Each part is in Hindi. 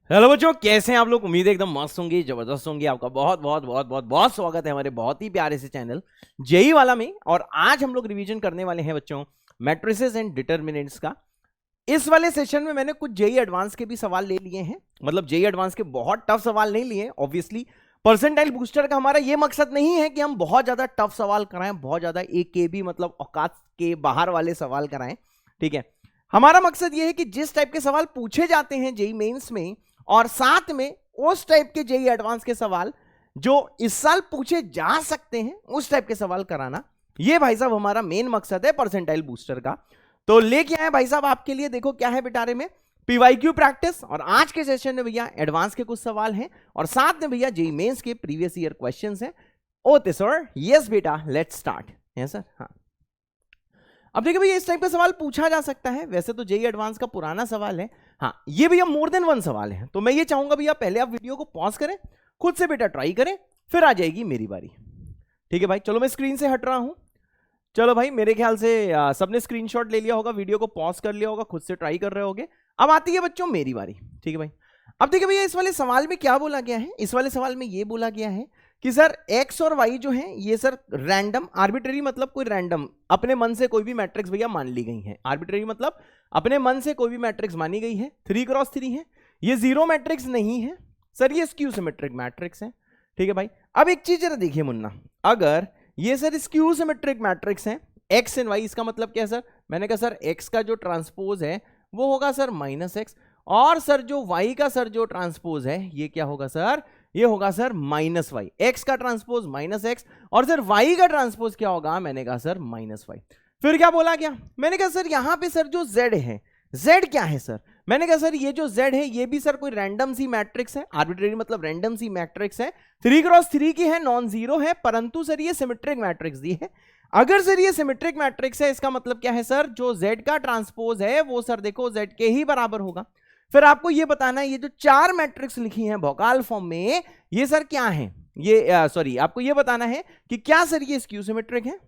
हेलो बच्चों, कैसे हैं आप लोग। उम्मीद है एकदम मस्त होंगे, जबरदस्त होंगे। आपका बहुत बहुत बहुत बहुत बहुत स्वागत है हमारे बहुत ही प्यारे से चैनल जेई वाला में। और आज हम लोग रिवीजन करने वाले हैं बच्चों मैट्रिसेस एंड डिटरमिनेंट्स का। इस वाले सेशन में मैंने कुछ जेई एडवांस के भी सवाल ले लिए हैं। मतलब जेई एडवांस के बहुत टफ सवाल नहीं लिए ऑब्वियसली। परसेंटाइल बूस्टर का हमारा ये मकसद नहीं है कि हम बहुत ज्यादा टफ सवाल कराएं, बहुत ज्यादा एक के भी मतलब औकात के बाहर वाले सवाल कराएं। ठीक है, हमारा मकसद ये है कि जिस टाइप के सवाल पूछे जाते हैं जेई मेंस में, और साथ में उस टाइप के जेई एडवांस के सवाल जो इस साल पूछे जा सकते हैं, उस टाइप के सवाल कराना, ये भाई साहब हमारा मेन मकसद है परसेंटाइल बूस्टर का। तो लेके आए भाई साहब आपके लिए, देखो क्या है बिटारे में पीवाईक्यू प्रैक्टिस। और आज के सेशन में भैया एडवांस के कुछ सवाल हैं और साथ में भैया जेई मेंस के प्रीवियस ईयर क्वेश्चंस हैं। ओके सर, यस बेटा, लेट्स स्टार्ट है सर। हाँ, अब देखिए भैया इस टाइप का सवाल पूछा जा सकता है। वैसे तो जेई एडवांस का पुराना सवाल है। हाँ, ये भैया मोर देन वन सवाल है। तो मैं ये चाहूंगा भैया पहले आप वीडियो को पॉज करें, खुद से बेटा ट्राई करें, फिर आ जाएगी मेरी बारी। ठीक है भाई, चलो मैं स्क्रीन से हट रहा हूं। चलो भाई, मेरे ख्याल से सबने स्क्रीनशॉट ले लिया होगा, वीडियो को पॉज कर लिया होगा, खुद से ट्राई कर रहे होगे। अब आती है बच्चों मेरी बारी। ठीक है भाई, अब देखिए भैया इस वाले सवाल में क्या बोला गया है। इस वाले सवाल में ये बोला गया है कि सर एक्स और वाई जो है ये सर रैंडम आर्बिट्रेरी, मतलब कोई रैंडम अपने मन से कोई भी मैट्रिक्स भैया मान ली गई है। आर्बिट्रेरी मतलब अपने मन से कोई भी मैट्रिक्स मानी गई है। 3x3 है, ये जीरो मैट्रिक्स नहीं है सर, ये स्क्यू सिमेट्रिक मैट्रिक्स है। ठीक है भाई, अब एक चीज जरा देखिए मुन्ना, अगर ये सर स्क्यू सिमेट्रिक मैट्रिक्स है एक्स एंड वाई, इसका मतलब क्या है सर। मैंने कहा सर एक्स का जो ट्रांसपोज है वो होगा सर -x, और सर जो वाई का सर जो ट्रांसपोज है ये क्या होगा सर, ये होगा सर -y। एक्स का ट्रांसपोज -x और सर वाई का ट्रांसपोज क्या होगा, मैंने कहा सर -y। फिर क्या बोला गया, मैंने कहा सर यहां पे सर जो z है, z क्या है सर। मैंने कहा सर ये जो z है ये भी सर कोई रैंडम सी मैट्रिक्स है। आर्बिट्रेरी मतलब रैंडम सी मैट्रिक्स है, 3x3 की है, नॉन जीरो है, परंतु सर ये सिमेट्रिक मैट्रिक्स दी है। अगर सर ये सिमेट्रिक मैट्रिक्स है, इसका मतलब क्या है सर, जो z का ट्रांसपोज है वो सर देखो z के ही बराबर होगा। फिर आपको ये बताना है ये जो चार मैट्रिक्स लिखी हैं भौकाल फॉर्म में, ये सर क्या है, ये सॉरी आपको ये बताना है कि क्या सर ये स्क्यू सिमेट्रिक है।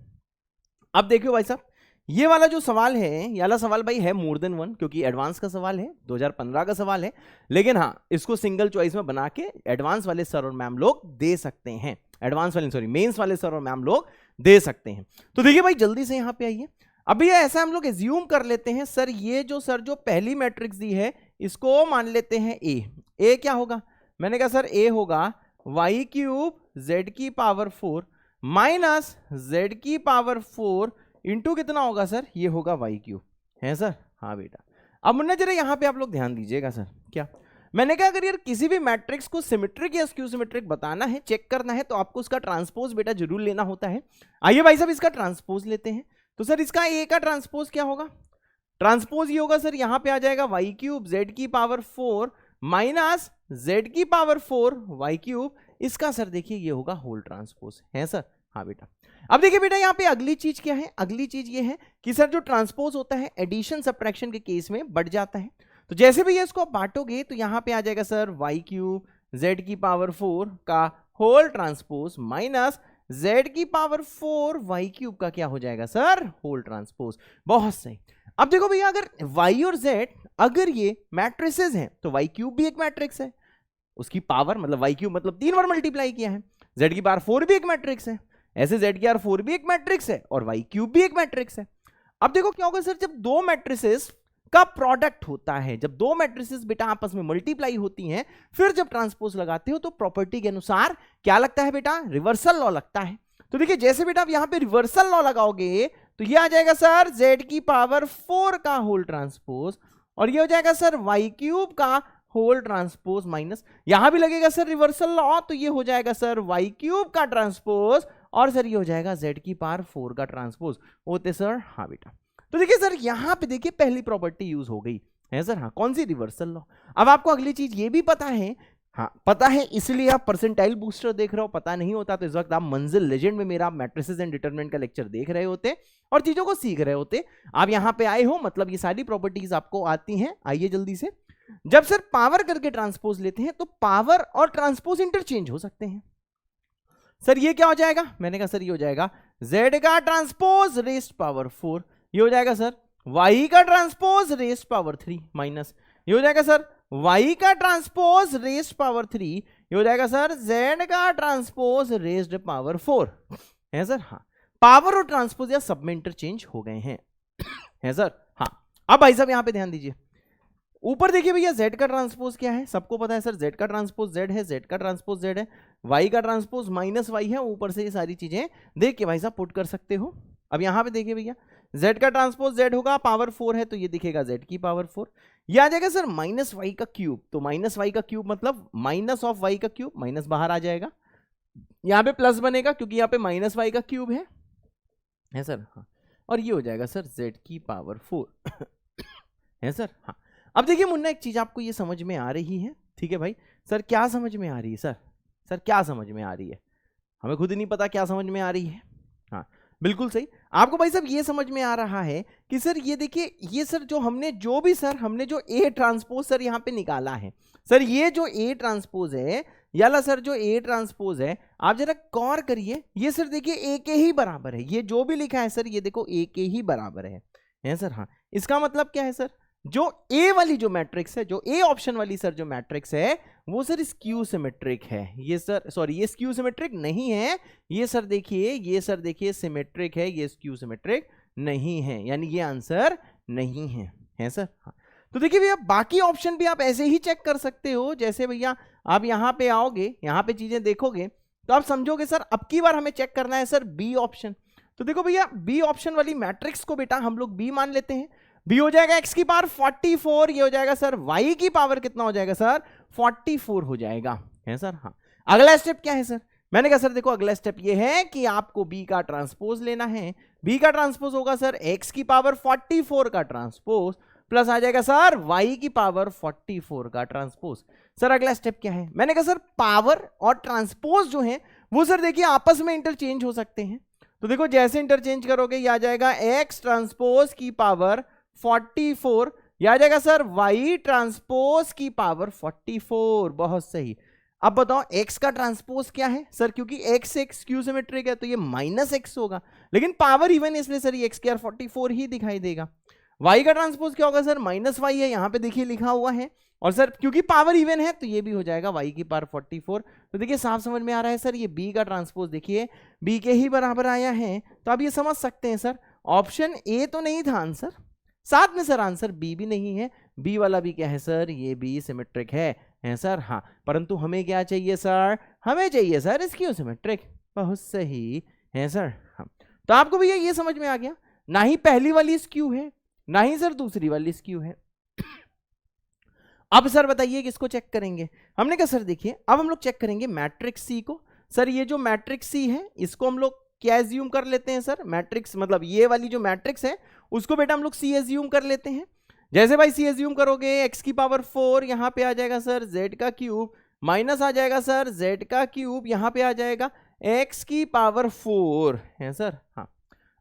अब देखियो भाई साहब, ये वाला जो सवाल है, ये वाला सवाल भाई है मोर देन वन, क्योंकि एडवांस का सवाल है, 2015 का सवाल है। लेकिन हाँ, इसको सिंगल चॉइस में बना के एडवांस वाले सर और मैम लोग दे सकते हैं, एडवांस वाले सॉरी मेंस वाले सर और मैम लोग दे सकते हैं। तो देखिए भाई जल्दी से यहां पे आइए। अभी ऐसा हम लोग एज्यूम कर लेते हैं सर, ये जो सर जो पहली मैट्रिक्स दी है इसको मान लेते हैं ए क्या होगा। मैंने कहा सर ए होगा वाई क्यूब जेड की पावर 4 माइनस जेड की पावर 4 इंटू कितना होगा सर, ये होगा वाई क्यूब है सर। हाँ बेटा, अब मुन्ना जरा यहाँ पे आप लोग ध्यान दीजिएगा सर। क्या मैंने कहा, अगर यार किसी भी मैट्रिक्स को सिमेट्रिक या स्क्यू सिमेट्रिक बताना है, चेक करना है, तो आपको उसका ट्रांसपोज बेटा जरूर लेना होता है। आइए भाई साहब इसका ट्रांसपोज लेते हैं। तो सर इसका ए का ट्रांसपोज क्या होगा, ट्रांसपोज ये होगा सर, यहां पे आ जाएगा वाई क्यूब जेड की पावर 4 माइनस जेड की पावर 4 वाई क्यूब। इसका सर देखिए ये होगा होल ट्रांसपोज है सर। हाँ बेटा, अब देखिए बेटा यहाँ पे अगली चीज क्या है, अगली चीज ये है कि सर जो ट्रांसपोज होता है एडिशन सब्ट्रैक्शन के केस में बढ़ जाता है। तो जैसे भी ये इसको आप बांटोगे तो यहाँ पे आ जाएगा सर वाई क्यूब जेड की पावर 4 का होल ट्रांसपोज माइनस जेड की पावर 4 वाई क्यूब का क्या हो जाएगा सर, होल ट्रांसपोज। बहुत सही। अब देखो भैया, अगर y और z अगर ये मैट्रिसेस हैं तो y क्यूब भी एक मैट्रिक्स है, उसकी पावर मतलब y क्यूब मतलब 3 बार मल्टीप्लाई किया है, z की पावर 4 भी एक मैट्रिक्स है, ऐसे z की पावर 4 भी एक मैट्रिक्स है और y क्यूब भी एक मैट्रिक्स है। अब देखो क्या होगा सर, जब दो मैट्रिसेस का प्रोडक्ट होता है, जब दो मैट्रिसेस बेटा आपस में मल्टीप्लाई होती हैं, फिर जब ट्रांसपोज लगाते हो तो प्रॉपर्टी के अनुसार क्या लगता है बेटा, रिवर्सल लॉ लगता है। तो देखिए जैसे बेटा आप यहां पे रिवर्सल लॉ लगाओगे तो ये आ जाएगा सर z की पावर 4 का होल ट्रांसपोज, और ये हो जाएगा सर y क्यूब का होल ट्रांसपोज माइनस, यहां भी लगेगा सर रिवर्सल लॉ, तो ये हो जाएगा सर y क्यूब का ट्रांसपोज, और सर ये हो जाएगा z की पावर 4 का ट्रांसपोज होते सर। हाँ बेटा, तो देखिए सर यहां पे देखिए पहली प्रॉपर्टी यूज हो गई है सर। हाँ, कौन सी, रिवर्सल लॉ। अब आपको अगली चीज ये भी पता है, हाँ पता है इसलिए आप परसेंटाइल बूस्टर देख रहे हो, पता नहीं होता तो इस वक्त आप मंजिल लेजेंड में मेरा मैट्रिसेस एंड डिटरमिनेंट का लेक्चर देख रहे होते और चीजों को सीख रहे होते। आप यहां पे आए हो मतलब ये सारी प्रॉपर्टीज आपको आती हैं। आइए जल्दी से, जब सर पावर करके ट्रांसपोज लेते हैं तो पावर और ट्रांसपोज इंटरचेंज हो सकते हैं। सर ये क्या हो जाएगा, मैंने कहा सर ये हो जाएगा z का ट्रांसपोज रेस्ट पावर 4, ये हो जाएगा सर y का ट्रांसपोज रेस्ट पावर 3 माइनस, ये हो जाएगा सर y का ट्रांसपोज रेज्ड पावर 3, ये हो जाएगा सर z का ट्रांसपोज रेज्ड पावर 4 है सर। हाँ, पावर और ट्रांसपोज या सब में इंटरचेंज हो गए हैं है सर। हाँ, अब भाई साहब यहां पे ध्यान दीजिए, ऊपर देखिए भैया z का ट्रांसपोज क्या है, सबको पता है सर z का ट्रांसपोज z है, z का ट्रांसपोज z है, y का ट्रांसपोज माइनस y है, ऊपर से ये सारी चीजें देख के भाई साहब पुट कर सकते हो। अब यहां पे देखिए भैया z का ट्रांसपोज z होगा, पावर 4 है तो ये दिखेगा z की पावर 4, ये आ जाएगा सर माइनस y का क्यूब, तो माइनस y का क्यूब मतलब माइनस ऑफ y का क्यूब, माइनस बाहर आ जाएगा, यहाँ पे प्लस बनेगा क्योंकि यहाँ पे माइनस y का क्यूब है सर। हाँ, और ये हो जाएगा सर z की पावर 4 है सर। हाँ, अब देखिए मुन्ना एक चीज आपको ये समझ में आ रही है, ठीक है भाई। सर क्या समझ में आ रही है सर क्या समझ में आ रही है, हमें खुद नहीं पता क्या समझ में आ रही है। हाँ बिल्कुल सही, आपको भाई साहब ये समझ में आ रहा है कि सर ये देखिए, ये सर जो हमने जो ए ट्रांसपोज सर यहाँ पे निकाला है सर, ये जो ए ट्रांसपोज है याला सर, जो ए ट्रांसपोज है आप जरा गौर करिए, ये सर देखिए ए के ही बराबर है, ये जो भी लिखा है सर ये देखो ए के ही बराबर है सर। हाँ, इसका मतलब क्या है सर, जो ए वाली जो मैट्रिक्स है, जो ए ऑप्शन वाली सर जो मैट्रिक्स है वो सर स्क्यू सिमेट्रिक है, ये सर सॉरी ये स्क्यू सिमेट्रिक नहीं है, ये सर देखिए सिमेट्रिक है, ये स्क्यू सिमेट्रिक नहीं है, यानी ये आंसर नहीं है सर। हाँ, तो देखिए भैया बाकी ऑप्शन भी आप ऐसे ही चेक कर सकते हो, जैसे भैया आप यहाँ पे आओगे, यहाँ पे चीजें देखोगे तो आप समझोगे सर अब की बार हमें चेक करना है सर बी ऑप्शन। तो देखो भैया बी ऑप्शन वाली मैट्रिक्स को बेटा हम लोग बी मान लेते हैं, बी हो जाएगा x की पावर 44, ये हो जाएगा सर y की पावर कितना हो जाएगा सर 44 हो जाएगा है सर। हाँ, अगला स्टेप क्या है सर, मैंने कहा सर देखो अगला स्टेप ये है कि आपको b का ट्रांसपोज लेना है, b का ट्रांसपोज होगा सर x की पावर 44 का ट्रांसपोज प्लस आ जाएगा सर y की पावर 44 का ट्रांसपोज। सर अगला स्टेप क्या है, मैंने कहा सर पावर और ट्रांसपोज जो है वो सर देखिए आपस में इंटरचेंज हो सकते हैं, तो देखो जैसे इंटरचेंज करोगे ये आ जाएगा x ट्रांसपोज की पावर 44, यह आ जाएगा सर y ट्रांसपोज की पावर 44, बहुत सही। अब बताओ x का ट्रांसपोज क्या है सर, क्योंकि x एक स्क्यू सिमेट्रिक है तो ये माइनस x होगा, लेकिन पावर इवन है इसलिए सर ये x स्क्वायर 44 ही दिखाई देगा। y का ट्रांसपोज क्या होगा सर, माइनस y है, यहाँ पे देखिए लिखा हुआ है, और सर क्योंकि पावर इवन है तो ये भी हो जाएगा y की पावर 44। तो देखिए साफ समझ में आ रहा है सर, ये b का ट्रांसपोज देखिए b के ही बराबर आया है, तो आप ये समझ सकते हैं सर ऑप्शन ए तो नहीं था आंसर, साथ में सर आंसर बी भी नहीं है, बी वाला भी क्या है सर, ये बी सिमेट्रिक है सर। हाँ, परंतु हमें क्या चाहिए सर, हमें चाहिए सर स्क्यू सिमेट्रिक, बहुत सही है सर। हाँ, तो आपको भैया ये समझ में आ गया, ना ही पहली वाली स्क्यू है ना ही सर दूसरी वाली स्क्यू है। अब सर बताइए किसको चेक करेंगे, हमने कहा सर देखिए अब हम लोग चेक करेंगे मैट्रिक्स सी को। सर ये जो मैट्रिक्स सी है इसको हम लोग क्या एज्यूम कर लेते हैं सर, मैट्रिक्स मतलब ये वाली जो मैट्रिक्स है उसको बेटा हम लोग सी एज्यूम कर लेते हैं। जैसे भाई सी एज्यूम करोगे x की पावर 4, यहाँ पे आ जाएगा सर z का क्यूब, माइनस आ जाएगा सर z का क्यूब, यहाँ पे आ जाएगा x की पावर 4 है सर। हाँ,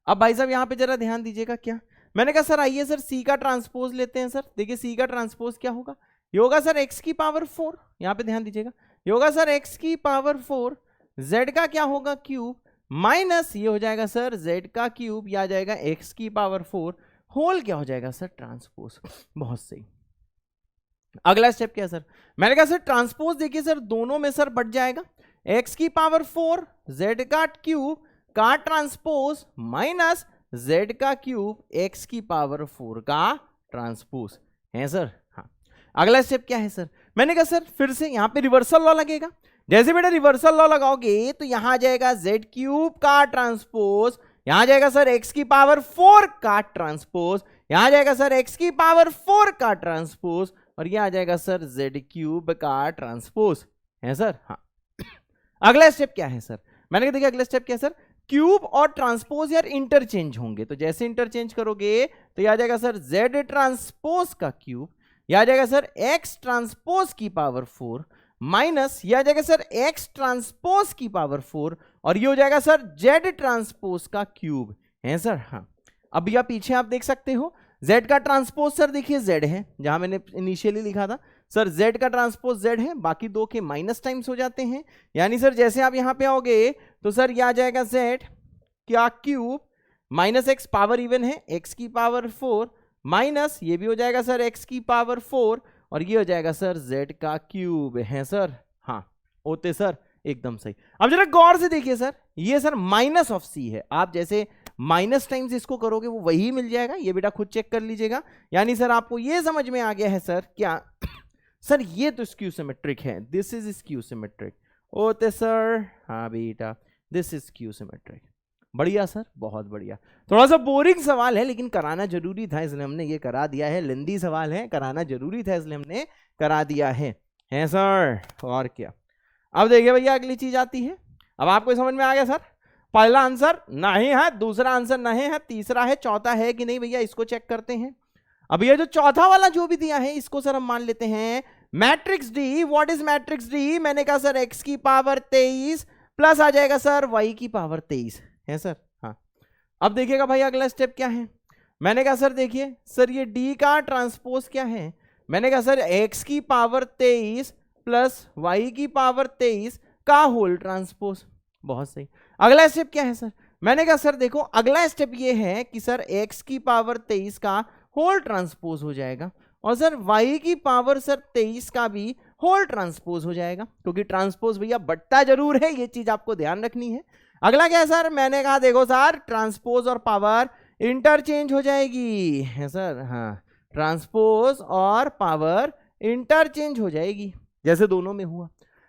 अब भाई साहब यहाँ पे जरा ध्यान दीजिएगा, क्या मैंने कहा सर आइए सर c का ट्रांसपोज लेते हैं। सर देखिए c का ट्रांसपोज क्या होगा, ये होगा सर x की पावर 4, यहाँ पे ध्यान दीजिएगा, ये होगा सर x की पावर 4, z का क्या होगा क्यूब, माइनस ये हो जाएगा सर z का क्यूब, या आ जाएगा x की पावर 4 होल क्या हो जाएगा सर ट्रांसपोज, बहुत सही। अगला स्टेप क्या है सर, मैंने कहा सर ट्रांसपोज देखिए सर दोनों में सर बढ़ जाएगा, x की पावर 4 z का क्यूब का ट्रांसपोज माइनस z का क्यूब x की पावर 4 का ट्रांसपोज है सर। हाँ, अगला स्टेप क्या है सर, मैंने कहा सर फिर से यहाँ पे रिवर्सल लॉ लगेगा, जैसे बेटा रिवर्सल लॉ लगाओगे तो यहां आ जाएगा z क्यूब का ट्रांसपोज, यहां आ जाएगा सर x की पावर 4 का ट्रांसपोज, यहां आ जाएगा सर x की पावर 4 का ट्रांसपोज, और यह आ जाएगा सर z क्यूब का ट्रांसपोज है सर। हाँ, अगला स्टेप क्या है सर, मैंने कहा देखिए अगला स्टेप क्या है सर, क्यूब और ट्रांसपोज यार इंटरचेंज होंगे, तो जैसे इंटरचेंज करोगे तो यह आ जाएगा सर z ट्रांसपोज का क्यूब, यह आ जाएगा सर x ट्रांसपोज की पावर 4 माइनस यह आ जाएगा सर x ट्रांसपोज की पावर 4, और ये हो जाएगा सर z ट्रांसपोज का क्यूब है सर। हाँ, अब यह पीछे आप देख सकते हो z का ट्रांसपोज सर देखिए z है, जहां मैंने इनिशियली लिखा था सर z का ट्रांसपोज z है, बाकी दो के माइनस टाइम्स हो जाते हैं, यानी सर जैसे आप यहां पे आओगे तो सर यह आ जाएगा z क्या cube minus x power even है x की पावर 4 माइनस ये भी हो जाएगा सर x की पावर 4, और ये हो जाएगा सर z का क्यूब है सर। हाँ होते सर, एकदम सही। अब जरा गौर से देखिए सर, ये सर माइनस ऑफ c है, आप जैसे माइनस टाइम्स इसको करोगे वो वही मिल जाएगा, ये बेटा खुद चेक कर लीजिएगा। यानी सर आपको ये समझ में आ गया है सर क्या सर ये तो स्क्यू सिमेट्रिक है, दिस इज स्क्यू सिमेट्रिक होते सर। हाँ बेटा दिस इज स्क्यू सिमेट्रिक। बढ़िया सर, बहुत बढ़िया। थोड़ा सा बोरिंग सवाल है लेकिन कराना जरूरी था इसलिए हमने ये करा दिया है। लेंदी सवाल है, कराना जरूरी था इसलिए हमने करा दिया है सर। और क्या, अब देखिए भैया अगली चीज आती है। अब आपको समझ में आ गया सर, पहला आंसर नहीं है, दूसरा आंसर नहीं है, तीसरा है, चौथा है कि नहीं भैया, इसको चेक करते हैं। अब ये जो चौथा वाला जो भी दिया है इसको सर हम मान लेते हैं matrix D. What is matrix D? मैंने कहा सर x की पावर 23 प्लस आ जाएगा सर y की पावर 23 है सर। हाँ अब देखिएगा भाई अगला स्टेप क्या है। मैंने कहा सर देखिए सर ये d का ट्रांसपोज क्या है? मैंने कहा सर x की पावर 23 प्लस y की पावर 23 का होल ट्रांसपोज। बहुत सही। अगला स्टेप क्या है सर? मैंने कहा सर देखो अगला स्टेप ये है कि सर x की पावर 23 का होल ट्रांसपोज हो जाएगा और सर y की पावर सर 23 का भी होल ट्रांसपोज हो जाएगा, क्योंकि ट्रांसपोज भैया बटता जरूर है, ये चीज आपको ध्यान रखनी है। अगला क्या है सर? मैंने कहा देखो सर ट्रांसपोज और पावर इंटरचेंज हो जाएगी है सर। हाँ ट्रांसपोज और पावर इंटरचेंज हो जाएगी जैसे दोनों में हुआ।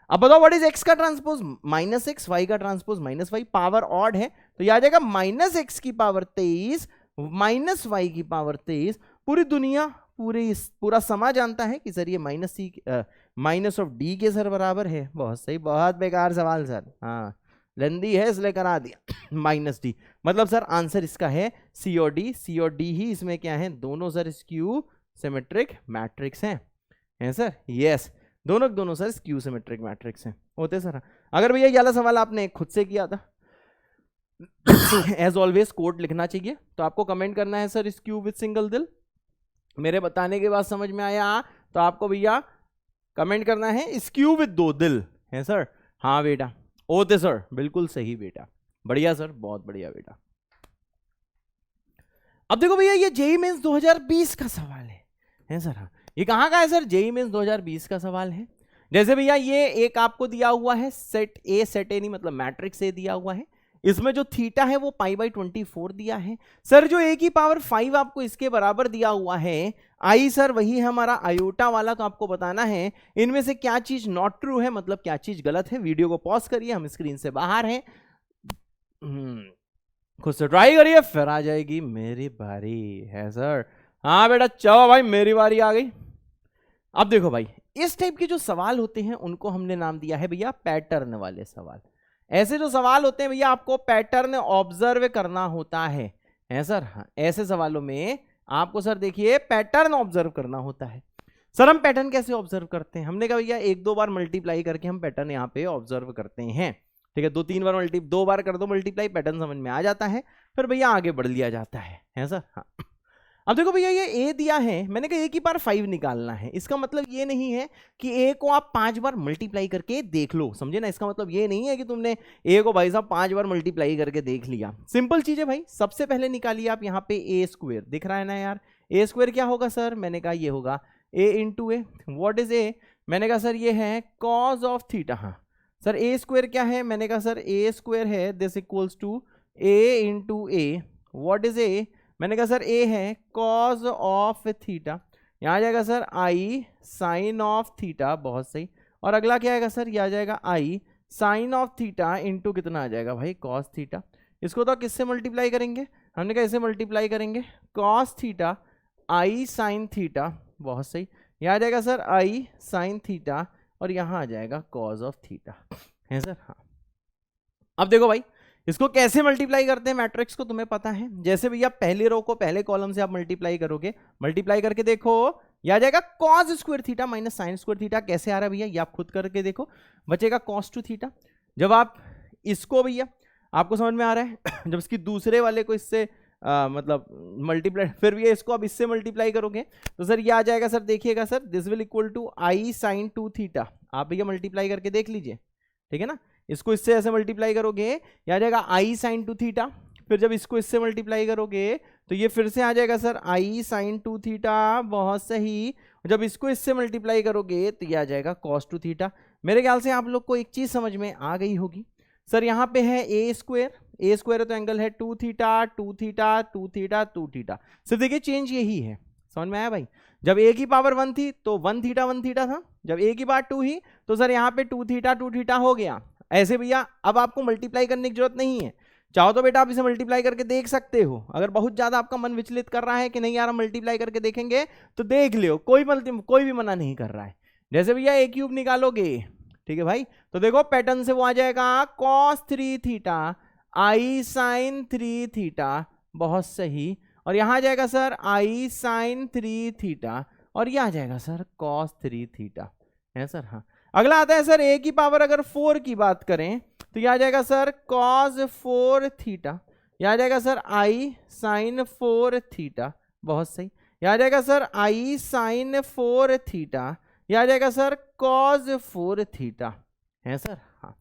अब बताओ व्हाट इज x का ट्रांसपोज? माइनस एक्स, y का transpose minus y, power odd है तो यह आ जाएगा माइनस एक्स की पावर 23 माइनस वाई की पावर 23। पूरी दुनिया पूरा समाज जानता है कि सर ये माइनस ऑफ डी के सर बराबर है। बहुत सही, बहुत बेकार सवाल सर। हाँ लेंदी है इसलिए करा दिया माइनस डी, मतलब सर आंसर इसका है सी और डी। सी और डी ही इसमें क्या है? दोनों सर स्क्यू सिमेट्रिक मैट्रिक्स हैं सर। यस दोनों सर स्क्यू सिमेट्रिक मैट्रिक्स हैं होते सर। अगर भैया ये वाला सवाल आपने खुद से किया था एज ऑलवेज कोड लिखना चाहिए, तो आपको कमेंट करना है सर स्क्यू विद सिंगल दिल। मेरे बताने के बाद समझ में आया तो आपको भैया कमेंट करना है स्क्यू विद 2 दिल है सर। हाँ बेटा ओते सर, बिल्कुल सही बेटा, बढ़िया सर, बहुत बढ़िया बेटा। अब देखो भैया ये जेईई मेंस 2020 का सवाल है सर। हाँ ये कहाँ का है सर? जेईई मेंस 2020 का सवाल है। जैसे भैया ये एक आपको दिया हुआ है सेट ए नहीं मतलब मैट्रिक्स ए दिया हुआ है, इसमें जो थीटा है वो π/24 दिया है सर। जो a की पावर 5 आपको इसके बराबर दिया हुआ है आई सर वही है हमारा आयोटा वाला, तो आपको बताना है इनमें से क्या चीज नॉट ट्रू है, मतलब क्या चीज गलत है। वीडियो को पॉज करिए, हम स्क्रीन से बाहर हैं, खुद से ट्राई करिए, फिर आ जाएगी मेरी बारी है सर। हाँ बेटा चलो भाई मेरी बारी आ गई। अब देखो भाई इस टाइप के जो सवाल होते हैं उनको हमने नाम दिया है भैया पैटर्न वाले सवाल। ऐसे जो सवाल होते हैं भैया आपको पैटर्न ऑब्जर्व करना होता है सर। हाँ ऐसे सवालों में आपको सर देखिए पैटर्न ऑब्जर्व करना होता है। सर हम पैटर्न कैसे ऑब्जर्व करते हैं? हमने कहा भैया 1-2 बार मल्टीप्लाई करके हम पैटर्न यहाँ पे ऑब्जर्व करते हैं, ठीक है। 2-3 बार 2 बार कर दो मल्टीप्लाई, पैटर्न समझ में आ जाता है, फिर भैया आगे बढ़ लिया जाता है सर। हाँ अब देखो भैया ये ए दिया है, मैंने कहा ए की पावर 5 निकालना है। इसका मतलब ये नहीं है कि ए को आप 5 बार मल्टीप्लाई करके देख लो, समझे ना। इसका मतलब ये नहीं है कि तुमने ए को भाई साहब 5 बार मल्टीप्लाई करके देख लिया। सिंपल चीज है भाई, सबसे पहले निकालिए आप यहाँ पे ए स्क्वायर, दिख रहा है ना यार। ए स्क्वायर क्या होगा सर? मैंने कहा ये होगा A into A. What is A? मैंने कहा सर ये है कॉज ऑफ थीटा। हाँ सर ए स्क्वायर क्या है? मैंने कहा सर ए स्क्वायर है this equals to A into A. What is A? मैंने कहा सर ए है कॉज ऑफ थीटा, यहाँ आ जाएगा sir I sine of theta. बहुत सही। और अगला क्या आएगा सर? ये आ जाएगा आई साइन ऑफ थीटा इंटू कितना आ जाएगा भाई? Cos theta. इसको तो किससे मल्टीप्लाई करेंगे? हमने कहा इसे मल्टीप्लाई करेंगे, कॉस थीटा आई साइन थीटा। बहुत सही। यहाँ आ जाएगा सर आई साइन थीटा और यहाँ आ जाएगा कॉज ऑफ थीटा है सर। हाँ अब देखो भाई इसको कैसे मल्टीप्लाई करते हैं मैट्रिक्स को तुम्हें पता है। जैसे भैया पहले रो को पहले कॉलम से आप मल्टीप्लाई करोगे, मल्टीप्लाई करके देखो ये आ जाएगा cos square theta minus sine square theta. कैसे आ रहा है भैया ये आप खुद करके देखो, बचेगा कॉस टू थीटा। जब आप इसको भैया आपको समझ में आ रहा है जब इसकी दूसरे वाले को इससे मतलब मल्टीप्लाई, फिर भैया इसको आप इससे मल्टीप्लाई करोगे तो सर ये आ जाएगा सर, देखिएगा sir this will equal to I sine 2 थीटा। आप भैया मल्टीप्लाई करके देख लीजिए, ठीक है ना। इसको इससे ऐसे मल्टीप्लाई करोगे ये आ जाएगा आई साइन 2 थीटा। फिर जब इसको इससे मल्टीप्लाई करोगे तो ये फिर से आ जाएगा सर आई साइन 2 थीटा। बहुत सही। जब इसको इससे मल्टीप्लाई करोगे तो ये आ जाएगा cos 2 थीटा। मेरे ख्याल से आप लोग को एक चीज समझ में आ गई होगी सर, यहाँ पे है ए स्क्वायर है तो एंगल है 2 थीटा 2 थीटा 2 थीटा 2 थीटा। सिर्फ देखिए चेंज यही है, समझ में आया भाई। जब ए की पावर 1 थी तो 1 थीटा था, जब ए की पावर 2 ही तो सर यहाँ पे 2 थीटा हो गया। ऐसे भैया अब आपको मल्टीप्लाई करने की जरूरत नहीं है, चाहो तो बेटा आप इसे मल्टीप्लाई करके देख सकते हो। अगर बहुत ज्यादा आपका मन विचलित कर रहा है कि नहीं यार हम मल्टीप्लाई करके देखेंगे तो देख लियो, कोई भी मना नहीं कर रहा है। जैसे भैया ए क्यूब निकालोगे, ठीक है भाई, तो देखो पैटर्न से वो आ जाएगा cos 3 थीटा आई साइन 3 थीटा, बहुत सही। और यहां आ जाएगा सर आई साइन 3 थीटा और यह आ जाएगा सर cos 3 थीटा है सर। हाँ, अगला आता है सर ए की पावर अगर 4 की बात करें तो यह आ जाएगा सर cos 4 थीटा, यह आ जाएगा सर आई साइन 4 थीटा, बहुत सही। यह आ जाएगा सर आई साइन 4 थीटा, यह आ जाएगा सर cos 4 थीटा है सर। हाँ,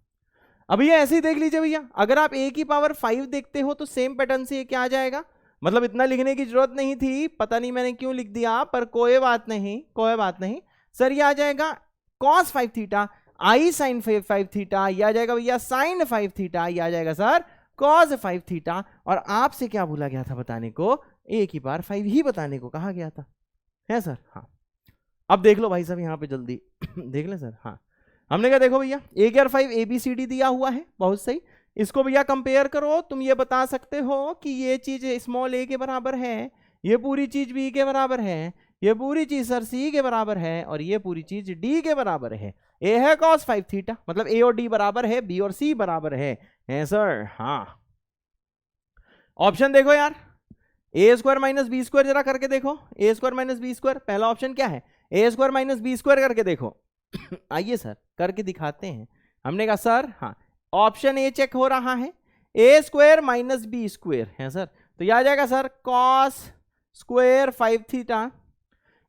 अब ये ऐसे ही देख लीजिए भैया, अगर आप a की पावर 5 देखते हो तो सेम पैटर्न से ये क्या आ जाएगा, मतलब इतना लिखने की जरूरत नहीं थी, पता नहीं मैंने क्यों लिख दिया, पर कोई बात नहीं सर। ये आ जाएगा cos 5 थीटा आई साइन 5 थीटा, यह आ जाएगा भैया साइन 5 थीटा, यह आ जाएगा सर cos 5 थीटा। और आपसे क्या बोला गया था बताने को, a की पावर 5 ही बताने को कहा गया था, है सर। हाँ, अब देख लो भाई साहब यहाँ पे जल्दी देख लें सर। हाँ, हमने कहा देखो भैया a के और 5 ABCD दिया हुआ है, बहुत सही। इसको भैया कंपेयर करो, तुम ये बता सकते हो कि ये चीज स्मॉल a के बराबर है, ये पूरी चीज b के बराबर है, ये पूरी चीज सर c के बराबर है और ये पूरी चीज d के बराबर है। a है cos 5 थीटा, मतलब a और d बराबर है, b और c बराबर है सर। हाँ, ऑप्शन देखो यार, a square minus B square जरा करके देखो, a square minus B square, पहला ऑप्शन क्या है, a square minus B square करके देखो आइए सर करके दिखाते हैं। हमने कहा सर हाँ, ऑप्शन ए चेक हो रहा है, a square minus B square है सर, तो यह आ जाएगा सर cos स्क्वायर 5 थीटा,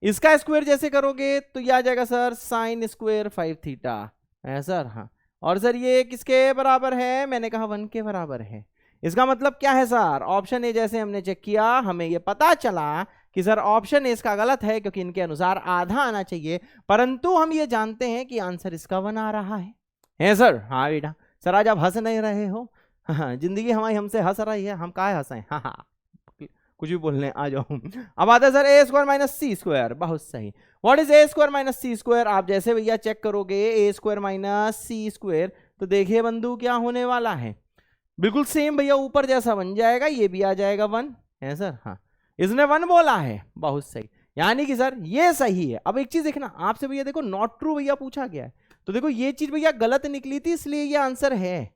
इसका स्क्वायर जैसे करोगे तो यह आ जाएगा सर साइन स्क्वायर 5 थीटा है सर। हाँ, और सर ये किसके बराबर है, मैंने कहा 1 के बराबर है। इसका मतलब क्या है सर, ऑप्शन ए जैसे हमने चेक किया हमें ये पता चला कि सर ऑप्शन ए इसका गलत है, क्योंकि इनके अनुसार आधा आना चाहिए, परंतु हम ये जानते हैं कि आंसर इसका 1 आ रहा है सर। हाँ बेटा, सर आज आप हंस नहीं रहे हो, हाँ जिंदगी हमारी हमसे हंस रही है, हम काहे हंसें, हाँ कुछ भी बोलने आ जाओ। अब आता है sir A square minus C square, बहुत सही। What is A square minus C square, आप जैसे भैया चेक करोगे A square minus C square तो देखिए बंधु क्या होने वाला है, बिल्कुल सेम भैया ऊपर जैसा बन जाएगा, ये भी आ जाएगा 1 है सर। हाँ, इसने 1 बोला है, बहुत सही, यानी कि सर ये सही है। अब एक चीज देखना आपसे भैया, देखो नॉट ट्रू भैया पूछा गया है, तो देखो ये चीज भैया गलत निकली थी इसलिए ये आंसर है,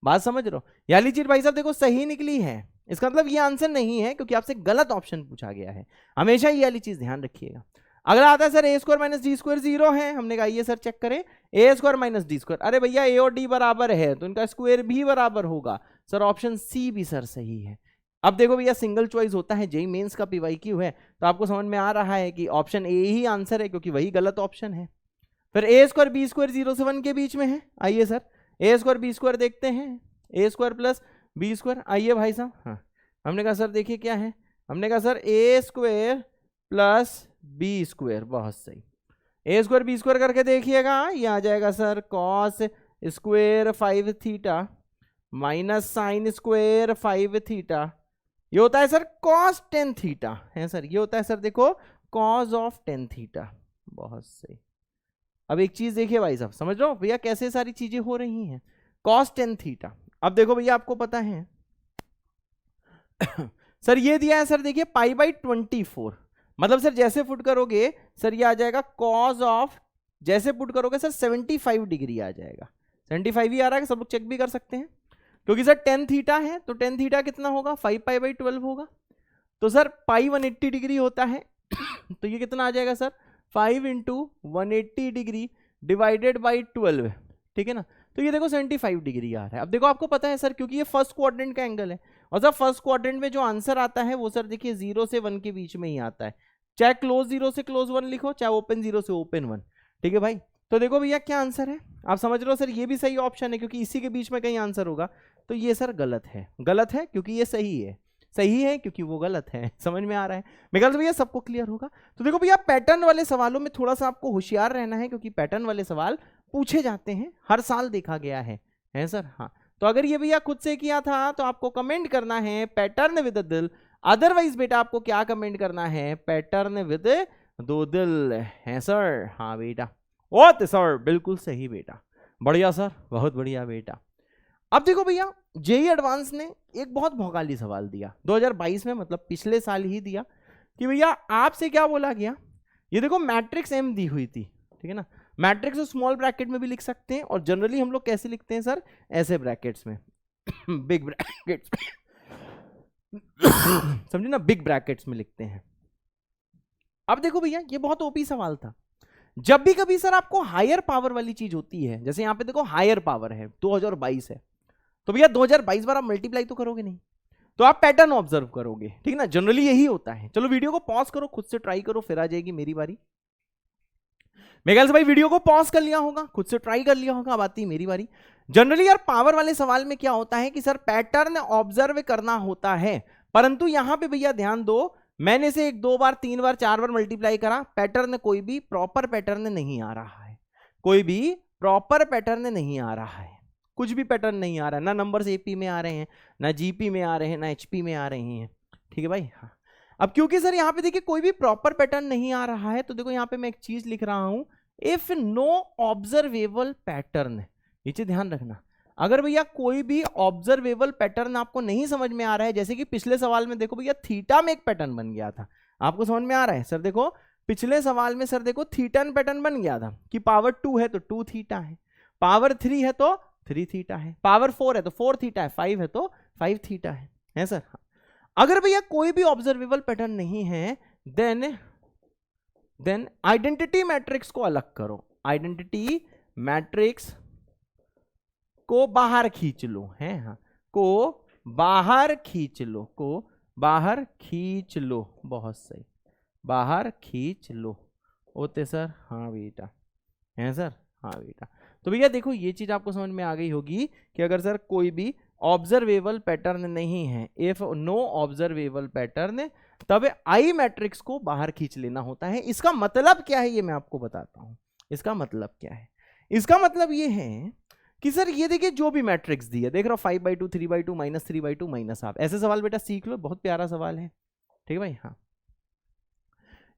बात समझ रहे हो, यानी चीज भाई साहब देखो सही निकली है, इसका मतलब ये आंसर नहीं है क्योंकि आपसे गलत ऑप्शन पूछा गया है, हमेशा ये वाली चीज ध्यान रखिएगा। अगला आता है sir A square minus D square 0 है, हमने कहा ये सर चेक करें ए स्क्वायर माइनस डी स्क्वायर, अरे भैया ए और डी बराबर है तो इनका स्क्वायर भी बराबर होगा, सर ऑप्शन सी भी सर सही है। अब देखो भैया सिंगल चॉइस होता है, जेई मेंस का पीवाईक्यू है, तो आपको समझ में आ रहा है कि ऑप्शन ए ही आंसर है क्योंकि वही गलत ऑप्शन है। फिर ए स्क्वायर बी स्क्वायर 0 से 1 के बीच में है, आइए sir A square B square देखते हैं, ए स्क्वायर प्लस बी स्क्वायर, आइए भाई साहब। हाँ, हमने कहा सर देखिए क्या है, हमने कहा sir A square plus B square, बहुत सही। ए स्क्वायर बी स्क्वायर करके देखिएगा, ये आ जाएगा sir cos square 5 theta minus sign square 5 theta, ये होता है सर कॉस 10 थीटा है सर, ये होता है सर देखो कॉस ऑफ 10 थीटा, बहुत सही। अब एक चीज देखिए भाई साहब, समझ लो भैया कैसे सारी चीजें हो रही हैं, कॉस 10 थीटा। अब देखो भैया आपको पता है सर ये दिया है सर देखिए पाई बाई 24, मतलब सर जैसे पुट करोगे सर ये आ जाएगा कॉस ऑफ, जैसे पुट करोगे सर 75 डिग्री आ जाएगा, 75 ही आ रहा है, सब लोग चेक भी कर सकते हैं, क्योंकि सर 10 थीटा है तो 10 थीटा कितना होगा 5 पाई बाई 12 होगा, तो सर पाई 180 डिग्री होता है तो ये कितना आ जाएगा sir 5 into 180 degree divided by 12, ठीक है ना, तो ये देखो 75 डिग्री आ रहा है। अब देखो आपको पता है सर क्योंकि ये फर्स्ट क्वाड्रेंट का एंगल है, और सर फर्स्ट क्वाड्रेंट में जो आंसर आता है वो सर देखिए 0 से 1 के बीच में ही आता है, चाहे क्लोज 0 से क्लोज 1 लिखो, चाहे ओपन 0 से ओपन 1, ठीक है भाई। तो देखो भैया क्या आंसर है, आप समझ रहे हो सर, ये भी सही ऑप्शन है क्योंकि इसी के बीच में कहीं आंसर होगा, तो ये सर गलत है, गलत है क्योंकि ये सही है, सही है क्योंकि वो गलत है। समझ में आ रहा है मेरे ख्याल से भैया, सबको क्लियर होगा। तो देखो भैया, पैटर्न वाले सवालों में थोड़ा सा आपको होशियार रहना है, क्योंकि पैटर्न वाले सवाल पूछे जाते हैं, हर साल देखा गया है सर। हाँ, तो अगर ये भैया खुद से किया था तो आपको कमेंट करना है पैटर्न विद दिल, अदरवाइज बेटा आपको क्या कमेंट करना है, पैटर्न विद 2 दिल है सर। हाँ बेटा, ओके सर, बिल्कुल सही बेटा, बढ़िया सर, बहुत बढ़िया बेटा। अब देखो भैया, जेई एडवांस ने एक बहुत भौकाली सवाल दिया 2022 में, मतलब पिछले साल ही दिया, कि भैया आपसे क्या बोला गया, ये देखो मैट्रिक्स एम दी हुई थी, ठीक है ना, मैट्रिक्स स्मॉल ब्रैकेट में भी लिख सकते हैं, और जनरली हम लोग कैसे लिखते हैं सर, ऐसे ब्रैकेट्स में बिग ब्रैकेट्स समझे ना, बिग ब्रैकेट्स में लिखते हैं। अब देखो भैया, ये बहुत ओपी सवाल था। जब भी कभी सर आपको हायर पावर वाली चीज होती है, जैसे यहां पे देखो हायर पावर है 2022 है, तो भैया 2022 बार आप मल्टीप्लाई तो करोगे नहीं, तो आप पैटर्न ऑब्जर्व करोगे, ठीक ना, जनरली यही होता है। चलो वीडियो को पॉज करो, खुद से ट्राई करो, फिर आ जाएगी मेरी बारी। मेरे ख्याल से भाई वीडियो को पॉज कर लिया होगा, खुद से ट्राई कर लिया होगा, अब आती है मेरी बारी। जनरली यार पावर वाले सवाल में क्या होता है कि सर पैटर्न ऑब्जर्व करना होता है, परंतु यहां पे भैया ध्यान दो, मैंने से 1 2 बार 3 बार 4 बार मल्टीप्लाई करा, पैटर्न कोई भी प्रॉपर पैटर्न नहीं आ रहा है, कोई भी प्रॉपर पैटर्न नहीं आ रहा है, कुछ भी पैटर्न नहीं आ रहा है, ना नंबर्स एपी में आ रहे हैं, ना जीपी में आ रहे हैं, ना एचपी में आ रहे हैं, ठीक है भाई। हाँ, अब क्योंकि सर यहाँ पे देखिए कोई भी प्रॉपर पैटर्न नहीं आ रहा है, तो देखो यहाँ पे मैं एक चीज लिख रहा हूं, इफ नो ऑब्जर्वेबल पैटर्न, ये चीज ध्यान रखना। अगर भैया कोई भी ऑब्जर्वेबल पैटर्न आपको नहीं समझ में आ रहा है, जैसे कि पिछले सवाल में देखो भैया थीटा में एक पैटर्न बन गया था, आपको समझ में आ रहा है सर, देखो पिछले सवाल में सर देखो थीटा पैटर्न बन गया था कि पावर 2 है तो 2 थीटा है, पावर 3 है तो 3 थीटा है, पावर 4 है तो 4 थीटा है, 5 है तो 5 थीटा है सर। अगर भैया कोई भी ऑब्जर्वेबल पैटर्न नहीं है, देन आइडेंटिटी मैट्रिक्स को अलग करो, आइडेंटिटी मैट्रिक्स को बाहर खींच लो, है हाँ, को बाहर खींच लो, को बाहर खींच लो, बहुत सही, बाहर खींच लो, होते सर, हाँ बेटा, है सर, हाँ बेटा। तो भैया देखो ये चीज आपको समझ में आ गई होगी कि अगर सर कोई भी ऑब्जर्वेबल पैटर्न नहीं है, इफ नो ऑब्जर्वेबल पैटर्न, तब आई मैट्रिक्स को बाहर खींच लेना होता है। इसका मतलब क्या है ये मैं आपको बताता हूं, इसका मतलब क्या है, इसका मतलब ये है कि सर ये देखिए जो भी मैट्रिक्स दी है, देख रहा हूं 5/2 3/2 -3/2 -1/2, ऐसे सवाल बेटा सीख लो, बहुत प्यारा सवाल है, ठीक है भाई। हाँ,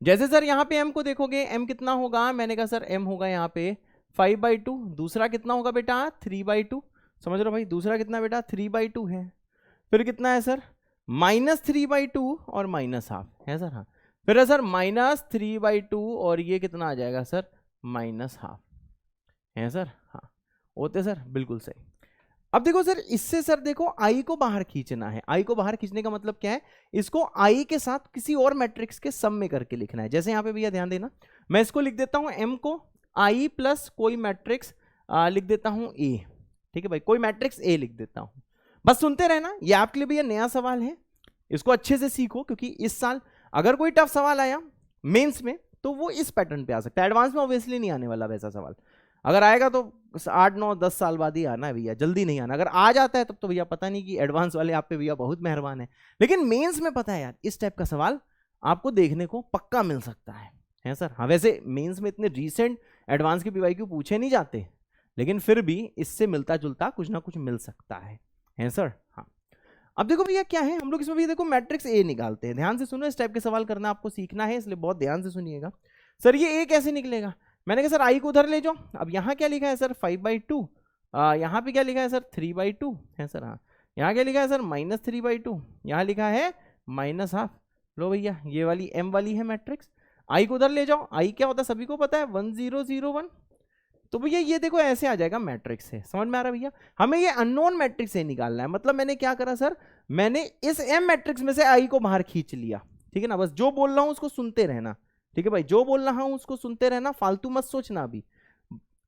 जैसे सर यहाँ पे m को देखोगे, m कितना होगा, मैंने कहा सर m होगा यहाँ पे 5/2, दूसरा कितना होगा बेटा 3/2, समझ रहे हो भाई, दूसरा कितना बेटा 3/2 है, फिर कितना है सर -3/2 और -1/2 है सर। हाँ, फिर है सर -3/2 और ये कितना आ जाएगा सर -1/2 है सर। हाँ, होते सर, बिल्कुल सही। अब देखो सर, इससे सर देखो आई को बाहर खींचना है, आई को बाहर खींचने का मतलब क्या है, इसको आई के साथ किसी और मैट्रिक्स के सम में करके लिखना है। जैसे यहाँ पे भैया ध्यान देना, मैं इसको लिख देता हूं m को आई प्लस कोई मैट्रिक्स लिख देता हूं a, ठीक है भाई, कोई मैट्रिक्स a लिख देता हूं, बस सुनते रहना, ये आपके लिए भैया नया सवाल है, इसको अच्छे से सीखो, क्योंकि इस साल अगर कोई टफ सवाल आया मेंस में तो वो इस पैटर्न पे आ सकता है, एडवांस में ऑब्वियसली नहीं आने वाला वैसा सवाल, अगर आएगा तो 8 9 10 साल बाद ही आना है भैया, जल्दी नहीं आना, अगर आ जाता है तब तो भैया पता नहीं, कि एडवांस वाले आप पे भैया बहुत मेहरबान है, लेकिन मेंस में पता है यार इस टाइप का सवाल आपको देखने को पक्का मिल सकता है सर। हाँ, वैसे मेंस में इतने रीसेंट एडवांस के पीवाईक्यू पूछे नहीं जाते, लेकिन फिर भी इससे मिलता जुलता कुछ ना कुछ मिल सकता है सर। हाँ, अब देखो भैया क्या है, हम लोग इसमें भी देखो मैट्रिक्स ए निकालते हैं, ध्यान से सुनो, इस टाइप के सवाल करना आपको सीखना है, इसलिए बहुत ध्यान से सुनिएगा। सर ये ए कैसे निकलेगा, मैंने कहा सर आई को उधर ले जाओ, अब यहाँ क्या लिखा है सर 5/2, यहाँ पे क्या लिखा है सर 3/2 है सर। हाँ, यहाँ क्या लिखा है सर -3/2, यहाँ लिखा है -1/2, लो भैया ये वाली m वाली है मैट्रिक्स, आई को उधर ले जाओ, आई क्या होता है सभी को पता है 1 0 0 1, तो भैया ये देखो ऐसे आ जाएगा मैट्रिक्स से, समझ में आ रहा है भैया, हमें ये अननोन मैट्रिक्स से निकालना है, मतलब मैंने क्या करा सर, मैंने इस m मैट्रिक्स में से आई को बाहर खींच लिया, ठीक है ना, बस जो बोल रहा हूं उसको सुनते रहना, ठीक है भाई, जो बोल रहा हूं उसको सुनते रहना, फालतू मत सोचना अभी।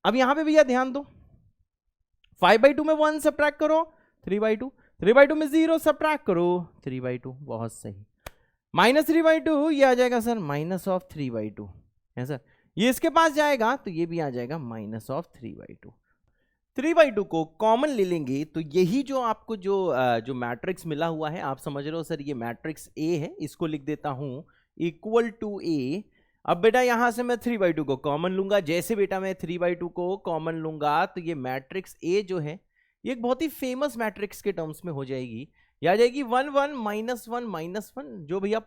अब यहां पे भैया ध्यान दो, 5/2 में 1 सब्ट्रैक्ट करो 3/2, 3/2 में 0 सब्ट्रैक्ट करो 3/2, बहुत सही, -3/2 ये आ जाएगा सर -3/2 है सर, ये इसके पास जाएगा तो ये भी आ जाएगा -3/2, 3/2 को कॉमन ले लेंगे तो यही जो आपको जो मैट्रिक्स मिला हुआ है, आप समझ रहे हो सर ये मैट्रिक्स ए है, इसको लिख देता हूं इक्वल टू ए। अब बेटा यहां से मैं 3/2 को कॉमन लूंगा, जैसे बेटा मैं 3/2 को कॉमन लूंगा तो ये मैट्रिक्स ए जो है ये एक बहुत ही फेमस मैट्रिक्स के टर्म्स में हो जाएगी, ये आ जाएगी 1 1 -1 -1। जो भैया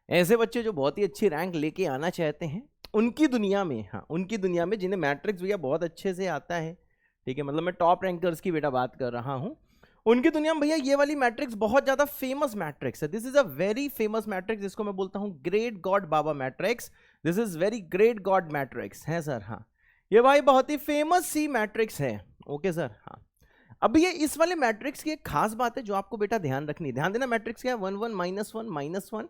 ऐसे बच्चे जो बहुत ही अच्छी रैंक लेके आना चाहते हैं उनकी दुनिया में, हाँ उनकी दुनिया में जिन्हें मैट्रिक्स भैया बहुत अच्छे से आता है, ठीक है, मतलब मैं टॉप रैंकर्स की बेटा बात कर रहा हूं, उनकी दुनिया में भैया ये वाली मैट्रिक्स बहुत ज्यादा फेमस मैट्रिक्स है। This is a very famous matrix, जिसको मैं बोलता हूं great God Baba matrix. This is very great God matrix है सर। हाँ ये भाई बहुत ही फेमस सी मैट्रिक्स है। Okay sir. हाँ अब ये इस वाले मैट्रिक्स की एक खास बात है जो आपको बेटा ध्यान रखनी, ध्यान देना। मैट्रिक्स क्या है 1 1 -1 -1।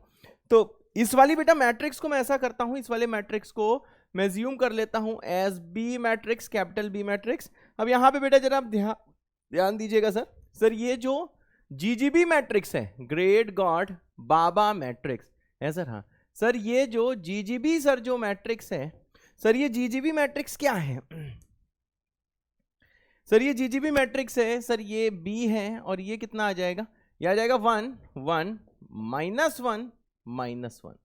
तो इस वाली बेटा मैट्रिक्स को मैं ऐसा करता हूं, इस वाले मैट्रिक्स को मैं ज्यूम कर लेता हूं as B matrix, capital B matrix. अब यहां पे बेटा जरा आप ध्यान दीजिएगा सर। सर ये जो जीजीबी मैट्रिक्स है, ग्रेट गॉड बाबा मैट्रिक्स है सर। हाँ सर ये जो जीजीबी सर जो मैट्रिक्स है सर, ये जीजीबी मैट्रिक्स क्या है सर? ये जीजीबी मैट्रिक्स है सर, ये बी है और ये कितना आ जाएगा, ये आ जाएगा 1 1 -1 -1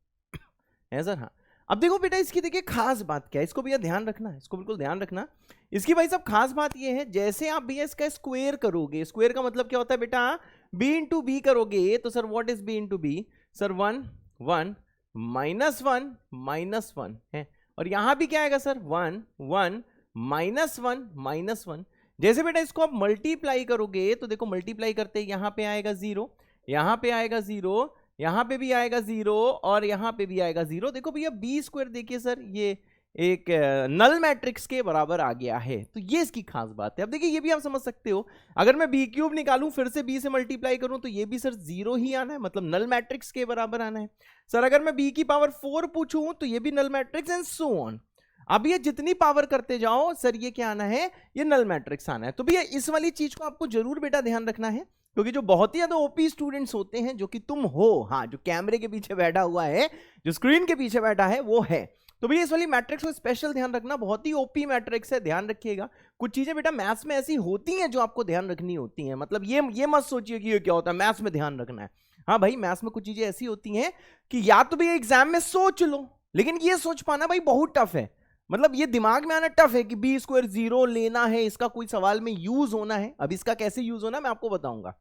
है सर। हाँ अब देखो बेटा इसकी देखिए खास बात क्या है, इसको भैया ध्यान रखना है, इसको बिल्कुल ध्यान रखना। इसकी भाई साहब खास बात ये है, जैसे आप भैया इसका स्क्वायर करोगे, स्क्वायर का मतलब क्या होता है बेटा, b इंटू बी करोगे तो sir what is b into B sir 1 1 -1 -1 है, और यहां भी क्या आएगा सर 1 1 -1 -1। जैसे बेटा इसको आप मल्टीप्लाई करोगे तो देखो मल्टीप्लाई करते यहां पे आएगा 0, यहां पे आएगा 0, यहां पे भी आएगा 0 और यहां पे भी आएगा 0। देखो भैया बी स्क्वायर देखिए सर ये एक नल मैट्रिक्स के बराबर आ गया है, तो ये इसकी खास बात है। अब देखिए ये भी आप समझ सकते हो, अगर मैं बी क्यूब निकालूं फिर से बी से मल्टीप्लाई करूं तो ये भी सर 0 ही आना है, मतलब नल मैट्रिक्स के बराबर आना है। सर अगर मैं बी की पावर 4 पूछूं तो ये भी null matrix and so on. अब ये जितनी पावर करते जाओ सर ये क्या आना है, ये नल मैट्रिक्स आना है। तो भैया इस वाली चीज को आपको जरूर बेटा ध्यान रखना है, क्योंकि जो बहुत ही ज्यादा ओपी स्टूडेंट्स होते हैं जो कि तुम हो, हाँ जो कैमरे के पीछे बैठा हुआ है, जो स्क्रीन के पीछे बैठा है वो है, तो भैया इस वाली मैट्रिक्स को स्पेशल ध्यान रखना, बहुत ही ओपी मैट्रिक्स है, ध्यान रखिएगा। कुछ चीजें बेटा मैथ्स में ऐसी होती हैं जो आपको ध्यान रखनी होती हैं, मतलब ये मत सोचिए कि ये क्या होता है, मैथ्स में ध्यान रखना है। हाँ भाई मैथ्स में कुछ चीजें ऐसी होती हैं कि या तो भैया एग्जाम में सोच लो, लेकिन ये सोच पाना भाई बहुत टफ है, मतलब ये दिमाग में आना टफ है कि बी स्क्वायर 0 लेना है, इसका कोई सवाल में यूज होना है। अब इसका कैसे यूज होना मैं आपको बताऊंगा,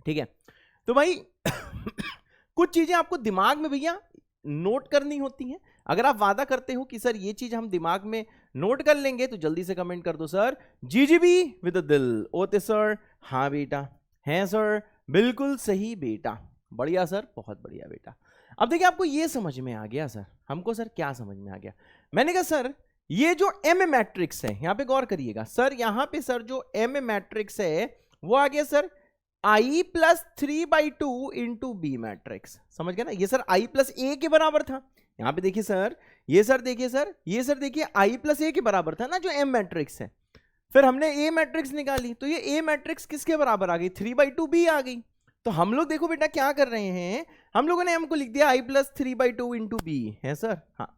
ठीक है। तो भाई कुछ चीजें आपको दिमाग में भैया नोट करनी होती हैं। अगर आप वादा करते हो कि सर ये चीज हम दिमाग में नोट कर लेंगे तो जल्दी से कमेंट कर दो सर जीजीबी विद दिल। ओते सर, हाँ बेटा, हैं सर, बिल्कुल सही बेटा, बढ़िया सर, बहुत बढ़िया बेटा। अब देखिए आपको ये समझ में आ गया सर, हमको सर क्या समझ में आ गया, मैंने कहा सर ये जो एम मैट्रिक्स है, यहां पे गौर करिएगा सर, यहां पे सर जो एम मैट्रिक्स है वो आ गया sir I plus 3/2 into B matrix, समझ गया ना। ये सर I प्लस ए के बराबर था, यहां पे देखिए सर, ये सर देखिए सर, ये सर देखिए I प्लस ए के बराबर था ना जो एम मैट्रिक्स है। फिर हमने ए मैट्रिक्स निकाली तो ये ए मैट्रिक्स किसके बराबर आ गई, 3/2 बी आ गई। तो हम लोग देखो बेटा क्या कर रहे हैं, हम लोगों ने एम को लिख दिया I प्लस 3/2 इंटू बी है सर। हाँ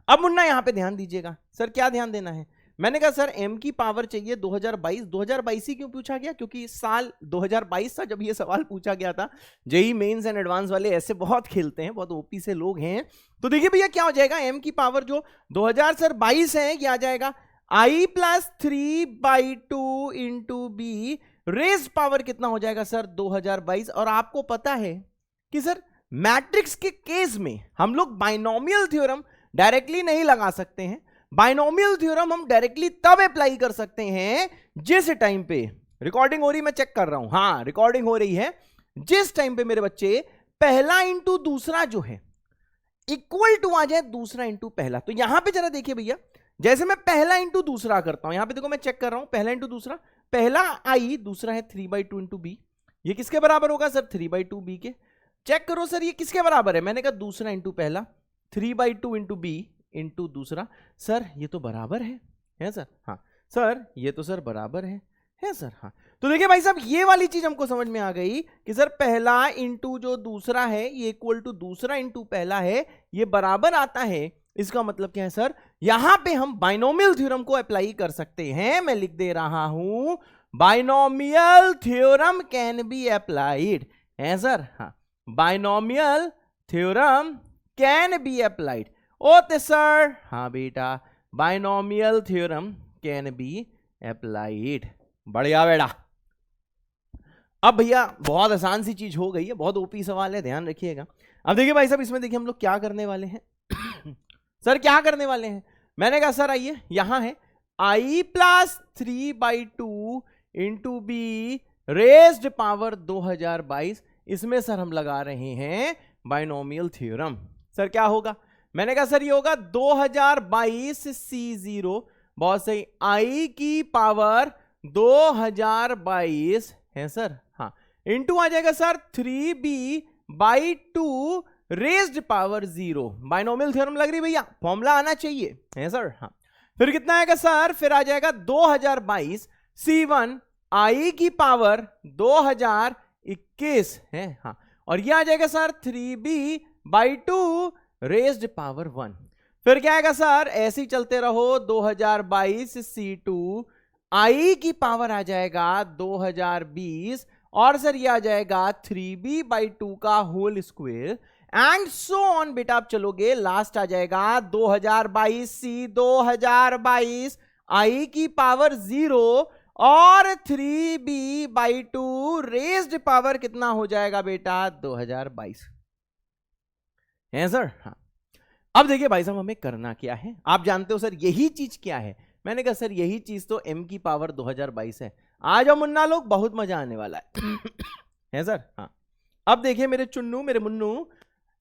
अब मुन्ना यहां पे ध्यान दीजिएगा सर, क्या ध्यान देना है, मैंने कहा सर m की पावर चाहिए 2022 ही क्यों पूछा गया, क्योंकि साल 2022 था जब ये सवाल पूछा गया था। जेई मेंस एंड एडवांस वाले ऐसे बहुत खेलते हैं, बहुत ओपी से लोग हैं। तो देखिए भैया क्या हो जाएगा, m की पावर जो 2022 है ये आ जाएगा I plus 3/2 into B, raise power कितना हो जाएगा सर 2022। और आपको पता है कि सर मैट्रिक्स के केस में हम लोग बाइनोमियल थ्योरम डायरेक्टली नहीं लगा सकते हैं, बाइनोमियल थ्योरम हम डायरेक्टली तब अप्लाई कर सकते हैं जिस टाइम पे, रिकॉर्डिंग हो रही, मैं चेक कर रहा हूं, हाँ रिकॉर्डिंग हो रही है, जिस टाइम पे मेरे बच्चे पहला इंटू दूसरा जो है इक्वल टू आ जाए दूसरा इंटू पहला। तो यहां पे जरा देखिए भैया, जैसे मैं पहला इंटू दूसरा करता हूं, यहां पे देखो मैं चेक कर रहा हूं, पहला इंटू दूसरा, पहला I, दूसरा है 3/2 इंटू बी, ये किसके बराबर होगा सर 3/2 बी के। चेक करो सर ये किसके बराबर है, मैंने कहा दूसरा इंटू पहला, 3/2 इंटू बी इंटू दूसरा, सर ये तो बराबर है सर। हाँ सर ये तो सर बराबर है सर। हाँ तो देखिए भाई साहब ये वाली चीज हमको समझ में आ गई कि सर पहला इंटू जो दूसरा है ये इक्वल टू दूसरा इंटू पहला है, ये बराबर आता है। इसका मतलब क्या है सर, यहां पे हम बाइनोमियल थ्योरम को अप्लाई कर सकते हैं। मैं लिख दे रहा हूं, binomial theorem can be applied है सर। हाँ, binomial theorem can be applied. Okay sir, हाँ बेटा, binomial theorem can be applied. बढ़िया बेटा। अब भैया बहुत आसान सी चीज हो गई है, बहुत ओपी सवाल है, ध्यान रखिएगा। अब देखिए भाई साहब, इसमें देखिए हम लोग क्या करने वाले हैं। सर क्या करने वाले हैं? मैंने कहा सर आइए, यहां है i plus 3/2 into be raised power 2022। इसमें सर हम लगा रहे हैं बाइनोमियल थ्योरम। सर क्या होगा? मैंने कहा सर ये होगा 2022 C0, बहुत सही, i की पावर 2022 है सर। हाँ, इंटू आ जाएगा sir 3b/2 raised power 0। Binomial theorem लग रही भैया, फॉर्मूला आना चाहिए है सर। हाँ, फिर कितना आएगा सर? फिर आ जाएगा 2022 C1 i की पावर 2021 है। हाँ, और ये आ जाएगा सर 3b/2 रेज्ड पावर 1। फिर क्या आएगा सर? ऐसे ही चलते रहो, 2022 C2 i की पावर आ जाएगा 2020, और सर ये आ जाएगा 3b/2 का whole square, and so on बेटा। आप चलोगे, लास्ट आ जाएगा 2022 C 2022 i की पावर 0 और 3b/2 रेज्ड पावर कितना हो जाएगा बेटा? 2022 है सर। हाँ, अब देखिए भाई साहब हमें करना क्या है, आप जानते हो सर यही चीज क्या है। मैंने कहा सर यही चीज तो m की पावर 2022 है। आ जाओ मुन्ना लोग, बहुत मजा आने वाला है सर। हाँ, अब देखिए मेरे चुन्नू, मेरे मुन्नू,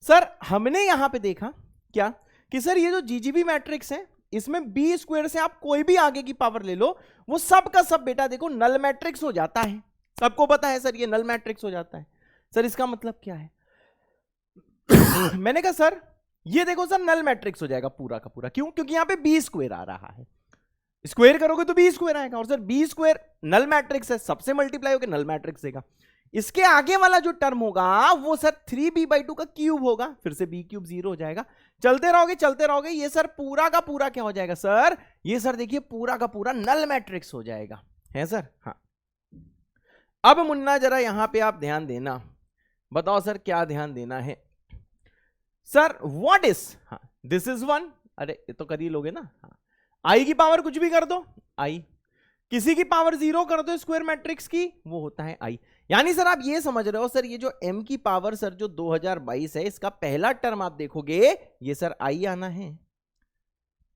सर हमने यहां पे देखा क्या कि सर ये जो जीजीबी मैट्रिक्स है, इसमें बी स्क्वायर से आप कोई भी आगे की पावर ले लो, वो सब का सब बेटा देखो नल मैट्रिक्स हो जाता है। सबको पता है सर ये नल मैट्रिक्स हो जाता है। सर इसका मतलब क्या है? मैंने कहा सर ये देखो सर नल मैट्रिक्स हो जाएगा पूरा का पूरा। क्यों? क्योंकि यहां पे बी स्क्वायर आ रहा है, स्क्वायर करोगे तो बी स्क्वायर आएगा, और sir B square null matrix है, सबसे मल्टीप्लाई होकर नल मैट्रिक्स देगा। इसके आगे वाला जो टर्म होगा वो सर 3b/2 का क्यूब होगा, फिर से b क्यूब 0 हो जाएगा। चलते रहोगे, ये सर पूरा का पूरा क्या हो जाएगा सर? ये सर देखिए पूरा का पूरा नल मैट्रिक्स हो जाएगा है सर। हाँ, अब मुन्ना जरा यहां पे आप ध्यान देना, बताओ सर क्या ध्यान देना है? सर व्हाट इज, हाँ दिस इज 1, अरे ये तो कर ही लोगे ना। हाँ, आई की पावर कुछ भी कर दो, आई, किसी की पावर 0 कर दो स्क्वायर मैट्रिक्स की, वो होता है आई। यानी सर आप ये समझ रहे हो सर, ये जो m की पावर सर जो 2022 है, इसका पहला टर्म आप देखोगे ये सर आई आना है।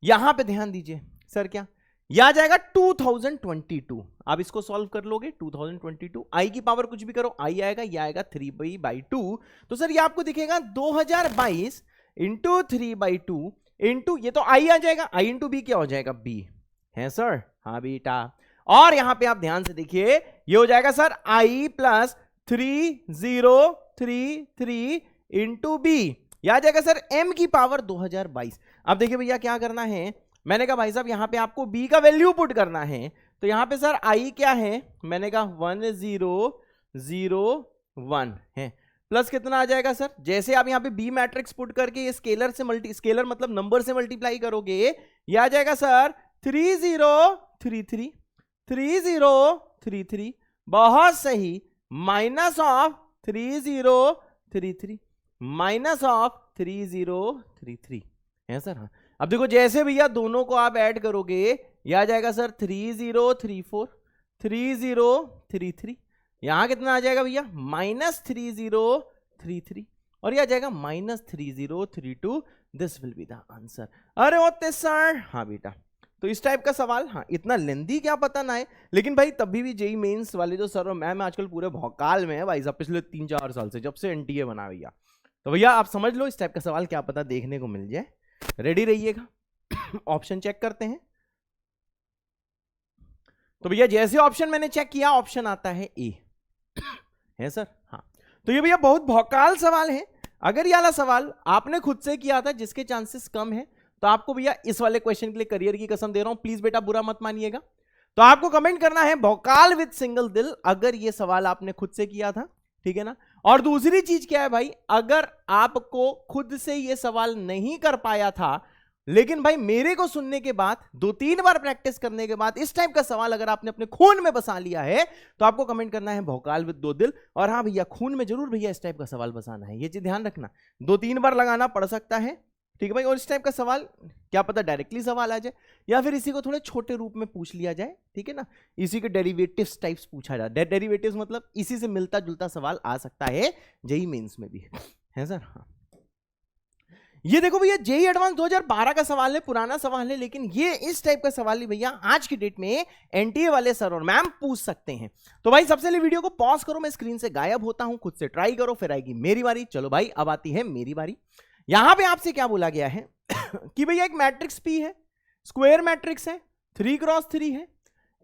यहां पे ध्यान दीजिए सर, क्या यह आ जाएगा 2022। आप इसको सॉल्व कर लोगे, 2022 आई की पावर कुछ भी करो, आई आएगा, यह आएगा 3b/2। तो सर ये आपको दिखेगा 2022 इंटू 3/2 इंटू, ये तो आई आ जाएगा, आई इंटू बी क्या हो जाएगा? बी है सर। हाँ बेटा, और यहां पे आप ध्यान से देखिए, ये हो जाएगा sir i plus 3033 into B, यह आ जाएगा सर m की पावर 2022। अब देखिए भैया क्या करना है, मैंने कहा भाई साहब यहां पे आपको b का वैल्यू पुट करना है, तो यहां पे सर i क्या है? मैंने कहा 1001 है, प्लस कितना आ जाएगा सर? जैसे आप यहां पे b मैट्रिक्स पुट करके ये स्केलर से स्केलर मतलब नंबर से मल्टीप्लाई करोगे, ये आ जाएगा सर 3033, बहुत सही, माइनस ऑफ 3033, माइनस ऑफ 3033 है सर। हाँ, अब देखो जैसे भैया दोनों को आप ऐड करोगे, यह आ जाएगा सर 3034, 3033, यहां कितना आ जाएगा भैया? माइनस 3033, और यह आ जाएगा minus 3032। This will be the answer. अरे ओते सर, हाँ बेटा, तो इस टाइप का सवाल, हाँ इतना लेंदी क्या पता ना है, लेकिन भाई तभी भी जेई मेंस वाले जो सर और मैम आजकल पूरे भौकाल में है भाई साहब, पिछले 3-4 साल से, जब से एनटीए बना भैया। तो भैया आप समझ लो इस टाइप का सवाल क्या पता देखने को मिल जाए, रेडी रहिएगा। ऑप्शन चेक करते हैं। तो भैया जैसे ऑप्शन मैंने चेक किया, ऑप्शन आता है ए है सर। हाँ, तो ये भैया बहुत भौकाल सवाल है। अगर ये वाला सवाल आपने खुद से किया था जिसके चांसेस कम है, तो आपको भैया इस वाले क्वेश्चन के लिए करियर की कसम दे रहा हूं, प्लीज बेटा बुरा मत मानिएगा। तो आपको कमेंट करना है भौकाल विद सिंगल दिल, अगर ये सवाल आपने खुद से किया था, ठीक है ना। और दूसरी चीज क्या है भाई, अगर आपको खुद से ये सवाल नहीं कर पाया था लेकिन भाई मेरे को सुनने के बाद 2-3 बार प्रैक्टिस करने के बाद इस टाइप का सवाल अगर आपने अपने खून में बसा लिया है तो आपको कमेंट करना है भौकाल विद 2 दिल। और हाँ भैया, खून में जरूर भैया इस टाइप का सवाल बसाना है, ये चीज ध्यान रखना। 2-3 बार लगाना पड़ सकता है, ठीक है भाई। और इस टाइप का सवाल क्या पता डायरेक्टली सवाल आ जाए या फिर इसी को थोड़े छोटे रूप में पूछ लिया जाए, ठीक है ना। इसी के डेरिवेटिव्स टाइप्स पूछा जाए। डेरिवेटिव्स मतलब इसी से मिलता जुलता सवाल आ सकता है जेईई मेंस में भी, है सर। हाँ, ये देखो भैया जेईई एडवांस 2012 का सवाल है, पुराना सवाल है, लेकिन ये इस टाइप का सवाल ही भैया आज की डेट में एनटीए वाले सर और मैम पूछ सकते हैं। तो भाई सबसे पहले वीडियो को पॉज करो, मैं स्क्रीन से गायब होता हूं, खुद से ट्राई करो, फिर आएगी मेरी बारी। चलो भाई अब आती है मेरी बारी। यहां पे आपसे क्या बोला गया है कि भैया एक मैट्रिक्स P है, स्क्वायर मैट्रिक्स है, 3x3 है।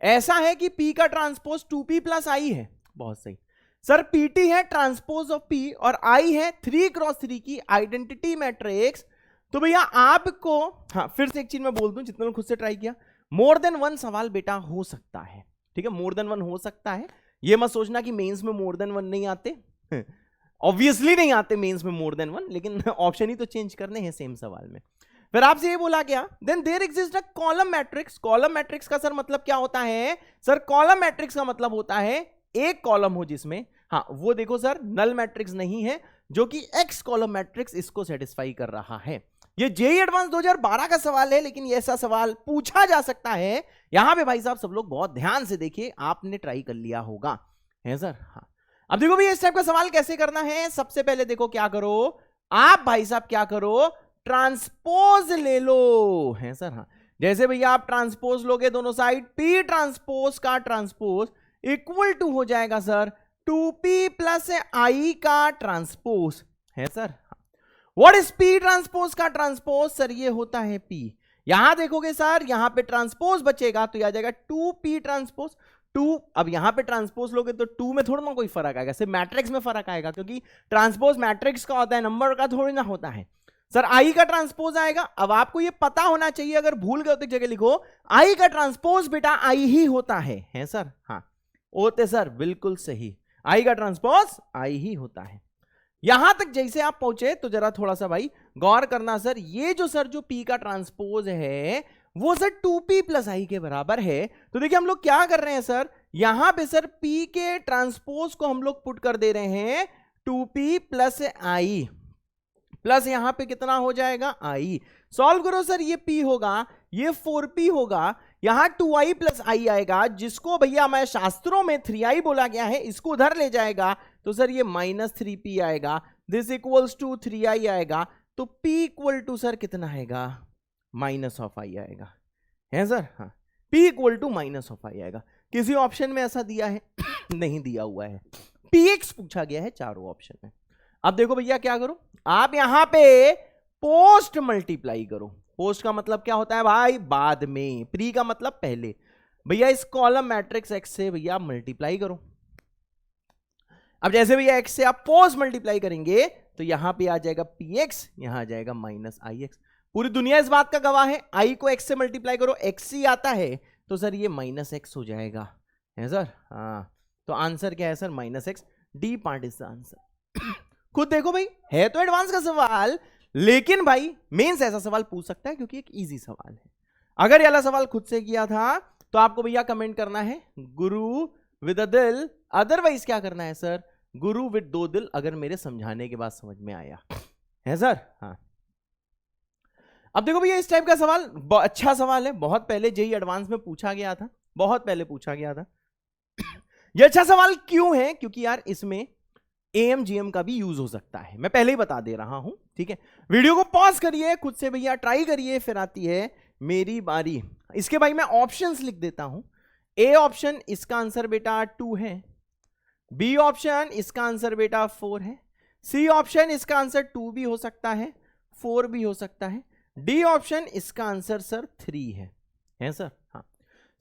ऐसा है कि P का ट्रांसपोज 2P + I है। बहुत सही सर, PT है ट्रांसपोज ऑफ P और I है 3x3 की आइडेंटिटी मैट्रिक्स। तो भैया आपको, हाँ फिर से एक चीज मैं बोल दूं, जितना मैं खुद से ट्राई किया, मोर देन 1 सवाल बेटा हो सकता है, ठीक है, मोर देन 1 हो सकता है। ये मत सोचना कि मेंस में मोर देन 1 नहीं आते, ऑब्वियसली नहीं आते मेंस में मोर देन 1, लेकिन ऑप्शन ही तो चेंज करने हैं सेम सवाल में। फिर आपसे ये बोला गया then there exist a column matrix. Column matrix का सर मतलब क्या होता है? सर कॉलम मैट्रिक्स का मतलब होता है एक कॉलम हो जिसमें, हाँ वो देखो सर नल मैट्रिक्स नहीं है, जो कि एक्स कॉलम मैट्रिक्स इसको सेटिस्फाई कर रहा है। ये जेईई एडवांस 2012 का सवाल है, लेकिन ऐसा सवाल पूछा जा सकता है। यहां पे भाई साहब सब लोग बहुत ध्यान से देखिए, आपने ट्राई कर लिया होगा, है सर। हाँ अब देखो भैया इस टाइप का सवाल कैसे करना है। सबसे पहले देखो क्या करो आप भाई साहब, क्या करो, ट्रांसपोज ले लो, है सर। हाँ जैसे भैया आप ट्रांसपोज लोगे दोनों साइड, P ट्रांसपोज का ट्रांसपोज इक्वल टू हो जाएगा सर 2P + I का ट्रांसपोज, है sir. What is P transpose का ट्रांसपोज? सर ये होता है P। यहां देखोगे सर, यहां पे ट्रांसपोज बचेगा तो आ जाएगा 2P ट्रांसपोज 2। अब यहां पे ट्रांसपोज लोगे तो 2 में थोड़ा ना कोई फर्क आएगा, सिर्फ मैट्रिक्स में फर्क आएगा, क्योंकि ट्रांसपोज मैट्रिक्स का होता है, नंबर का थोड़ी ना होता है। सर I का ट्रांसपोज आएगा। अब आपको ये पता होना चाहिए, अगर भूल गए तो एक जगह लिखो, I का ट्रांसपोज बेटा I ही होता है सर। हाँ होते सर, बिल्कुल सही, I का ट्रांसपोज I ही होता है। यहां तक जैसे आप पहुंचे तो जरा थोड़ा सा भाई गौर करना सर, ये जो सर जो P का ट्रांसपोज है वो सर 2P + I के बराबर है। तो देखिए हम लोग क्या कर रहे हैं सर, यहां पे सर P के ट्रांसपोज को हम लोग पुट कर दे रहे हैं 2P + I प्लस यहां पे कितना हो जाएगा I। सॉल्व करो सर, ये P होगा, ये 4P होगा, यहां 2I + I आएगा, जिसको भैया हमारे शास्त्रों में 3I बोला गया है, इसको उधर ले जाएगा तो सर ये -3P आएगा, दिस इक्वल्स टू 3I आएगा, तो P इक्वल टू सर कितना आएगा, -I आएगा, है सर। हाँ P इक्वल टू -I आएगा। किसी ऑप्शन में ऐसा दिया है नहीं दिया हुआ है, PX पूछा गया है चारों ऑप्शन में। अब देखो भैया क्या करो, आप यहां पे पोस्ट मल्टीप्लाई करो। पोस्ट का मतलब क्या होता है भाई, बाद में, प्री का मतलब पहले। भैया इस कॉलम मैट्रिक्स X से भैया मल्टीप्लाई करो। अब जैसे भैया X से आप पोस्ट मल्टीप्लाई करेंगे तो यहां पे आ जाएगा PX, यहां आ जाएगा -IX। पूरी दुनिया इस बात का गवाह है, I को X से मल्टीप्लाई करो, X ही आता है तो सर ये -X हो जाएगा, है सर। हाँ तो आंसर क्या है sir, -X। D part is answer. खुद देखो भाई, है तो एडवांस का सवाल, लेकिन भाई मेंस ऐसा सवाल पूछ सकता है क्योंकि एक इजी सवाल है। अगर ये वाला सवाल खुद से किया था तो आपको भैया कमेंट करना है गुरु विद अ दिल, अदरवाइज क्या करना है सर, गुरु विद 2 दिल, अगर मेरे समझाने के बाद समझ में आया, है सर। हाँ अब देखो भैया इस टाइप का सवाल अच्छा सवाल है, बहुत पहले जेईई एडवांस में पूछा गया था, बहुत पहले पूछा गया था। यह अच्छा सवाल क्यों है, क्योंकि यार इसमें AMGM का भी यूज हो सकता है, मैं पहले ही बता दे रहा हूं, ठीक है। वीडियो को पॉज करिए, खुद से भैया ट्राई करिए, फिर आती है मेरी बारी। इसके भाई मैं ऑप्शंस लिख देता हूं। A ऑप्शन इसका आंसर बेटा 2 है, B ऑप्शन इसका आंसर बेटा 4 है, C ऑप्शन इसका आंसर 2 भी हो सकता है, 4 भी हो सकता है, D ऑप्शन इसका आंसर सर 3 है सर। हाँ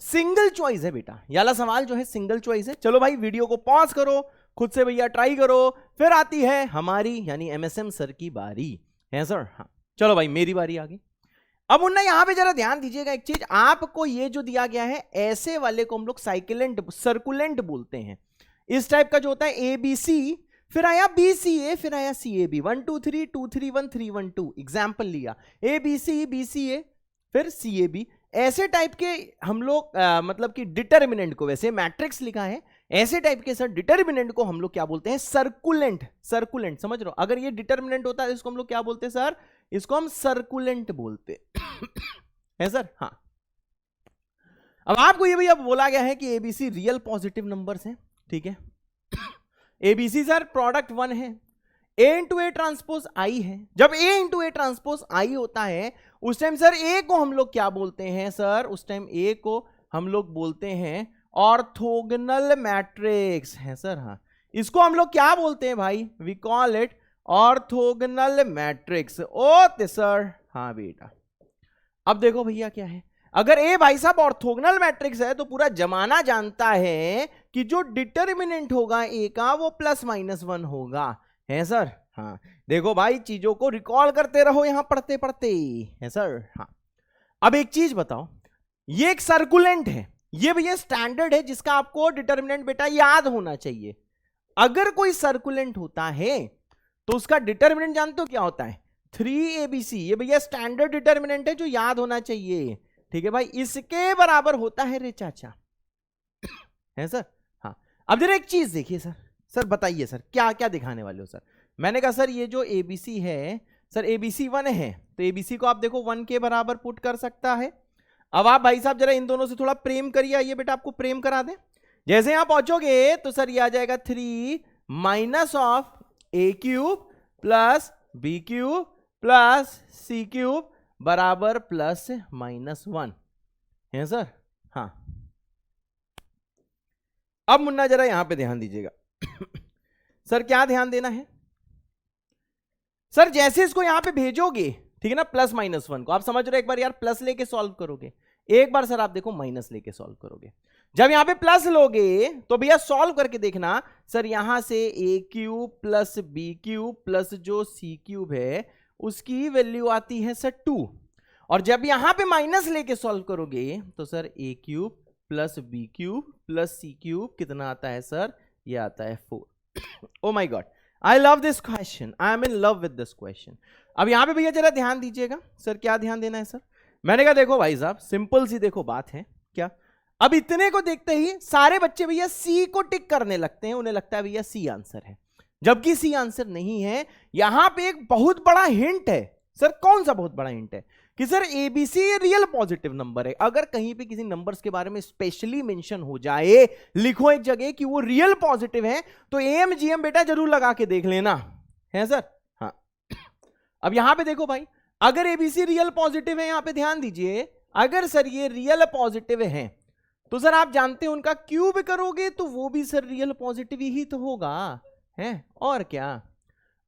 सिंगल चॉइस है बेटा, ये वाला सवाल जो है सिंगल चॉइस है। चलो भाई वीडियो को पॉज करो, खुद से भैया ट्राई करो, फिर आती है हमारी यानी MSM सर की बारी, है सर। हाँ चलो भाई मेरी बारी आ गई। अब उन्ना यहां पे जरा ध्यान दीजिएगा एक चीज, आपको ये जो दिया गया है ऐसे वाले को हम लोग साइकिलेंट सर्कुलेंट बोलते हैं। इस टाइप का जो होता है ABC फिर आया BCA, फिर आया CAB, 1 2 3 2 3 1 3 1 2, एग्जाम्पल लिया ABC BCA फिर CAB। ऐसे टाइप के हम लोग मतलब कि डिटर्मिनेंट को, वैसे मैट्रिक्स लिखा है, ऐसे टाइप के सर डिटर्मिनेंट को हम लोग क्या बोलते हैं, सर्कुलेंट। सर्कुलेंट समझ रहे हो, अगर ये डिटर्मिनेंट होता है इसको हम लोग क्या बोलते हैं सर, इसको हम सर्कुलेंट बोलते है सर। हाँ, अब आपको ये भैया बोला गया है कि ABC रियल पॉजिटिव नंबर्स हैं, ठीक है। ABC सर प्रोडक्ट 1 है, A इंटू ए ट्रांसपोज आई है। जब A इंटू ए ट्रांसपोज आई होता है उस टाइम सर A को हम लोग क्या बोलते हैं सर, उस टाइम A को हम लोग बोलते हैं ऑर्थोगोनल मैट्रिक्स है सर। हाँ, इसको हम लोग क्या बोलते हैं भाई, we call it orthogonal matrix. Okay sir, हाँ बेटा। अब देखो भैया क्या है, अगर A भाई साहब ऑर्थोगोनल मैट्रिक्स है तो पूरा जमाना जानता है कि जो डिटर्मिनेंट होगा A का वो +-1 होगा, है सर। हाँ, देखो भाई चीजों को रिकॉल करते रहो यहां पढ़ते पढ़ते, है सर। हाँ, अब एक चीज बताओ, ये एक सर्कुलेंट है, ये भैया स्टैंडर्ड है जिसका आपको डिटर्मिनेंट बेटा याद होना चाहिए। अगर कोई सर्कुलेंट होता है तो उसका डिटर्मिनेंट जानते हो क्या होता है, 3ABC। ये भैया स्टैंडर्ड डिटर्मिनेंट है जो याद होना चाहिए, ठीक है भाई। इसके बराबर होता है रे चाचा, है सर। हाँ, अब जरा एक चीज देखिए सर, सर बताइए सर क्या क्या दिखाने वाले हो सर। मैंने कहा सर ये जो ABC है सर, ABC 1 है तो ABC को आप देखो 1 के बराबर पुट कर सकता है। अब आप भाई साहब जरा इन दोनों से थोड़ा प्रेम करिए, आइए बेटा आपको प्रेम करा दें। जैसे यहां पहुंचोगे तो सर ये आ जाएगा 3 minus of A³ plus B³ plus C³ बराबर +-1, है सर। हाँ, अब मुन्ना जरा यहां पे ध्यान दीजिएगा सर, क्या ध्यान देना है सर, जैसे इसको यहां पे भेजोगे, ठीक है ना, +-1 को आप समझ रहे हो, एक बार यार प्लस लेके सॉल्व करोगे, एक बार सर आप देखो माइनस लेके सॉल्व करोगे। जब यहां पे प्लस लोगे तो भैया सॉल्व करके देखना सर, यहां से A³ प्लस B³ प्लस जो C³ है उसकी वैल्यू आती है सर 2, और जब यहां पे माइनस लेके सॉल्व करोगे तो sir A³ plus B³ plus C³ कितना आता है सर, ये आता है 4। Oh my God, I love this question, I am in love with this question. अब यहां पे भैया जरा ध्यान दीजिएगा सर, क्या ध्यान देना है सर। मैंने कहा देखो भाई साहब सिंपल सी देखो बात है क्या, अब इतने को देखते ही सारे बच्चे भैया C को टिक करने लगते हैं, उन्हें लगता है भैया C आंसर है, जबकि C आंसर नहीं है। यहां पे एक बहुत बड़ा हिंट है सर, कौन सा बहुत बड़ा हिंट है कि sir ABC real positive number है। अगर कहीं पे किसी नंबर्स के बारे में स्पेशली मेंशन हो जाए, लिखो एक जगह कि वो रियल पॉजिटिव है, तो AMGM बेटा जरूर लगा के देख लेना, है सर। हाँ, अब यहां पे देखो भाई, अगर ABC रियल पॉजिटिव है, यहां पे ध्यान दीजिए, अगर सर ये रियल पॉजिटिव है तो सर आप जानते हैं उनका क्यूब करोगे तो वो भी सर रियल पॉजिटिव ही तो होगा, है और क्या।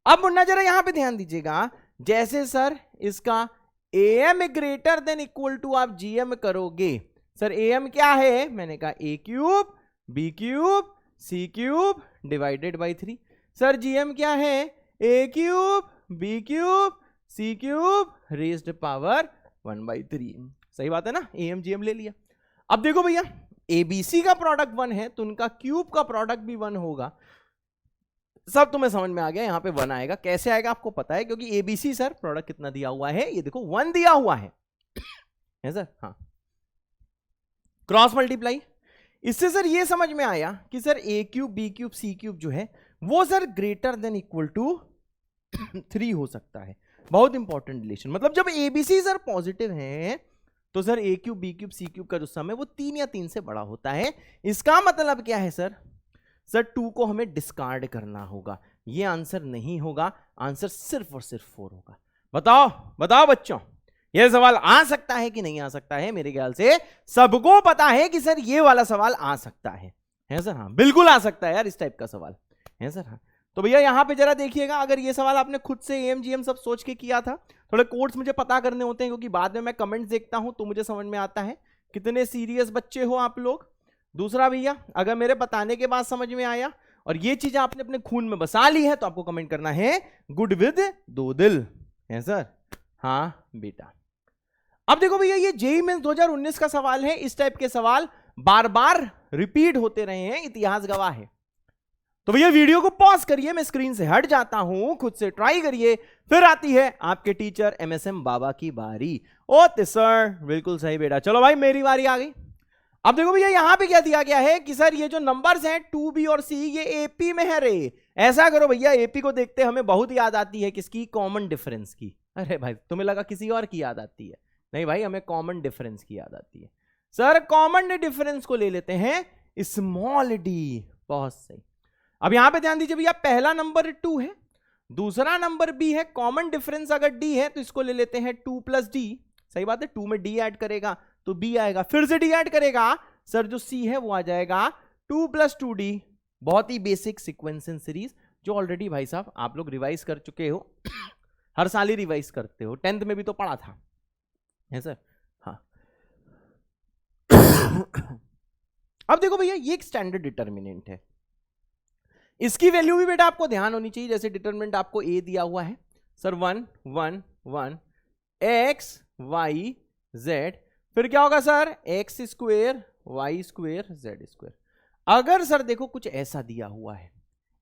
अब मुन्ना जरा यहां पे ध्यान दीजिएगा, जैसे सर इसका AM greater than equal to आप GM करोगे, सर AM क्या है, मैंने कहा A³ B³ C³ divided by 3। Sir GM क्या है, A³ B³ C³ raised power 1/3। सही बात है ना, AM GM ले लिया। अब देखो भैया ABC का प्रोडक्ट 1 है तो उनका क्यूब का प्रोडक्ट भी 1 होगा। सब तुम्हें समझ में आ गया, यहां पे 1 आएगा, कैसे आएगा आपको पता है, क्योंकि ABC सर प्रोडक्ट कितना दिया हुआ है, ये देखो 1 दिया हुआ है सर। हाँ, क्रॉस मल्टीप्लाई, इससे सर ये समझ में आया कि सर A³ B³ C³ जो है वो sir greater than equal to 3 हो सकता है। बहुत इंपॉर्टेंट रिलेशन, मतलब जब ABC सर पॉजिटिव है तो सर A³ B³ C³ का जो सम है वो 3 या 3 से बड़ा होता है। इसका मतलब क्या है सर, सर 2 को हमें डिस्कार्ड करना होगा, ये आंसर नहीं होगा, आंसर सिर्फ और सिर्फ 4 होगा। बताओ बताओ बच्चों, यह सवाल आ सकता है कि नहीं आ सकता है। मेरे ख्याल से सबको पता है कि सर ये वाला सवाल आ सकता है सर। हाँ, बिल्कुल आ सकता है यार, इस टाइप का सवाल है सर। हाँ, तो भैया यहां पे जरा देखिएगा, अगर ये सवाल आपने खुद से AMGM सब सोच के किया था, थोड़े कोड्स मुझे पता करने होते हैं क्योंकि बाद में मैं कमेंट्स देखता हूं तो मुझे समझ में आता है कितने सीरियस बच्चे हो आप लोग। दूसरा भैया, अगर मेरे बताने के बाद समझ में आया और ये चीजें आपने अपने खून में बसा ली है तो आपको कमेंट करना है गुड विद 2 दिल, है सर। हाँ बेटा, अब देखो भैया ये JEE मेंस 2019 का सवाल है। इस टाइप के सवाल बार बार रिपीट होते रहे हैं, इतिहास गवाह है। तो भैया वीडियो को पॉज करिए, मैं स्क्रीन से हट जाता हूं, खुद से ट्राई करिए, फिर आती है आपके टीचर MSM बाबा की बारी। ओते सर, बिल्कुल सही बेटा। चलो भाई मेरी बारी आ गई। अब देखो भैया यहां पे क्या दिया गया है कि सर ये जो नंबर्स हैं 2B और C ये AP में है रे। ऐसा करो भैया, AP को देखते हमें बहुत याद आती है किसकी, कॉमन डिफरेंस की। अरे भाई तुम्हें लगा किसी और की याद आती है, नहीं भाई हमें कॉमन डिफरेंस की याद आती है। सर कॉमन डिफरेंस को ले लेते हैं स्मॉल d। बहुत सही। अब यहां पे ध्यान दीजिए भैया, पहला नंबर 2 है, दूसरा नंबर B है, कॉमन डिफरेंस अगर D है तो इसको ले लेते हैं 2 + D। सही बात है, 2 में D ऐड करेगा तो B आएगा, फिर से D ऐड करेगा, सर जो C है वो आ जाएगा 2 + 2D। बहुत ही बेसिक सीक्वेंसिंग सीरीज जो ऑलरेडी भाई साहब आप लोग रिवाइज कर चुके हो हर साल ही रिवाइज करते हो, 10th में भी तो पढ़ा था, है सर। हाँ अब देखो भैया ये एक स्टैंडर्ड डिटर्मिनेंट है, इसकी वैल्यू भी बेटा आपको ध्यान होनी चाहिए। जैसे डिटर्मिनेंट आपको A दिया हुआ है सर 1 1 1 x y z, फिर क्या होगा सर x² y² z²। अगर सर देखो कुछ ऐसा दिया हुआ है,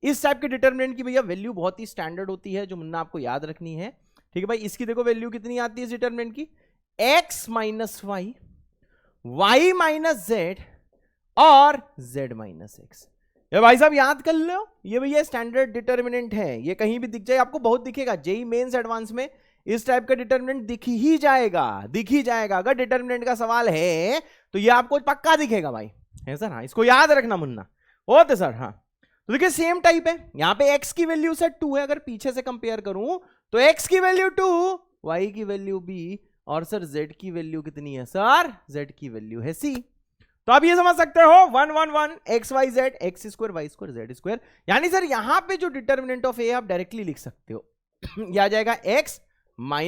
इस टाइप के डिटर्मिनेंट की भैया वैल्यू बहुत ही स्टैंडर्ड होती है जो मुन्ना आपको याद रखनी है। ठीक है भाई, इसकी देखो वैल्यू कितनी आती है इस डिटर्मिनेंट की, x - y y - z और z - x। ये भाई साहब याद कर लो, ये भैया स्टैंडर्ड डिटर्मिनेंट है, ये कहीं भी दिख जाए आपको बहुत दिखेगा, जेई मेंस एडवांस में इस टाइप का डिटर्मिनेंट दिख ही जाएगा, दिख ही जाएगा। अगर डिटर्मिनेंट का सवाल है तो ये आपको पक्का दिखेगा भाई, है सर। हाँ इसको याद रखना मुन्ना, होते सर। हाँ तो देखिए सेम टाइप है, यहां पे x की वैल्यू सर 2 है, अगर पीछे से कंपेयर करूं तो x की वैल्यू 2, y की वैल्यू b और सर z की वैल्यू कितनी है सर, z की वैल्यू है c। तो आप ये समझ सकते हो 1 1 1 x y z x² y² z², यानी सर यहां पे जो डिटर्मिनेंट ऑफ a आप डायरेक्टली लिख सकते हो यह आ जाएगा x - y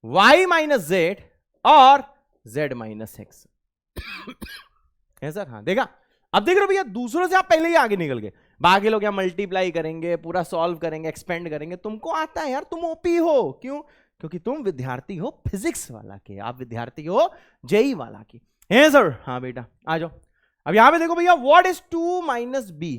y - z और z - x है सर। हाँ देखा, अब देख रहे हो भैया दूसरों से आप पहले ही आगे निकल गए, बाकी लोग यहाँ मल्टीप्लाई करेंगे, पूरा सॉल्व करेंगे, एक्सपेंड करेंगे, तुमको आता है यार, तुम ओपी हो। क्यों? क्योंकि तुम विद्यार्थी हो फिजिक्स वाला के, आप विद्यार्थी हो जेई वाला की, है सर। हाँ बेटा आ जाओ। अब यहां पे देखो भैया, what is 2 - b,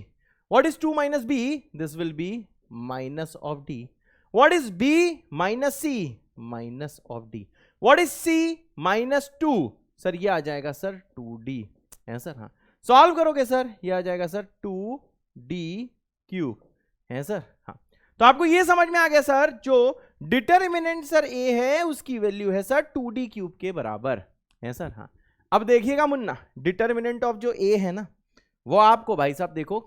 what is 2 - b, this will be minus of d। What is b - c, minus of d। What is c - 2, sir ये आ जाएगा सर 2d, है सर। हाँ सॉल्व करोगे सर ये आ जाएगा सर 2d³ है सर। हाँ तो आपको ये समझ में आ गया सर, जो डिटर्मिनेंट सर a है उसकी वैल्यू है सर 2d³ के बराबर, है सर। हाँ अब देखिएगा मुन्ना, डिटर्मिनेंट ऑफ जो a है ना वो आपको भाई साहब देखो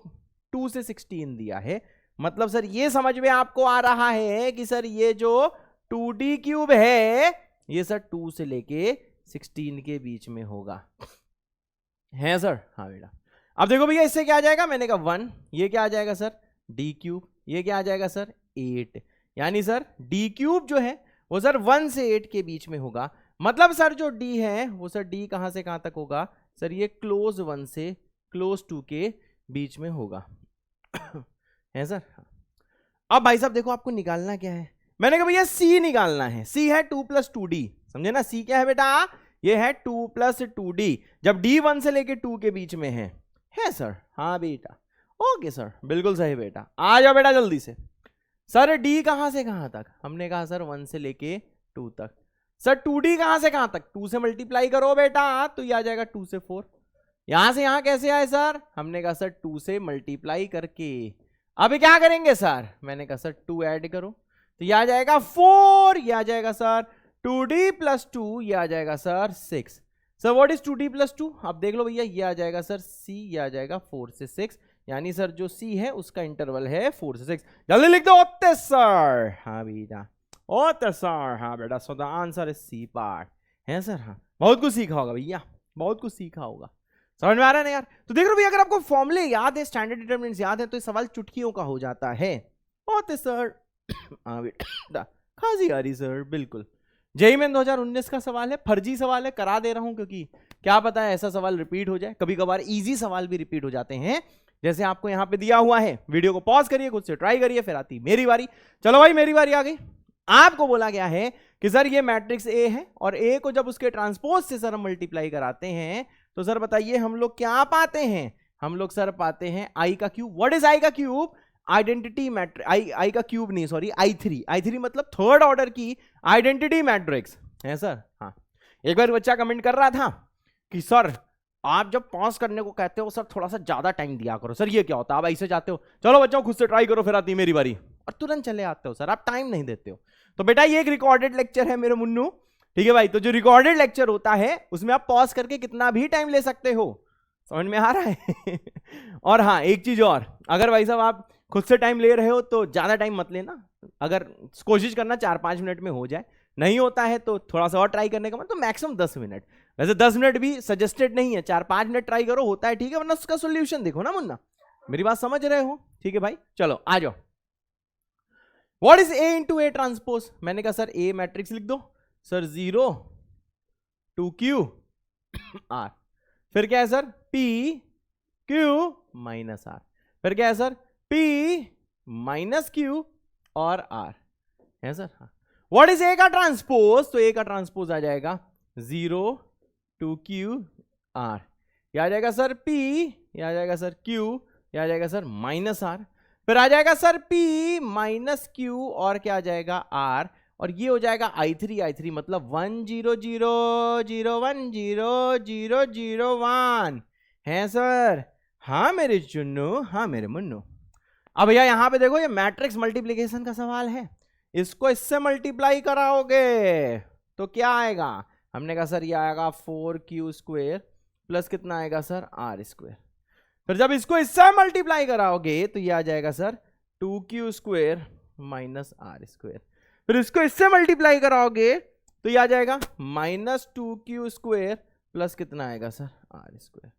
2 से 16 दिया है, मतलब सर ये समझ में आपको आ रहा है कि सर ये जो 2d³ है ये सर 2 से लेके 16 के बीच में होगा, है सर। हाँ बेटा अब देखो भैया इससे क्या आ जाएगा, मैंने कहा 1, ये क्या आ जाएगा सर d³, ये क्या आ जाएगा सर 8, यानी सर d³ जो है वो सर 1 से 8 के बीच में होगा। मतलब सर जो d है वो सर d कहां से कहां तक होगा सर, ये क्लोज 1 से क्लोज 2 के बीच में होगा है सर। अब भाई साहब देखो आपको निकालना क्या है, मैंने कहा भैया c निकालना है, c है 2 + 2d, समझे ना। c क्या है बेटा, ये है 2 + 2d, जब d 1 से लेके 2 के बीच में है सर। हाँ बेटा ओके सर, बिल्कुल सही बेटा। आ जाओ बेटा जल्दी से। सर d कहां से कहां तक, हमने कहा सर 1 से लेके 2 तक। सर 2d कहां से कहां तक, 2 से मल्टीप्लाई करो बेटा तो ये आ जाएगा 2 से 4। यहां से यहां कैसे आए सर, हमने कहा सर 2 से मल्टीप्लाई करके। अब क्या करेंगे सर, मैंने कहा सर 2 ऐड करो तो ये आ जाएगा 4, ये आ जाएगा सर 2d + 2, ये आ जाएगा sir 6। Sir what is 2d + 2, अब देख लो भैया ये आ जाएगा सर c, ये आ जाएगा 4 से 6, यानी सर जो c है उसका इंटरवल है 4 से 6। जल्दी लिख दो ओते सर। हाँ बेटा ओते सर। हाँ बेटा so the answer is C part, है सर। हाँ बहुत कुछ सीखा होगा भैया, बहुत कुछ सीखा होगा, समझ में आ रहा है ना यार। तो देख लो भैया अगर आपको फॉर्मूले याद है, स्टैंडर्ड डिटर्मिनेंट्स याद है तो ये सवाल चुटकियों का हो जाता है। ओते सर हाँ बेटा खासी आ रही सर, बिल्कुल। जेईई मेन 2019 का सवाल है, फर्जी सवाल है, करा दे रहा हूं क्योंकि क्या पता है ऐसा सवाल रिपीट हो जाए, कभी कभार इजी सवाल भी रिपीट हो जाते हैं, जैसे आपको यहां पे दिया हुआ है। वीडियो को पॉज करिए, खुद से ट्राई करिए, फिर आती मेरी बारी। चलो भाई मेरी बारी आ गई। आपको बोला गया है कि सर ये मैट्रिक्स ए है और ए को जब उसके ट्रांसपोज से सर हम मल्टीप्लाई कराते हैं तो सर बताइए हम लोग क्या पाते हैं, हम लोग सर पाते हैं आई का क्यूब। व्हाट इज आई का क्यूब? Identity matrix. आई का क्यूब नहीं, सॉरी, आई थ्री मतलब थर्ड ऑर्डर की आइडेंटिटी मैट्रिक्स है सर। हाँ, एक बार बच्चा कमेंट कर रहा था कि सर आप जब पॉज करने को कहते हो सर थोड़ा सा ज्यादा टाइम दिया करो। सर ये क्या होता है? आप ऐसे जाते हो, चलो बच्चों खुद से ट्राई करो, फिर आती है मेरी बारी, और तुरंत चले आते हो सर, आप टाइम नहीं देते हो। तो बेटा ये एक रिकॉर्डेड लेक्चर है मेरे मुन्नू, ठीक है भाई। तो जो रिकॉर्डेड लेक्चर होता है उसमें आप पॉज करके कितना भी टाइम ले सकते हो, समझ में आ रहा है? और हाँ, एक चीज और, अगर भाई साहब आप खुद से टाइम ले रहे हो तो ज्यादा टाइम मत लेना, अगर कोशिश करना 4-5 मिनट में हो जाए, नहीं होता है तो थोड़ा सा और ट्राई करने का मतलब, तो मैक्सिमम 10 मिनट। वैसे 10 मिनट भी सजेस्टेड नहीं है, 4-5 मिनट ट्राई करो, होता है ठीक है, वरना उसका सोल्यूशन देखो ना मुन्ना। मेरी बात समझ रहे हो? ठीक है भाई, चलो आ जाओ। What is A into A transpose? मैंने कहा सर ए मैट्रिक्स लिख दो सर, 0 2 Q R, फिर क्या है sir? P Q minus R, फिर क्या है सर? P माइनस Q और R है सर। हाँ, व्हाट इज ए का ट्रांसपोज? तो ए का ट्रांसपोज आ जाएगा 0 2 Q R, यह आ जाएगा सर P, यह आ जाएगा सर Q, यह आ जाएगा सर माइनस R, फिर आ जाएगा सर P माइनस Q और क्या आ जाएगा? R, और ये हो जाएगा I3 मतलब 1 0 0 0 1 0 0 0 1 है सर। हाँ मेरे चुन्नू, हाँ मेरे मुन्नू। अब भैया यहां पे देखो, ये मैट्रिक्स मल्टीप्लिकेशन का सवाल है, इसको इससे मल्टीप्लाई कराओगे तो क्या आएगा? हमने कहा सर ये आएगा 4Q स्क्वेयर प्लस कितना आएगा सर? R square. फिर जब इसको इससे मल्टीप्लाई कराओगे तो ये आ जाएगा sir 2Q square minus R square. फिर इसको इससे मल्टीप्लाई कराओगे तो ये आ जाएगा माइनस 2Q स्क्वेयर प्लस कितना आएगा सर? R square.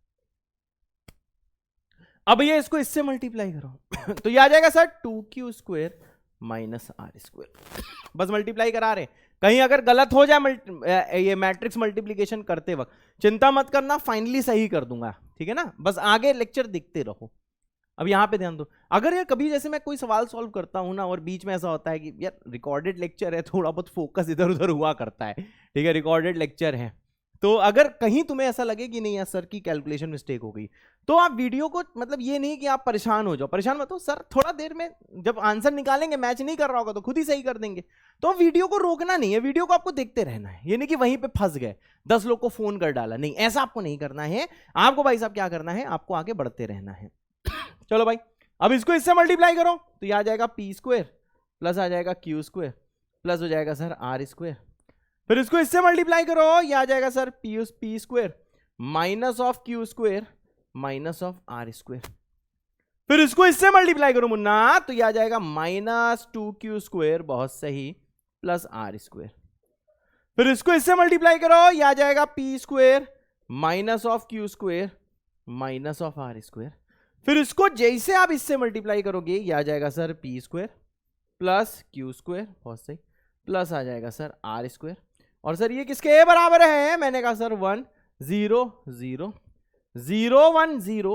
अब ये इसको इससे मल्टीप्लाई करो तो ये आ जाएगा sir 2Q square minus R square. बस मल्टीप्लाई करा रहे, कहीं अगर गलत हो जाए ये मैट्रिक्स मल्टीप्लिकेशन करते वक्त, चिंता मत करना, फाइनली सही कर दूंगा, ठीक है ना? बस आगे लेक्चर देखते रहो। अब यहां पे ध्यान दो, अगर यार कभी जैसे मैं कोई सवाल सॉल्व करता हूं ना और बीच में ऐसा होता है कि यार रिकॉर्डेड लेक्चर है, थोड़ा बहुत फोकस इधर उधर हुआ करता है, ठीक है, रिकॉर्डेड लेक्चर है, तो अगर कहीं तुम्हें ऐसा लगे कि नहीं यार सर की कैलकुलेशन मिस्टेक हो गई, तो आप वीडियो को, मतलब ये नहीं कि आप परेशान हो जाओ, परेशान मत हो, सर थोड़ा देर में जब आंसर निकालेंगे, मैच नहीं कर रहा होगा तो खुद ही सही कर देंगे। तो वीडियो को रोकना नहीं है, वीडियो को आपको देखते रहना है, ये नहीं कि वहीं पे फंस गए 10 लोग को फोन कर डाला, नहीं, ऐसा आपको नहीं करना है। आपको भाई साहब क्या करना है, आपको आगे बढ़ते रहना है। चलो भाई, अब इसको इससे मल्टीप्लाई करो तो ये आ जाएगा P स्क्वेयर प्लस आ जाएगा Q स्क्वेयर प्लस हो जाएगा सर R स्क्वेयर। फिर इसको इससे मल्टीप्लाई करो, ये आ जाएगा sir P square minus of Q square minus of R square. फिर इसको इससे मल्टीप्लाई करो मुन्ना तो ये आ जाएगा माइनस 2Q स्क्वेयर, बहुत सही, प्लस R स्क्वेयर। फिर इसको इससे मल्टीप्लाई करो, ये आ जाएगा P square minus of Q square minus of R square. फिर इसको जैसे आप इससे मल्टीप्लाई करोगे, ये आ जाएगा sir P square plus Q square, बहुत सही, प्लस आ जाएगा सर R स्क्वेयर। और सर ये किसके बराबर है? मैंने कहा सर 1 0 0 0 1 0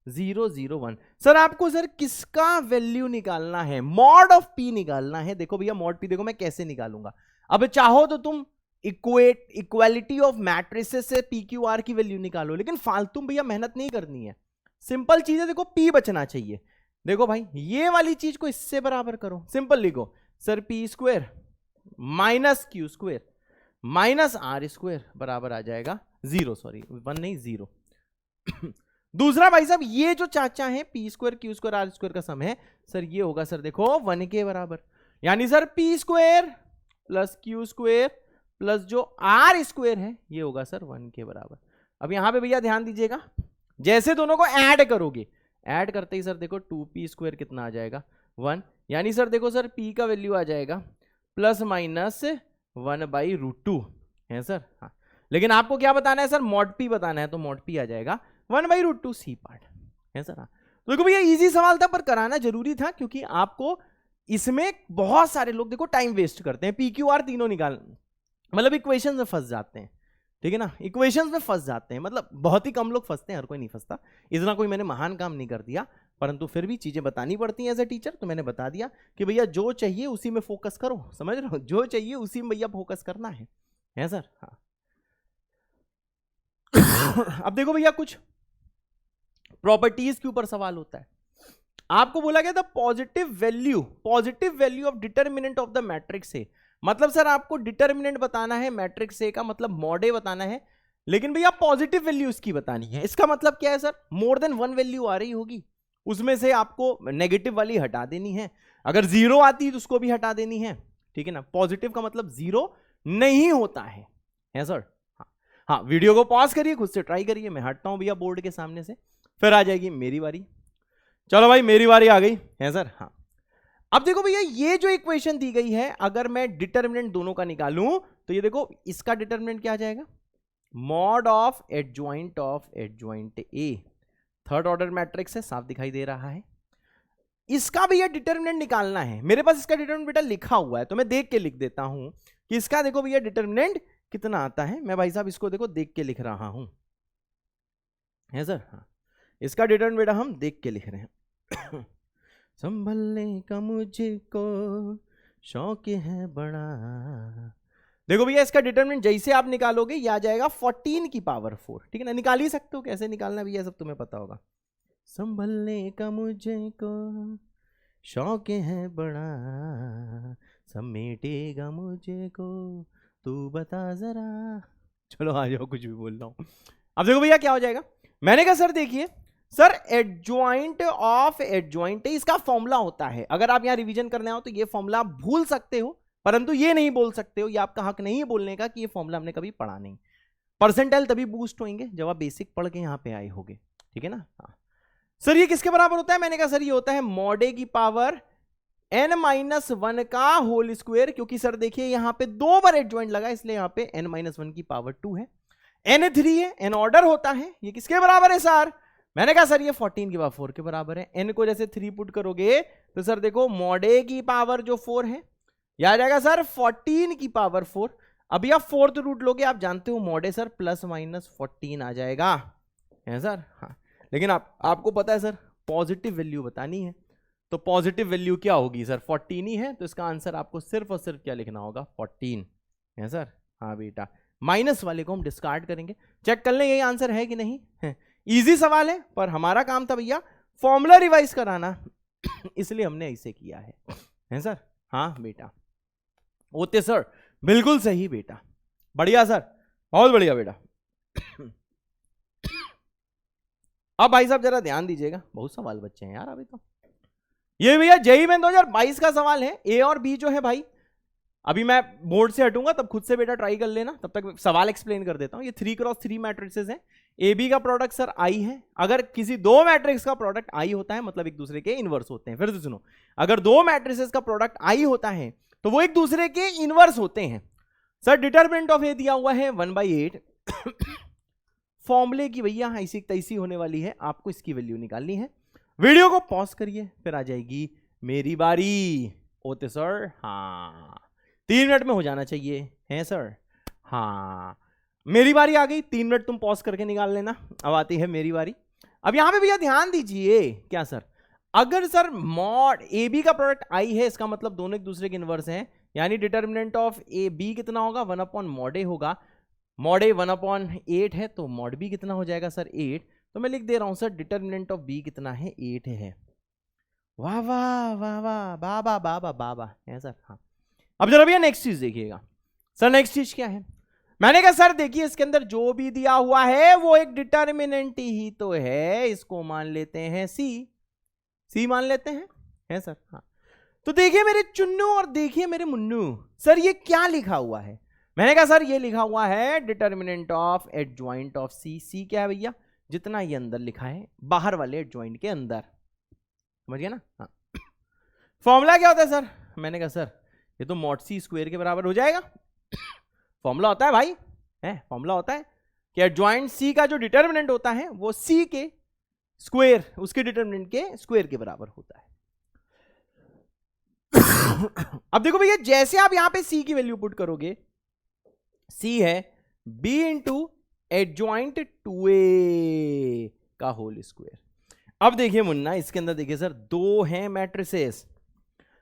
0 0 1। सर आपको सर किसका वैल्यू निकालना है? मॉड ऑफ P निकालना है। देखो भैया मॉड P देखो मैं कैसे निकालूंगा। अब चाहो तो तुम इक्वालिटी ऑफ मैट्रिसेस से PQR की वैल्यू निकालो, लेकिन फालतू भैया मेहनत नहीं करनी है, सिंपल चीज है, देखो P बचना चाहिए। देखो भाई ये वाली चीज को इससे बराबर करो, सिंपल लिखो sir P square minus Q square minus R square बराबर आ जाएगा 0, सॉरी 1 नहीं 0। दूसरा भाई साहब ये जो चाचा है P square Q square R square का सम है सर, ये होगा सर देखो 1 के बराबर, यानी sir P square plus Q square plus जो R स्क्वेयर है ये होगा सर 1 के बराबर। अब यहां पे भैया ध्यान दीजिएगा, जैसे दोनों को ऐड करोगे, ऐड करते ही सर देखो 2P स्क्वेयर कितना आ जाएगा 1, यानी सर देखो सर P का वैल्यू आ जाएगा प्लस माइनस 1/√2 है सर। हाँ, लेकिन आपको क्या बताना है सर? मॉड P बताना है, तो मॉड P आ जाएगा 1/√2 C पार्ट है सर। हाँ, तो देखो भैया इजी सवाल था पर कराना जरूरी था, क्योंकि आपको इसमें बहुत सारे लोग देखो टाइम वेस्ट करते हैं, PQR तीनों निकाल, मतलब इक्वेशन में फंस जाते हैं, ठीक है ना, इक्वेशंस में फंस जाते हैं, मतलब बहुत ही कम लोग फंसते हैं, हर कोई नहीं फंसता। इतना कोई मैंने महान काम नहीं कर दिया, परंतु फिर भी चीजें बतानी पड़ती हैं एज ए टीचर, तो मैंने बता दिया कि भैया जो चाहिए उसी में फोकस करो, समझ रहे हो, जो चाहिए उसी में भैया फोकस करना है सर। हाँ अब देखो भैया कुछ प्रॉपर्टीज के ऊपर सवाल होता है। आपको बोला गया था positive value of determinant of the matrix A. मतलब सर आपको डिटर्मिनेंट बताना है मैट्रिक्स ए का, मतलब मॉड ए बताना है, लेकिन भैया पॉजिटिव वैल्यू इसकी बतानी है। इसका मतलब क्या है sir, more than one value आ रही होगी, उसमें से आपको नेगेटिव वाली हटा देनी है। अगर जीरो आती है तो उसको भी हटा देनी है, ठीक है ना। पॉजिटिव का मतलब जीरो नहीं होता है सर। हाँ, वीडियो को पॉज करिए, खुद से ट्राई करिए। मैं हटता हूं भैया बोर्ड के सामने से, फिर आ जाएगी मेरी बारी। चलो भाई मेरी बारी आ गई है सर। हाँ, अब देखो भैया ये जो इक्वेशन दी गई है, अगर मैं डिटर्मिनेंट दोनों का निकालूं तो ये देखो इसका डिटर्मिनेंट क्या आ जाएगा, mod of adjoint A. Third order matrix है, साफ दिखाई दे रहा है। इसका भैया डिटर्मिनेंट निकालना है। मेरे पास इसका डिटर्मिनेंट बेटा लिखा हुआ है, तो मैं देख के लिख देता हूं कि इसका देखो भैया डिटर्मिनेंट कितना आता है। मैं भाई साहब इसको देखो देख के लिख रहा हूं, है सर। हाँ, इसका डिटर्मिनेंट बेटा हम देख के लिख रहे हैं। संभलने का मुझको शौक है बड़ा। देखो भैया इसका डिटर्मिनेंट जैसे आप निकालोगे ये आ जाएगा 14 की पावर 4, ठीक है ना। निकाल ही सकते हो, कैसे निकालना भैया सब तुम्हें पता होगा। संभलने का मुझको शौक है बड़ा, समेटेगा मुझे को तू बता जरा। चलो आ जाओ, कुछ भी बोल रहा हूं। अब देखो भैया क्या हो जाएगा। मैंने कहा सर देखिए सर एडजॉइंट ऑफ एडजॉइंट इसका फॉर्मूला होता है। अगर आप यहां रिवीजन करने आओ तो ये फॉर्मूला आप भूल सकते हो, परंतु ये नहीं बोल सकते हो, ये आपका हक नहीं है बोलने का कि ये फॉर्मूला हमने कभी पढ़ा नहीं। परसेंटाइल तभी बूस्ट होंगे जब आप बेसिक पढ़ के यहां पे आए होगे, ठीक है ना। हाँ सर ये किसके बराबर होता है, मैंने कहा सर ये होता है मॉड ए की पावर n-1 का होल स्क्वायर, क्योंकि सर देखिए यहां पे दो बार एडजॉइंट लगा इसलिए यहां पे n-1 की पावर 2 है। n3 है, n ऑर्डर होता है, ये किसके बराबर है सर, मैंने कहा सर ये 14 की पावर 4 के बराबर है। n को जैसे 3 पुट करोगे तो सर देखो मॉड ए की पावर जो 4 है यह आ जाएगा सर 14 की पावर 4। अभी आप फोर्थ रूट लोगे, आप जानते हो मॉड ए सर प्लस माइनस 14 आ जाएगा, है सर। हाँ, लेकिन आपको पता है सर पॉजिटिव वैल्यू बतानी है, तो पॉजिटिव वैल्यू क्या होगी सर 14 ही है, तो इसका आंसर आपको सिर्फ और सिर्फ क्या लिखना होगा 14, है सर। हाँ बेटा, माइनस वाले को हम डिस्कार्ड करेंगे, चेक कर लें यही आंसर है कि नहीं है। इजी सवाल है, पर हमारा काम था भैया फॉर्मूला रिवाइज कराना, इसलिए हमने ऐसे किया है सर। हाँ बेटा होते सर, बिल्कुल सही बेटा, बढ़िया सर, बहुत बढ़िया बेटा। अब भाई साहब जरा ध्यान दीजिएगा, बहुत सवाल बच्चे हैं यार अभी तो। ये भैया जेईई मेन 2022 का सवाल है। ए और बी जो है भाई, अभी मैं बोर्ड से हटूंगा तब खुद से बेटा ट्राई कर लेना, तब तक सवाल एक्सप्लेन कर देता हूं। ये 3x3 मैट्रिक्सेस हैं। ए बी का प्रोडक्ट सर आई है। अगर किसी दो मैट्रिक्स का प्रोडक्ट आई होता है मतलब एक दूसरे के इनवर्स होते हैं। फिर से सुनो, अगर दो मैट्रिसेस का प्रोडक्ट आई होता है तो वो एक दूसरे के इनवर्स होते हैं। सर डिटर्मिनेंट ऑफ ए दिया हुआ है 1/8। फॉर्मूले की भैया ऐसी तैसी होने वाली है, आपको इसकी वैल्यू निकालनी है। वीडियो को पॉज करिए, फिर आ जाएगी मेरी बारी। ओते सर, हाँ 3 मिनट में हो जाना चाहिए, है सर। हाँ मेरी बारी आ गई, 3 मिनट तुम पॉज करके निकाल लेना। अब आती है मेरी बारी। अब यहां पे भैया ध्यान दीजिए, क्या सर, अगर सर मॉड ए बी का प्रोडक्ट आई है, इसका मतलब दोनों एक दूसरे के इनवर्स हैं, यानी डिटर्मिनेंट ऑफ ए बी कितना होगा 1/mod ए होगा। मॉड ए 1/8 है, तो मॉड बी कितना हो जाएगा सर 8। तो मैं लिख दे रहा हूं सर डिटर्मिनेंट ऑफ बी कितना है 8 है। वाह वाह वाह वाह, बाबा बाबा बाबा, है सर। हाँ अब जरा भैया नेक्स्ट चीज देखिएगा। सर नेक्स्ट चीज क्या है, मैंने कहा सर देखिए इसके अंदर जो भी दिया हुआ है वो एक डिटर्मिनेंट ही तो है, इसको मान लेते हैं सी मान लेते हैं, है सर। हाँ तो देखिए मेरे चुन्नू और देखिए मेरे मुन्नू, सर ये क्या लिखा हुआ है, मैंने कहा सर ये लिखा हुआ है डिटर्मिनेंट ऑफ एडजॉइंट ऑफ सी क्या है भैया, जितना ये अंदर लिखा है बाहर वाले एडजॉइंट के अंदर, समझिए ना। हाँ फॉर्मूला क्या होता है सर, मैंने कहा सर ये तो मॉड सी स्क्वायर के बराबर हो जाएगा। फॉर्मूला होता है भाई, है फॉर्मूला होता है कि एडजॉइंट सी का जो डिटर्मिनेंट होता है वो सी के स्क्वायर, उसके डिटर्मिनेंट के स्क्वायर के बराबर होता है। अब देखो भैया जैसे आप यहां पे सी की वैल्यू पुट करोगे, सी है बी इंटू एडजॉइंट 2a का होल स्क्वायर। अब देखिए मुन्ना, इसके अंदर देखिए सर दो हैं मैट्रिसेस।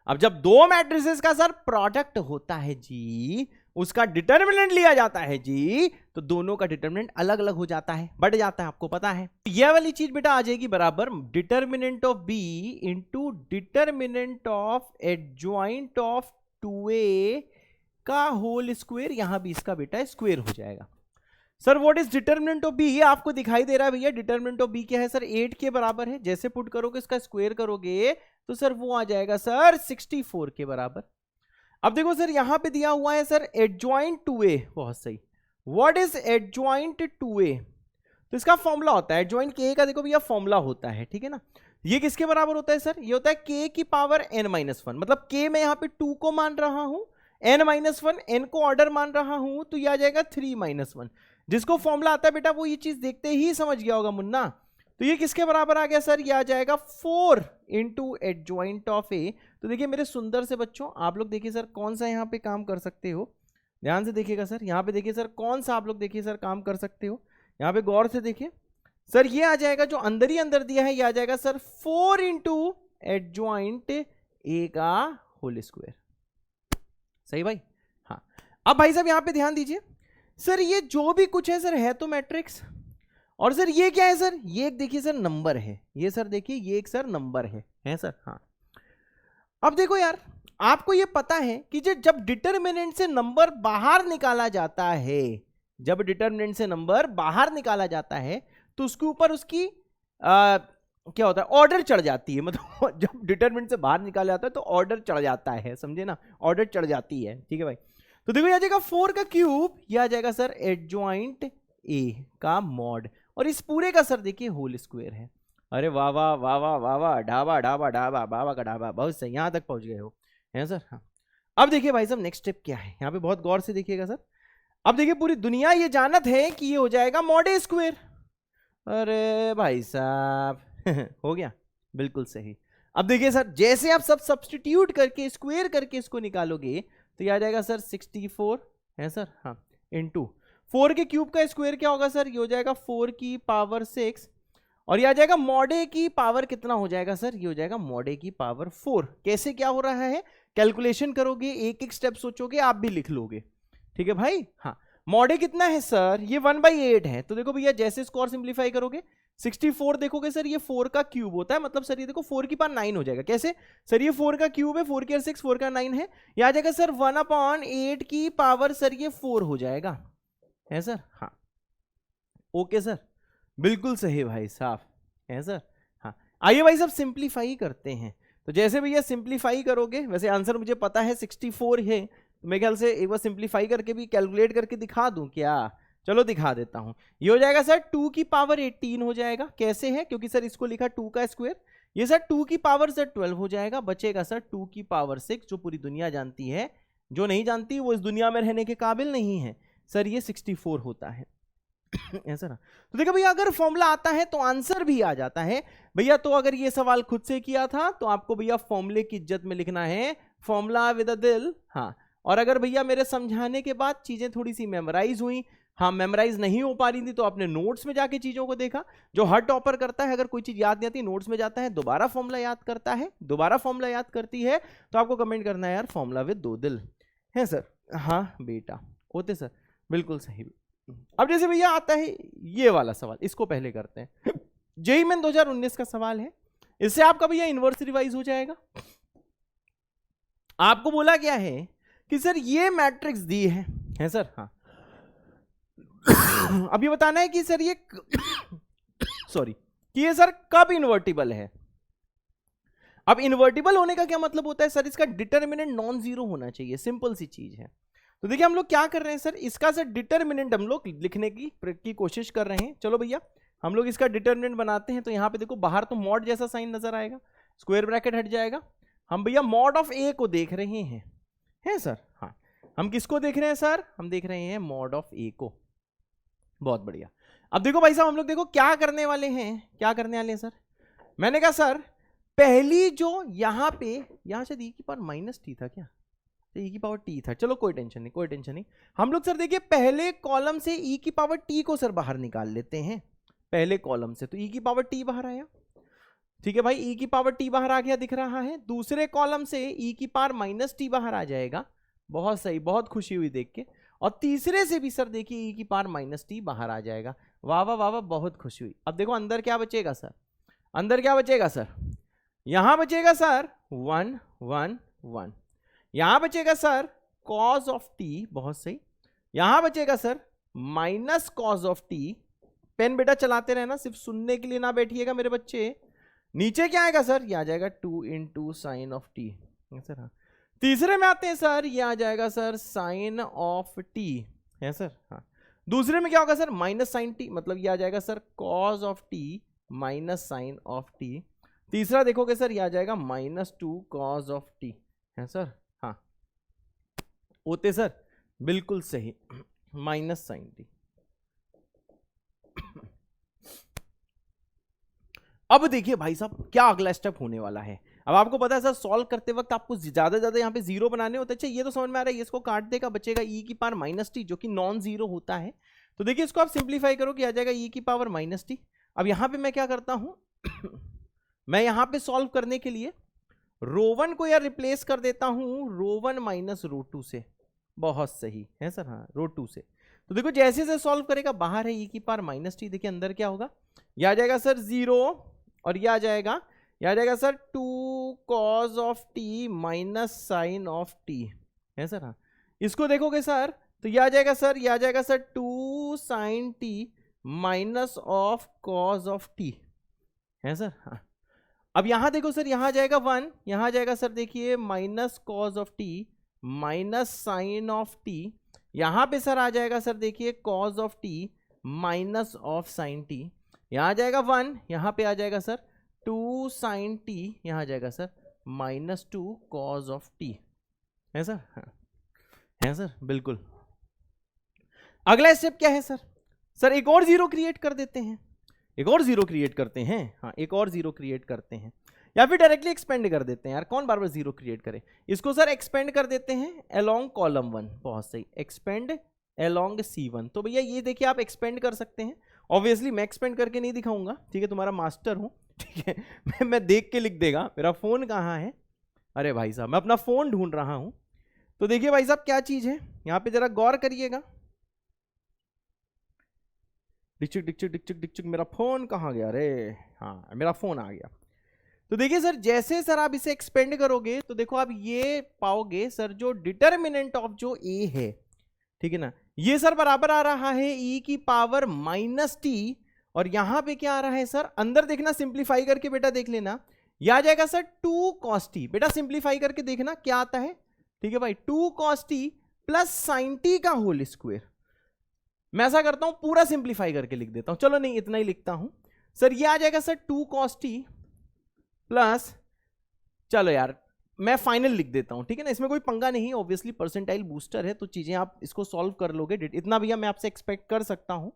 अब जब दो मैट्रिसेस का सर प्रोडक्ट होता है जी, उसका डिटर्मिनेंट लिया जाता है जी, तो दोनों का डिटर्मिनेंट अलग अलग हो जाता है, बढ़ जाता है, आपको पता है। यह वाली चीज बेटा आ जाएगी बराबर determinant of B into determinant of adjoint of 2a का होल स्क्वायर, यहां भी इसका बेटा स्क्वायर हो जाएगा। Sir what is determinant of B, ये आपको दिखाई दे रहा है भैया, डिटर्मिनेंट ऑफ बी क्या है सर 8 के बराबर है। जैसे पुट करोगे इसका स्क्वायर करोगे तो सर वो आ जाएगा सर 64 के बराबर। अब देखो सर यहां पे दिया हुआ है सर एडजॉइंट 2a, बहुत सही। व्हाट इज एडजॉइंट 2a, तो इसका फॉर्मूला होता है एडजॉइंट के का, देखो भैया फॉर्मूला होता है, ठीक है ना। ये किसके बराबर होता है सर, ये होता है k की पावर n-1, मतलब k मैं यहां पे 2 को मान रहा हूं, n-1 n को ऑर्डर मान रहा हूं, तो ये आ जाएगा 3-1। जिसको फॉर्मूला आता है बेटा वो ये चीज देखते ही समझ गया होगा मुन्ना। तो ये किसके बराबर आ गया सर, ये आ जाएगा 4 इंटू एडजॉइंट ऑफ ए। तो देखिए मेरे सुंदर से बच्चों, आप लोग देखिए सर कौन सा यहाँ पे काम कर सकते हो, ध्यान से देखिएगा सर, यहाँ पे देखिए सर कौन सा आप लोग देखिए सर काम कर सकते हो, यहाँ पे गौर से देखिए सर, ये आ जाएगा जो अंदर ही अंदर दिया है, ये आ जाएगा सर 4 इंटू एडजॉइंट ए का होल स्क्वायर। सही भाई, हाँ। अब भाई साहब यहाँ पे ध्यान दीजिए सर, ये जो भी कुछ है सर है तो मैट्रिक्स, और सर ये क्या है सर, ये एक देखिए सर नंबर है, ये सर देखिए ये एक सर नंबर है सर, हाँ। अब देखो यार, आपको ये पता है कि जब डिटर्मिनेंट से नंबर बाहर निकाला जाता है, जब डिटर्मिनेंट से नंबर बाहर निकाला जाता है तो उसके ऊपर उसकी क्या होता है, ऑर्डर चढ़ जाती है। मतलब जब डिटर्मिनेंट से बाहर निकाला जाता है तो ऑर्डर चढ़ जाता है, समझे ना, ऑर्डर चढ़ जाती है, ठीक है भाई। तो देखो ये आ जाएगा 4 का क्यूब, ये आ जाएगा सर एडजॉइंट ए का मॉड, और इस पूरे का सर देखिए होल स्क्वायर है। अरे वाह वाह वाह वाह वाह वाह, ढाबा ढाबा ढाबा बाबा का ढाबा, बहुत सही, यहां तक पहुंच गए हो, है सर, हाँ। अब देखिए भाई साहब नेक्स्ट स्टेप क्या है, यहाँ पे बहुत गौर से देखिएगा सर। अब देखिए पूरी दुनिया ये जानत है कि ये हो जाएगा मॉड ए स्क्वायर। अरे भाई साहब हो गया, बिल्कुल सही। अब देखिए सर, जैसे आप सब सब्स्टिट्यूट करके स्क्वायर करके इसको निकालोगे तो ये आ जाएगा सर 64, है सर, हाँ, इंटू 4 के क्यूब का स्क्वायर क्या होगा सर, ये हो जाएगा 4 की पावर 6, और ये आ जाएगा मॉड ए की पावर कितना हो जाएगा सर, ये हो जाएगा मॉड ए की पावर 4। कैसे क्या हो रहा है, कैलकुलेशन करोगे, एक एक स्टेप सोचोगे, आप भी लिख लोगे, ठीक है भाई, हाँ। मॉड ए कितना है सर, ये 1/8 है। तो देखो भैया जैसे इसको और सिंप्लीफाई करोगे 64 देखोगे सर, ये 4 का क्यूब होता है, मतलब सर ये देखो 4 की पावर 9 हो जाएगा। कैसे सर, ये 4 का क्यूब है, 4 की 6, 4 का 9 है, ये आ जाएगा सर 1/8 की पावर सर ये 4 हो जाएगा, है सर, हाँ। ओके सर, बिल्कुल सही भाई साहब, है सर, हाँ। आइए भाई साहब सिंप्लीफाई करते हैं। तो जैसे भैया सिंप्लीफाई करोगे, वैसे आंसर मुझे पता है 64 है, मेरे ख्याल से एक बार सिंप्लीफाई करके भी कैलकुलेट करके दिखा दूं क्या, चलो दिखा देता हूं। ये हो जाएगा सर 2 की पावर 18 हो जाएगा। कैसे है, क्योंकि सर इसको लिखा 2 का स्क्वायर, ये सर 2 की पावर सर 12 हो जाएगा, बचेगा सर 2 की पावर 6, जो पूरी दुनिया जानती है, जो नहीं जानती वो इस दुनिया में रहने के काबिल नहीं है सर, ये 64 होता है ऐसा ना। तो देखो भैया अगर फॉर्मूला आता है तो आंसर भी आ जाता है भैया। तो अगर ये सवाल खुद से किया था तो आपको भैया फॉर्मूले की इज्जत में लिखना है फॉर्मूला विद अ दिल, हाँ। और अगर भैया मेरे समझाने के बाद चीजें थोड़ी सी मेमोराइज हुई, हाँ, मेमोराइज नहीं हो पा रही थी, तो आपने नोट्स में जाके चीजों को देखा। जो हर टॉपर करता है, अगर कोई चीज याद नहीं आती नोट्स में जाता है, दोबारा फॉर्मूला याद करता है, दोबारा फॉर्मूला याद करती है, तो आपको कमेंट करना है यार फॉर्मूला विद 2 दिल, है सर, हाँ बेटा होते सर, बिल्कुल सही। अब जैसे भैया आता है ये वाला सवाल, इसको पहले करते हैं। जेईई मेन 2019 का सवाल है, इससे आपका भैया इनवर्स रिवाइज हो जाएगा। आपको बोला गया है कि सर ये मैट्रिक्स दी है सर, हाँ। अब ये बताना है कि सर ये सॉरी कि ये सर कब इन्वर्टिबल है। अब इन्वर्टिबल होने का क्या मतलब होता है सर, इसका डिटर्मिनेंट नॉन जीरो होना चाहिए, सिंपल सी चीज है। तो देखिए हम लोग क्या कर रहे हैं सर, इसका सर डिटर्मिनेंट हम लोग लिखने की कोशिश कर रहे हैं। चलो भैया हम लोग इसका डिटर्मिनेंट बनाते हैं। तो यहां पे देखो बाहर तो मॉड जैसा साइन नजर आएगा, स्क्वायर ब्रैकेट हट जाएगा। हम भैया मॉड ऑफ ए को देख रहे हैं सर, हाँ। हम किसको देख रहे हैं सर, हम देख रहे हैं मॉड ऑफ ए को, बहुत बढ़िया। अब देखो भाई साहब हम लोग देखो क्या करने वाले हैं सर। मैंने कहा सर पहली जो यहां से ई की पावर माइनस टी था क्या, ई की पावर टी था, चलो कोई टेंशन नहीं। हम लोग सर देखिए पहले कॉलम से ई की पावर टी को सर बाहर निकाल लेते हैं, पहले कॉलम से। तो ई की पावर टी बाहर आया, ठीक है भाई, ई की पावर टी बाहर आ गया दिख रहा है। दूसरे कॉलम से ई की पावर माइनस टी बाहर आ जाएगा, बहुत सही, बहुत खुशी हुई देख के। और तीसरे से भी सर देखिए e की पावर माइनस टी बाहर आ जाएगा। वाह वाह वाह वाह, बहुत खुशी हुई। अब देखो अंदर क्या बचेगा सर, अंदर क्या बचेगा सर, यहां बचेगा सर 1 1 1, यहां बचेगा सर कॉज ऑफ टी, बहुत सही, यहां बचेगा sir minus cos of T. Pen बेटा चलाते रहना, सिर्फ सुनने के लिए ना बैठिएगा मेरे बच्चे। नीचे क्या आएगा सर, ये आ जाएगा 2 into sine of T sir. हाँ, तीसरे में आते हैं सर, ये आ जाएगा सर साइन ऑफ टी है सर। हाँ, दूसरे में क्या होगा सर, माइनस साइन टी, मतलब ये आ जाएगा sir cos of T minus sine of T. तीसरा देखोगे सर, ये आ जाएगा -2 कॉज ऑफ टी है सर। हाँ, होते सर बिल्कुल सही, माइनस साइन टी। अब देखिए भाई साहब क्या अगला स्टेप होने वाला है। अब आपको पता है सर, सॉल्व करते वक्त आपको ज्यादा ज्यादा यहाँ पे जीरो बनाने होते हैं। अच्छा, ये तो समझ में आ रहा है, इसको काट देगा, बचेगा e की पावर माइनस टी, जो कि नॉन जीरो होता है। तो देखिए इसको आप सिंप्लीफाई करो कि आ जाएगा e की पावर माइनस टी। अब यहाँ पे मैं क्या करता हूँ मैं यहाँ पे सॉल्व करने के लिए रो1 को यार रिप्लेस कर देता हूँ रो1 माइनस रो2 से। बहुत सही है सर। हाँ, रो2 से। तो देखो जैसे से सॉल्व करेगा, बाहर है e की पावर माइनस टी, देखिए अंदर क्या होगा, यह आ जाएगा सर 0, और यह आ जाएगा sir 2 cos of T minus sine of T है सर। हाँ, इसको देखोगे सर तो यह आ जाएगा sir 2 sine T minus of cos of T है सर। हाँ, अब यहां देखो सर, यहां आ जाएगा 1, यहां आ जाएगा सर देखिए minus cos of T minus sine of T. यहां पे सर आ जाएगा सर देखिए cos of T minus of sine T. यहां आ जाएगा 1, यहां पे आ जाएगा सर 2 साइन टी, यहां आ जाएगा सर -2 कॉज ऑफ टी है सर। हाँ, है सर बिल्कुल। अगला स्टेप क्या है सर, सर एक और जीरो क्रिएट कर देते हैं, एक और जीरो क्रिएट करते हैं। हाँ, एक और जीरो क्रिएट करते हैं, या फिर डायरेक्टली एक्सपेंड कर देते हैं। यार कौन बार बार जीरो क्रिएट करे, इसको सर एक्सपेंड कर देते हैं अलोंग कॉलम 1। बहुत सही, एक्सपेंड अलोंग C1। तो भैया ये देखिए आप एक्सपेंड कर सकते हैं। ऑब्वियसली मैं एक्सपेंड करके नहीं दिखाऊंगा, ठीक है, तुम्हारा मास्टर हूं, ठीक है, मैं देख के लिख देगा। मेरा फोन कहाँ है, अरे भाई साहब मैं अपना फोन ढूंढ रहा हूं। तो देखिए भाई साहब क्या चीज है, यहां पे जरा गौर करिएगा। डिचक डिचक डिचक डिचक, मेरा फोन कहाँ गया रे, हाँ मेरा फोन आ गया। तो देखिए सर जैसे सर आप इसे एक्सपेंड करोगे तो देखो आप ये पाओगे सर, जो डिटर्मिनेंट ऑफ जो ए है, ठीक है ना, ये सर बराबर आ रहा है e की पावर माइनस टी, और यहां पे क्या आ रहा है सर, अंदर देखना सिंप्लीफाई करके बेटा देख लेना, यह आ जाएगा सर 2 cos t। बेटा सिंप्लीफाई करके देखना क्या आता है, ठीक है भाई, 2 cos t plus sign T का होल स्क्वायर। मैं ऐसा करता हूं पूरा सिंप्लीफाई करके लिख देता हूं, चलो नहीं इतना ही लिखता हूं सर, यह आ जाएगा सर 2 cos t प्लस, चलो यार मैं फाइनल लिख देता हूं, ठीक है ना, इसमें कोई पंगा नहीं, ऑब्वियसली परसेंटाइल बूस्टर है तो चीजें आप इसको सॉल्व कर लोगे, इतना भैया मैं आपसे एक्सपेक्ट कर सकता हूं।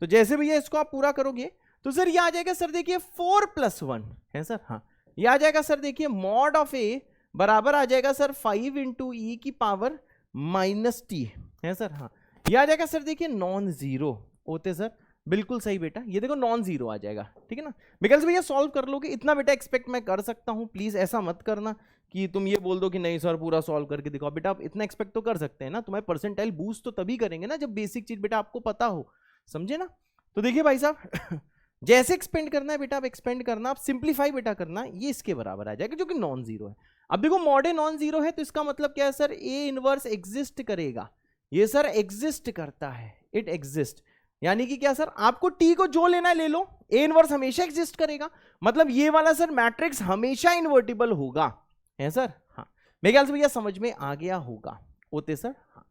तो जैसे भैया इसको आप पूरा करोगे तो सर ये आ जाएगा सर देखिए 4 + 1 है सर। हाँ, ये आ जाएगा सर देखिए मॉड ऑफ ए बराबर आ जाएगा सर 5 इंटू ई की पावर माइनस टी है सर। हाँ, ये आ जाएगा सर देखिए नॉन जीरो होते सर, बिल्कुल सही बेटा, ये देखो नॉन जीरो आ जाएगा, ठीक है ना। बिकॉज भैया सॉल्व कर लोगे, इतना बेटा एक्सपेक्ट मैं कर सकता हूं। प्लीज ऐसा मत करना कि तुम ये बोल दो कि नहीं सर पूरा सॉल्व करके दिखाओ। बेटा आप इतना एक्सपेक्ट तो कर सकते हैं ना, तुम्हारे परसेंटाइल बूस्ट तो तभी करेंगे ना जब बेसिक चीज बेटा आपको पता हो, समझे ना। तो देखिए भाई साहब जैसे एक्सपेंड करना है बेटा आप एक्सपेंड करना, आप सिंप्लीफाई बेटा करना, ये इसके बराबर आ जाएगा जो कि नॉन जीरो है। अब देखो मॉड ए नॉन जीरो है तो इसका मतलब क्या है सर, ए इनवर्स एग्जिस्ट करेगा, ये सर एग्जिस्ट करता है, इट एग्जिस्ट, यानी कि क्या सर, आपको टी को जो लेना है ले लो, ए इनवर्स हमेशा एग्जिस्ट करेगा, मतलब ये वाला सर मैट्रिक्स हमेशा इन्वर्टिबल होगा, है सर। हाँ, मेरे ख्याल से भैया समझ में आ गया होगा, होते सर। हाँ,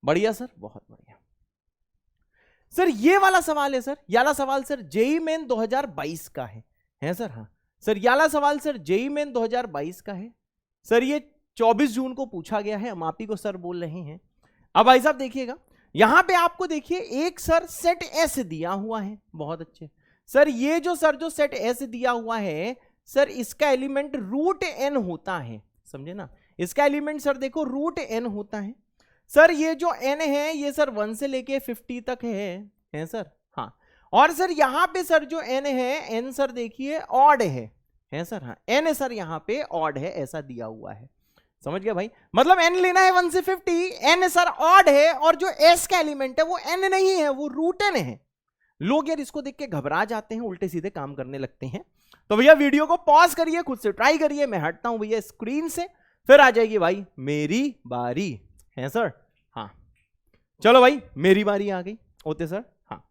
बढ़िया सर, बहुत बढ़िया सर। ये वाला सवाल है सर, याला सवाल सर जेई मेन 2022 का है सर। हाँ सर, याला सवाल सर जेई मेन 2022 का है सर, ये 24 जून को पूछा गया है, हम आप ही को सर बोल रहे हैं। अब भाई साहब देखिएगा, यहां पे आपको देखिए एक सर सेट एस दिया हुआ है, बहुत अच्छे सर, ये जो सर जो सेट एस दिया हुआ है सर, इसका एलिमेंट रूट एन होता है, समझे ना, इसका एलिमेंट सर देखो रूट एन होता है सर। ये जो एन है ये सर 1 से लेके 50 तक है सर। हाँ, और सर यहां पे सर जो एन है, एन सर देखिए ऑड है सर। हाँ, एन सर यहां पे ऑड है, ऐसा दिया हुआ है समझ गया भाई? मतलब n लेना है 1 से 50, n सर ऑड है और जो s का एलिमेंट है वो n नहीं है, वो रूट n है। लोग यार इसको देख के घबरा जाते हैं, उल्टे सीधे काम करने लगते हैं। तो भैया वीडियो को पॉज करिए, खुद से ट्राई करिए। मैं हटता हूं भैया स्क्रीन से, फिर आ जाएगी भाई मेरी बारी, है सर? हाँ चलो भाई मेरी बारी आ गई होते सर। हाँ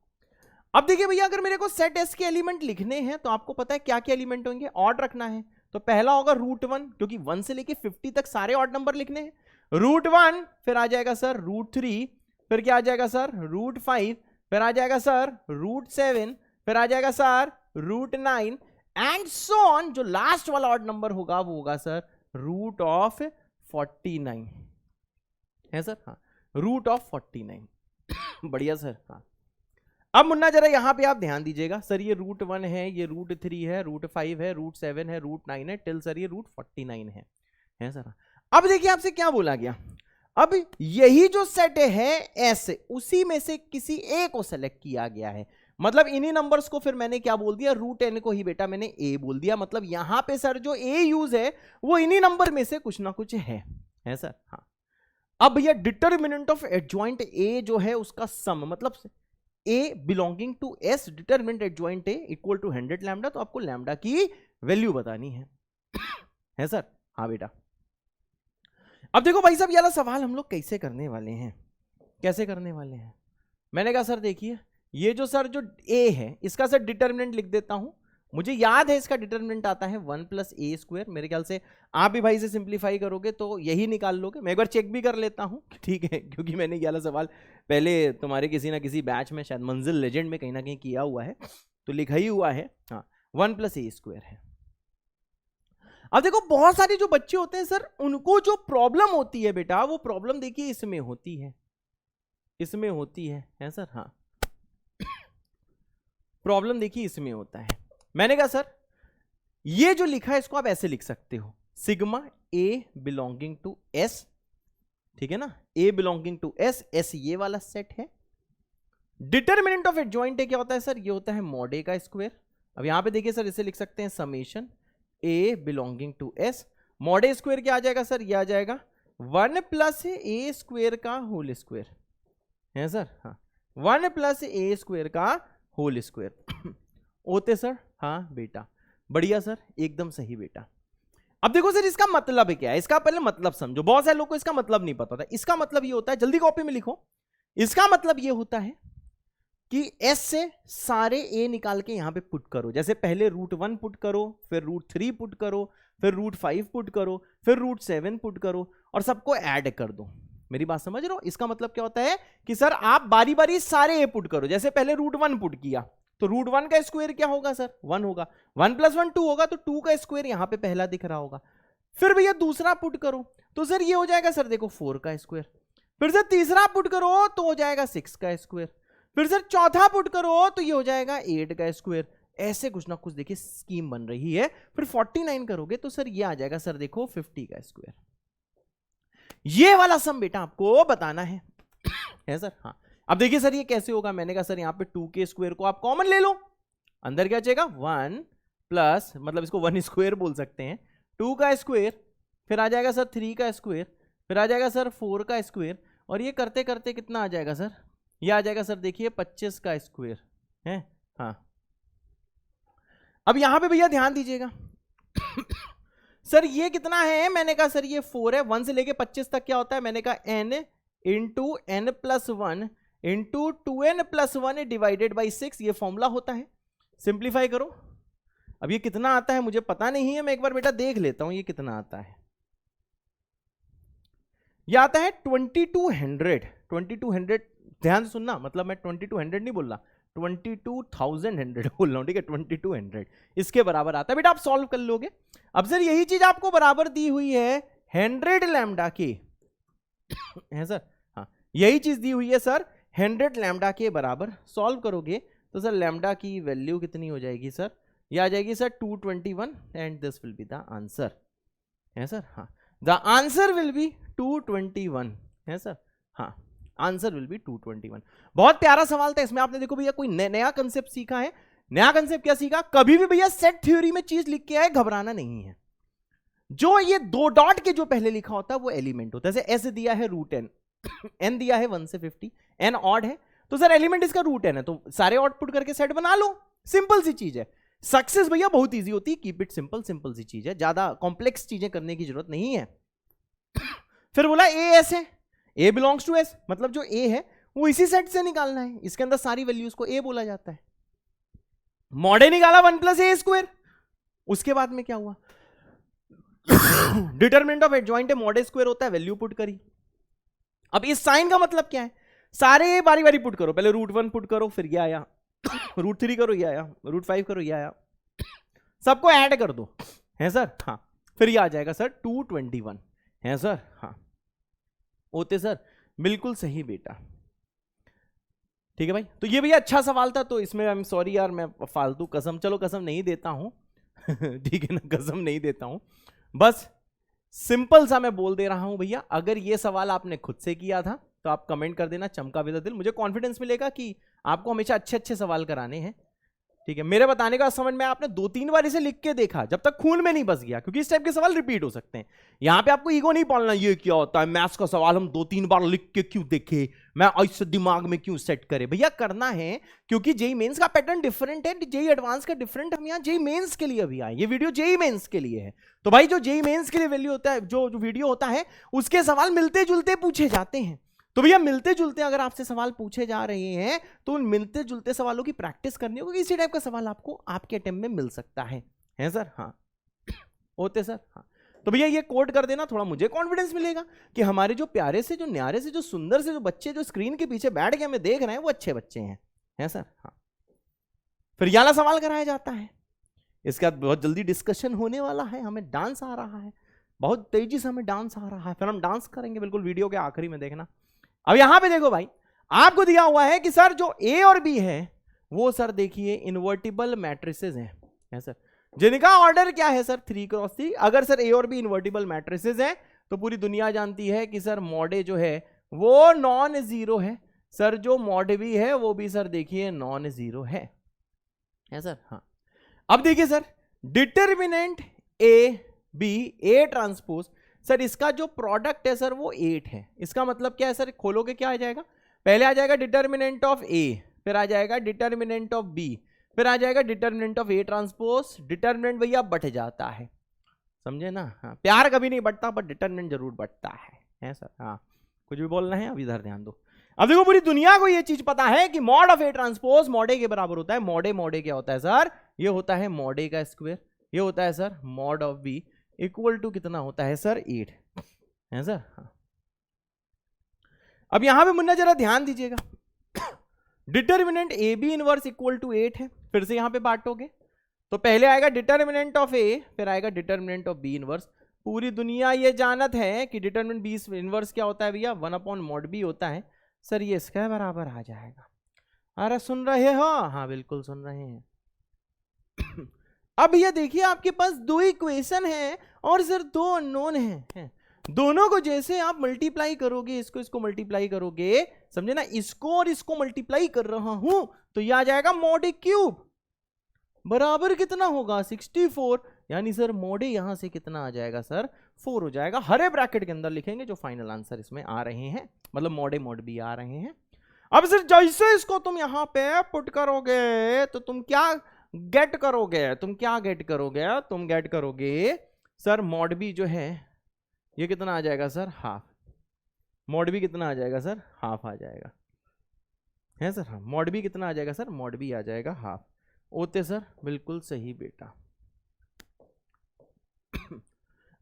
अब देखिए भैया, अगर मेरे को सेट एस के एलिमेंट लिखने हैं तो आपको पता है क्या क्या एलिमेंट होंगे, ऑड रखना है। तो पहला होगा √1, क्योंकि 1 से लेके 50 तक सारे ऑड नंबर लिखने हैं। √1, फिर आ जाएगा सर √3, फिर क्या आ जाएगा सर √5, फिर आ जाएगा सर √7, फिर आ जाएगा सर √9 एंड सो ऑन। जो लास्ट वाला ऑड नंबर होगा वो होगा सर √49, है सर? हाँ √49। बढ़िया सर। हाँ अब मुन्ना जरा यहां पे आप ध्यान दीजिएगा सर, ये √1 है, ये √3 है, √5 है, √7 है, √9 है, टिल सर ये √49 है सर? अब देखिए आपसे क्या बोला गया, अब यही जो सेट है एस, उसी में से किसी ए को सेलेक्ट किया गया है। मतलब इन्हीं नंबर्स को फिर मैंने क्या बोल दिया, √n को ही बेटा मैंने ए बोल दिया। मतलब यहां पे सर जो ए यूज है वो इन्हीं नंबर में से कुछ ना कुछ है सर? हाँ अब भैया डिटर्मिनेंट ऑफ एडजॉइंट ए जो है उसका सम, मतलब A belonging to S, determinant adjoint A equal to 100 lambda. तो आपको लैम्डा की वैल्यू बतानी है सर? हाँ बेटा। अब देखो भाई साहब, ये वाला सवाल हम लोग कैसे करने वाले हैं, कैसे करने वाले हैं? मैंने कहा सर देखिए, ये जो सर जो ए है इसका सर डिटर्मिनेंट लिख देता हूं। मुझे याद है इसका डिटर्मिनेंट आता है 1 + a²। मेरे ख्याल से आप भी भाई से सिंप्लीफाई करोगे तो यही निकाल लोगे। मैं एक बार चेक भी कर लेता हूं, ठीक है, क्योंकि मैंने ये वाला सवाल पहले तुम्हारे किसी ना किसी बैच में, शायद मंजिल लेजेंड में कहीं ना कहीं किया हुआ है, तो लिखा ही हुआ है। हाँ 1 + a² है। अब देखो बहुत सारे जो बच्चे होते हैं सर, उनको जो प्रॉब्लम होती है बेटा, वो प्रॉब्लम देखिए इसमें होती है, इसमें होती है सर? हाँ प्रॉब्लम देखिए इसमें होता है। मैंने कहा सर ये जो लिखा है इसको आप ऐसे लिख सकते हो, sigma A belonging to S, ठीक है ना? A belonging to S, S ये वाला सेट है। डिटर्मिनेंट ऑफ एडजॉइंट ए क्या होता है सर? ये होता है मॉड ए का स्क्वायर। अब यहां पे देखिए सर, इसे लिख सकते हैं summation A belonging to S. Mod A square क्या आ जाएगा सर? ये आ जाएगा 1 + a² का होल स्क्वायर, है सर? हाँ 1 + a² का होल स्क्वायर होते सर? हाँ बेटा, बढ़िया सर, एकदम सही बेटा। अब देखो सर इसका मतलब क्या है, इसका पहले मतलब समझो। बहुत सारे लोगों को इसका मतलब नहीं पता था। इसका मतलब ये होता है, जल्दी कॉपी में लिखो, इसका मतलब ये होता है कि एस से सारे ए निकाल के यहां पे पुट करो। जैसे पहले √1 पुट करो, फिर √3 पुट करो, फिर √5 पुट करो, फिर √7 पुट करो और सबको ऐड कर दो। मेरी बात समझ रहे हो? इसका मतलब क्या होता है कि सर आप बारी बारी सारे ए पुट करो। जैसे पहले √1 पुट किया तो √1 का स्क्वायर क्या होगा सर? 1 होगा। 1 + 1 2 होगा, तो 2 का स्क्वायर यहां पे पहला दिख रहा होगा। फिर भैया दूसरा पुट करो तो सर ये हो जाएगा सर देखो 4 का स्क्वायर। फिर सर तीसरा पुट करो तो हो जाएगा 6 का स्क्वायर। फिर सर चौथा पुट करो तो ये हो जाएगा 8 का स्क्वायर। ऐसे कुछ ना कुछ देखिए स्कीम बन रही है। फिर 49 करोगे तो सर ये आ जाएगा सर देखो 50 का स्क्वायर। ये वाला सम बेटा आपको बताना है सर? हाँ अब देखिए सर ये कैसे होगा। मैंने कहा सर यहाँ पे 2 के स्क्वायर को आप कॉमन ले लो, अंदर क्या जाएगा 1 प्लस, मतलब इसको 1 स्क्वायर बोल सकते हैं, 2 का स्क्वायर, फिर आ जाएगा सर 3 का स्क्वायर, फिर आ जाएगा सर 4 का स्क्वायर, और ये करते करते कितना आ जाएगा सर? ये आ जाएगा सर देखिए 25 का स्क्वायर है। हाँ अब यहां पे भैया ध्यान दीजिएगा सर ये कितना है? मैंने कहा सर ये 4 है। 1 से लेके 25 तक क्या होता है? मैंने कहा n into n + 1 into 2n + 1 divided by 6, ये फॉर्मूला होता है। सिंप्लीफाई करो। अब ये कितना आता है मुझे पता नहीं है, मैं एक बार बेटा देख लेता हूं ये कितना आता है। ये आता है 2200। 2200 ध्यान से सुनना, मतलब मैं 2200 नहीं बोल रहा, 22,100 बोल रहा हूं, ठीक है? 2200 इसके बराबर आता है बेटा। आप सॉल्व कर लोगे। अब सर यही चीज आपको बराबर दी हुई है 100 लैम्डा के है सर? हाँ यही चीज दी हुई है सर 100 लैम्डा के बराबर। सॉल्व करोगे तो सर लैम्डा की वैल्यू कितनी हो जाएगी सर? ये आ जाएगी sir 221 and this will be the answer, है सर? हाँ द आंसर विल बी 221, है सर? हाँ आंसर विल बी 221। बहुत प्यारा सवाल था। इसमें आपने देखो भैया कोई नया कंसेप्ट सीखा है। नया कंसेप्ट क्या सीखा? कभी भी भैया सेट थ्योरी में चीज लिख के आए, घबराना नहीं है। जो ये 2 डॉट के जो पहले लिखा होता है वो एलिमेंट होता है। जैसे एस दिया है रूट एन, एन दिया है 1 से 50, एन ऑड है तो सर एलिमेंट इसका रूट एन है, तो सारे ऑड पुट करके सेट बना लो, सिंपल सी चीज है। सक्सेस भैया बहुत इजी होती है, कीप इट सिंपल, सिंपल सी चीज है, ज्यादा कॉम्प्लेक्स चीजें करने की जरूरत नहीं है। फिर बोला ए एस है, ए बिलोंग्स टू एस, मतलब जो ए है वो इसी सेट से निकालना है, इसके अंदर सारी वैल्यूज को ए बोला जाता है। मॉड ए निकाला 1 + a², उसके बाद में क्या हुआ, determinant of adjoint mod A square होता है, वैल्यू पुट करी। अब इस साइन का मतलब क्या है, सारे बारी बारी पुट करो, पहले √1 पुट करो, फिर ये आया, √3 करो ये आया, √5 करो ये आया, सबको ऐड कर दो, है सर, हाँ, फिर ये आ जाएगा सर 221, है सर, हाँ, होते सर, बिल्कुल सही बेटा, ठीक है भाई। तो ये भैया अच्छा सवाल था, तो इसमें आई एम सॉरी यार, मैं फालतू कसम, चलो कसम नहीं देता हूं ठीक है ना, कसम नहीं देता हूं, बस सिंपल सा मैं बोल दे रहा हूं भैया। अगर ये सवाल आपने खुद से किया था तो आप कमेंट कर देना चमका विद दिल, मुझे कॉन्फिडेंस मिलेगा कि आपको हमेशा अच्छे अच्छे सवाल कराने हैं, ठीक है। मेरे बताने का समझ में आपने 2-3 बार इसे लिख के देखा, जब तक खून में नहीं बस गया, क्योंकि इस टाइप के सवाल रिपीट हो सकते हैं। यहां पे आपको ईगो नहीं पालना, ये क्या होता है मैथ्स का सवाल हम 2-3 बार लिख के क्यों देखे, मैं ऐसे दिमाग में क्यों सेट करे, भैया करना है क्योंकि जेई मेंस का पैटर्न डिफरेंट है, जेई एडवांस का डिफरेंट, हम यहाँ जेई मेंस के लिए अभी आए, ये वीडियो जेई मेंस के लिए है। तो भाई जो जेई मेंस के लिए वैल्यू होता है, जो वीडियो होता है उसके सवाल मिलते जुलते पूछे जाते हैं। तो भैया मिलते जुलते अगर आपसे सवाल पूछे जा रहे हैं तो उन मिलते जुलते सवालों की प्रैक्टिस करनी होगी, इसी टाइप का सवाल आपको आपके अटेम्प्ट में मिल सकता है सर, हाँ, होते सर, हाँ। तो भैया ये कोड कर देना, थोड़ा मुझे कॉन्फिडेंस मिलेगा कि हमारे जो प्यारे से, जो न्यारे से, जो सुंदर से जो बच्चे जो स्क्रीन के पीछे बैठ के हमें देख रहे हैं वो अच्छे बच्चे हैं सर, हाँ। फिर ये वाला सवाल कराया जाता है, इसके बाद बहुत जल्दी डिस्कशन होने वाला है, हमें डांस आ रहा है, बहुत तेजी से हमें डांस आ रहा है, फिर हम डांस करेंगे बिल्कुल वीडियो के आखिरी में, देखना। अब यहां पे देखो भाई, आपको दिया हुआ है कि सर जो ए और बी है वो सर देखिए इन्वर्टिबल मैट्रिसेस हैं सर, जिनका ऑर्डर क्या है सर 3x3। अगर सर ए और बी इन्वर्टिबल मैट्रिसेस हैं तो पूरी दुनिया जानती है कि सर मॉड ए जो है वो नॉन जीरो है, सर जो मॉड बी है वो भी सर देखिए नॉन जीरो है सर, हाँ। अब देखिए sir determinant A B A transpose, sir इसका जो प्रोडक्ट है सर वो 8 है, इसका मतलब क्या है सर, खोलोगे क्या आ जाएगा, पहले आ जाएगा डिटर्मिनेंट ऑफ ए, फिर आ जाएगा डिटर्मिनेंट ऑफ बी, फिर आ जाएगा determinant of A transpose. Determinant भैया बढ़ जाता है, समझे ना, हाँ, प्यार कभी नहीं बढ़ता पर डिटर्मिनेंट जरूर बढ़ता है सर, हाँ। कुछ भी बोलना है अब इधर ध्यान दो। अब देखो पूरी दुनिया को ये चीज पता है कि mod of A transpose mod A के बराबर होता है, मॉड ए क्या होता है सर, ये होता है मॉड ए का स्क्वायर, ये होता है sir mod of B equal to कितना होता है सर 8 है सर, हाँ। अब यहां पे मुन्ना जरा ध्यान दीजिएगा, determinant A B inverse equal to 8 है, फिर से यहां पे बांटोगे तो पहले आएगा डिटर्मिनेंट ऑफ ए, फिर आएगा डिटर्मिनेंट ऑफ बी इनवर्स। पूरी दुनिया ये जानत है कि डिटर्मिनेंट बी इनवर्स क्या होता है भैया, 1/mod b होता है सर, ये इसका बराबर आ जाएगा। अरे सुन रहे हो, हाँ बिल्कुल सुन रहे हैं। अब ये देखिए आपके पास 2 इक्वेशन है और सर 2 अननोन है, दोनों को जैसे आप मल्टीप्लाई करोगे, इसको मल्टीप्लाई करोगे, समझे ना, इसको और इसको मल्टीप्लाई कर रहा हूं तो ये आ जाएगा मॉड ए क्यूब बराबर कितना होगा 64, यानी सर मॉड ए यहां से कितना आ जाएगा सर 4 हो जाएगा। हरे ब्रैकेट के अंदर लिखेंगे जो फाइनल आंसर इसमें आ रहे हैं, मतलब मॉड ए मॉड बी आ रहे हैं। अब सर जैसे इसको तुम यहां पे पुट करोगे तो तुम क्या गेट करोगे, तुम गेट करोगे सर मॉड बी जो है ये कितना आ जाएगा सर हाफ, मॉड बी कितना आ जाएगा सर हाफ आ जाएगा, है सर, हाँ। मॉड बी कितना आ जाएगा सर, मॉड बी आ जाएगा हाफ, होते सर, बिल्कुल सही बेटा।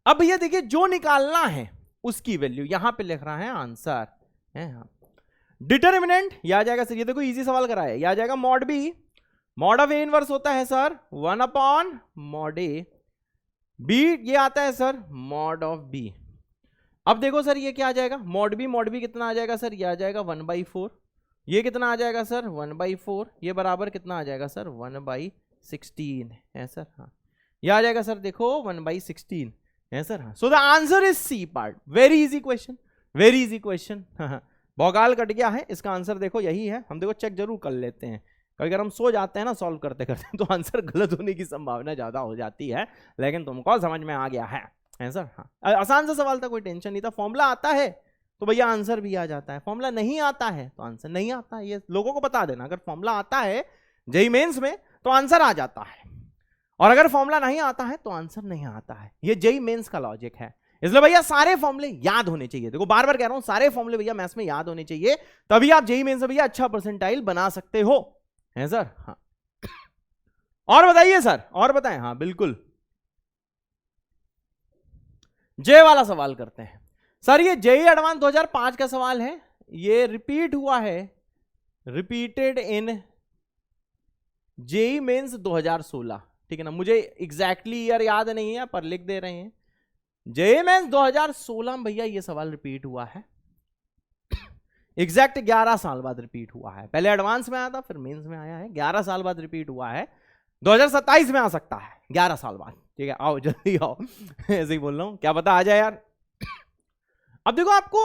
अब भैया देखिए जो निकालना है उसकी वैल्यू यहां पे लिख रहा है आंसर है, हाँ। डिटर्मिनेंट ये आ जाएगा सर, ये देखो इजी सवाल कराया, ये आ जाएगा mod B, mod of A inverse होता है सर 1/mod ए, बी ये आता है सर मॉड ऑफ बी। अब देखो सर ये क्या आ जाएगा, मॉड बी कितना आ जाएगा सर, ये आ जाएगा 1/4, ये कितना आ जाएगा सर 1/4, ये बराबर कितना आ जाएगा सर 1/16 है सर, हाँ। ये आ जाएगा सर देखो 1/16 है सर, हाँ। So the answer is C part, very easy question, very easy question, भौकाल कट गया है, इसका आंसर देखो यही है। हम देखो चेक जरूर कर लेते हैं, कभी अगर हम सो जाते हैं ना सॉल्व करते करते तो आंसर गलत होने की संभावना ज्यादा हो जाती है, लेकिन तुमको समझ में आ गया है। है सर। हाँ, आसान सा सवाल था, कोई टेंशन नहीं था। फॉर्मूला आता है तो भैया आंसर भी आ जाता है, फॉर्मूला नहीं आता है तो आंसर नहीं आता है। ये लोगों को बता देना, अगर फॉर्मूला आता है जेईई मेंस में तो आंसर आ जाता है, और अगर फॉर्मूला नहीं आता है तो आंसर नहीं आता है। ये जेईई मेंस का लॉजिक है। इसलिए भैया सारे फॉर्मूले याद होने चाहिए। देखो बार बार कह रहा हूं, सारे फॉर्मूले भैया मैथ्स में याद होने चाहिए, तभी आप जेईई मेंस में भैया अच्छा परसेंटाइल बना सकते हो, है सर। हाँ, और बताइए सर, और बताएं। हाँ बिल्कुल, जे वाला सवाल करते हैं सर। ये जेईई एडवांस 2005 का सवाल है, ये रिपीट हुआ है, रिपीटेड इन जेईई मेंस 2016, ठीक है ना। मुझे एग्जैक्टली ईयर याद नहीं है पर लिख दे रहे हैं, जेईई मेंस 2016 में भैया ये सवाल रिपीट हुआ है। एग्जैक्ट 11 साल बाद रिपीट हुआ है। पहले एडवांस में आया था, फिर मेंस में आया है, 11 साल बाद रिपीट हुआ है। 2027 में आ सकता है, 11 साल बाद, ठीक है। आओ जल्दी आओ ऐसे ही बोल रहा हूं, क्या पता आ जाए यार। अब देखो आपको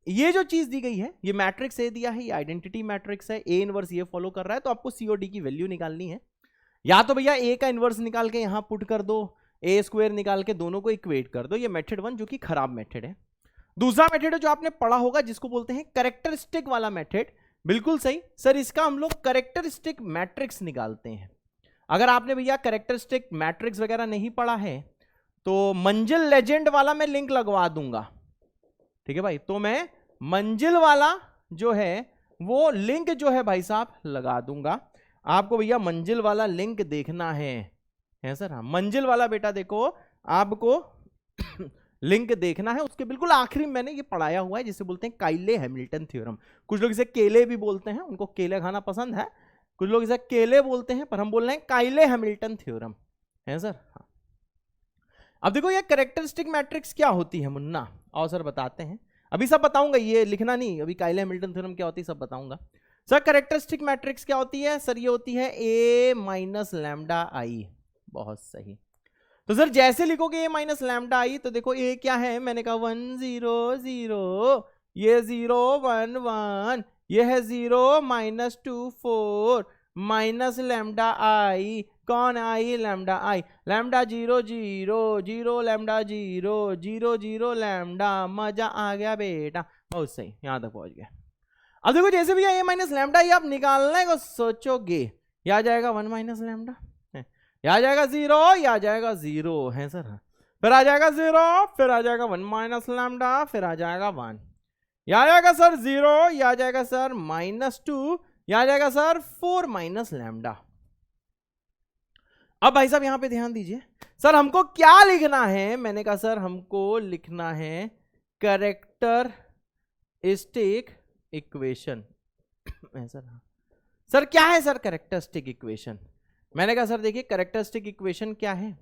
ये जो चीज दी गई है, ये मैट्रिक्स ए दिया है, ये आइडेंटिटी मैट्रिक्स है, ए इनवर्स ये फॉलो कर रहा है, तो आपको सीओडी की वैल्यू निकालनी है। या तो भैया ए का इनवर्स निकाल के यहां पुट कर दो, ए स्क्वायर निकाल के दोनों को इक्वेट कर दो। ये मेथड 1 जो कि खराब मेथड है। दूसरा मेथड है जो आपने पढ़ा होगा, जिसको बोलते हैं कैरेक्टरिस्टिक वाला मेथड। बिल्कुल सही सर, इसका हम लोग कैरेक्टरिस्टिक मैट्रिक्स निकालते हैं। अगर आपने भैया कैरेक्टरिस्टिक मैट्रिक्स वगैरह नहीं पढ़ा है तो मंजिल लेजेंड वाला मैं लिंक लगवा दूंगा, ठीक है भाई। तो मैं मंजिल वाला जो है वो लिंक जो है भाई साहब लगा दूंगा आपको। भैया मंजिल वाला लिंक देखना है सर। हाँ, मंजिल वाला बेटा देखो आपको लिंक देखना है, उसके बिल्कुल आखिरी में मैंने ये पढ़ाया हुआ है, जिसे बोलते हैं काइले हैमिल्टन थ्योरम। कुछ लोग इसे केले भी बोलते हैं, उनको केले खाना पसंद है, कुछ लोग इसे केले बोलते हैं, पर हम बोल रहे हैं काइले हैमिल्टन थ्योरम, है सर। हाँ, अब देखो ये कैरेक्टरिस्टिक मैट्रिक्स क्या होती है मुन्ना, और सर बताते हैं। अभी सब बताऊंगा, ये लिखना नहीं, अभी काइले हैमिल्टन थ्योरम क्या होती है सब बताऊंगा। सर कैरेक्टरिस्टिक मैट्रिक्स क्या होती है सर? ये होती है ए माइनस लैम्डा आई। बहुत सही। तो सर जैसे लिखोगे ए माइनस लैम्डा आई, तो देखो ए क्या है, मैंने कहा 1 0 0, ये 0 1 1, ये है 0 -2 4 माइनस लैम्डा आई। कौन I? Lambda I. Lambda 0 0 0 lambda 0 0 0 lambda. मजा आ गया बेटा, बहुत सही, यहां तक पहुंच गया। अब देखो जैसे भी ए माइनस लैम्डा ये आप निकालने को सोचोगे, या आ जाएगा 1 माइनस लैम्डा, या आ जाएगा 0, या आ जाएगा 0, है सर। फिर आ जाएगा 0, फिर आ जाएगा 1 माइनस लैम्डा, फिर आ जाएगा 1, या आ जाएगा सर 0, या आ जाएगा सर -2, या आ जाएगा सर 4 माइनस लैम्डा। अब भाई साहब यहां पे ध्यान दीजिए, सर हमको क्या लिखना है? मैंने कहा सर हमको लिखना है कैरेक्टरिस्टिक इक्वेशन। सर क्या है सर कैरेक्टरिस्टिक इक्वेशन? मैंने कहा सर देखिए कैरेक्टरिस्टिक इक्वेशन क्या है,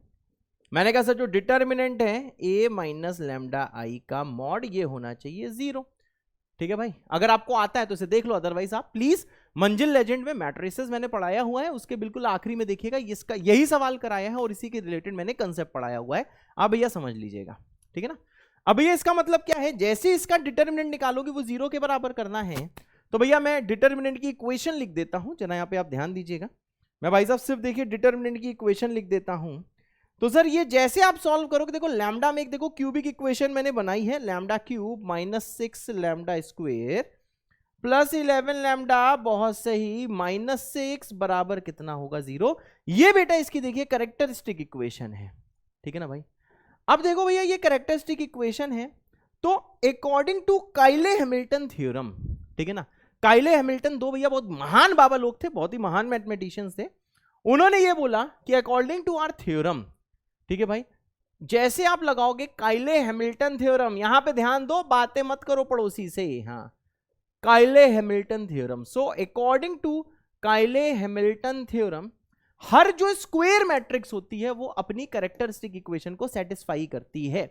मैंने कहा सर जो डिटर्मिनेंट है ए माइनस लैम्डा आई का मॉड ये होना चाहिए 0, ठीक है भाई। अगर आपको आता है तो इसे देख लो, अदरवाइज आप प्लीज मंजिल लेजेंड में मैट्रिसेस मैंने पढ़ाया हुआ है, उसके बिल्कुल आखिरी में देखिएगा, इसका यही सवाल कराया है और इसी के रिलेटेड मैंने कंसेप्ट पढ़ाया हुआ है, आप भैया समझ लीजिएगा, ठीक है ना। अब भैया इसका मतलब क्या है, जैसे इसका डिटर्मिनेंट निकालोगे वो 0 के बराबर करना है, तो भैया मैं डिटर्मिनेंट की इक्वेशन लिख देता हूं, जरा यहां पे आप ध्यान दीजिएगा। मैं भाई साहब सिर्फ देखिए डिटर्मिनेंट की इक्वेशन लिख देता हूं। तो सर ये जैसे आप सॉल्व करोगे, देखो लैम्डा में एक देखो क्यूबिक इक्वेशन मैंने बनाई है, lambda cube -6 lambda square plus 11 lambda, बहुत सही, -6 बराबर कितना होगा 0। ये बेटा इसकी देखिए कैरेक्टरिस्टिक इक्वेशन है, ठीक है ना भाई। अब देखो भैया ये कैरेक्टरिस्टिक इक्वेशन है, तो according to Cayley Hamilton theorem, ठीक है ना। काइले हैमिल्टन दो भैया बहुत महान बाबा लोग थे, बहुत ही महान मैथमेटिशियंस थे। उन्होंने ये बोला कि अकॉर्डिंग टू आवर थ्योरम, ठीक है भाई, जैसे आप लगाओगे काइले हैमिल्टन थ्योरम, यहां पे ध्यान दो, बातें मत करो पड़ोसी से, हाँ, Cayley Hamilton theorem. So according to Cayley Hamilton theorem, हर जो स्क्वायर मैट्रिक्स होती है वो अपनी कैरेक्टरिस्टिक इक्वेशन को सेटिस्फाई करती है।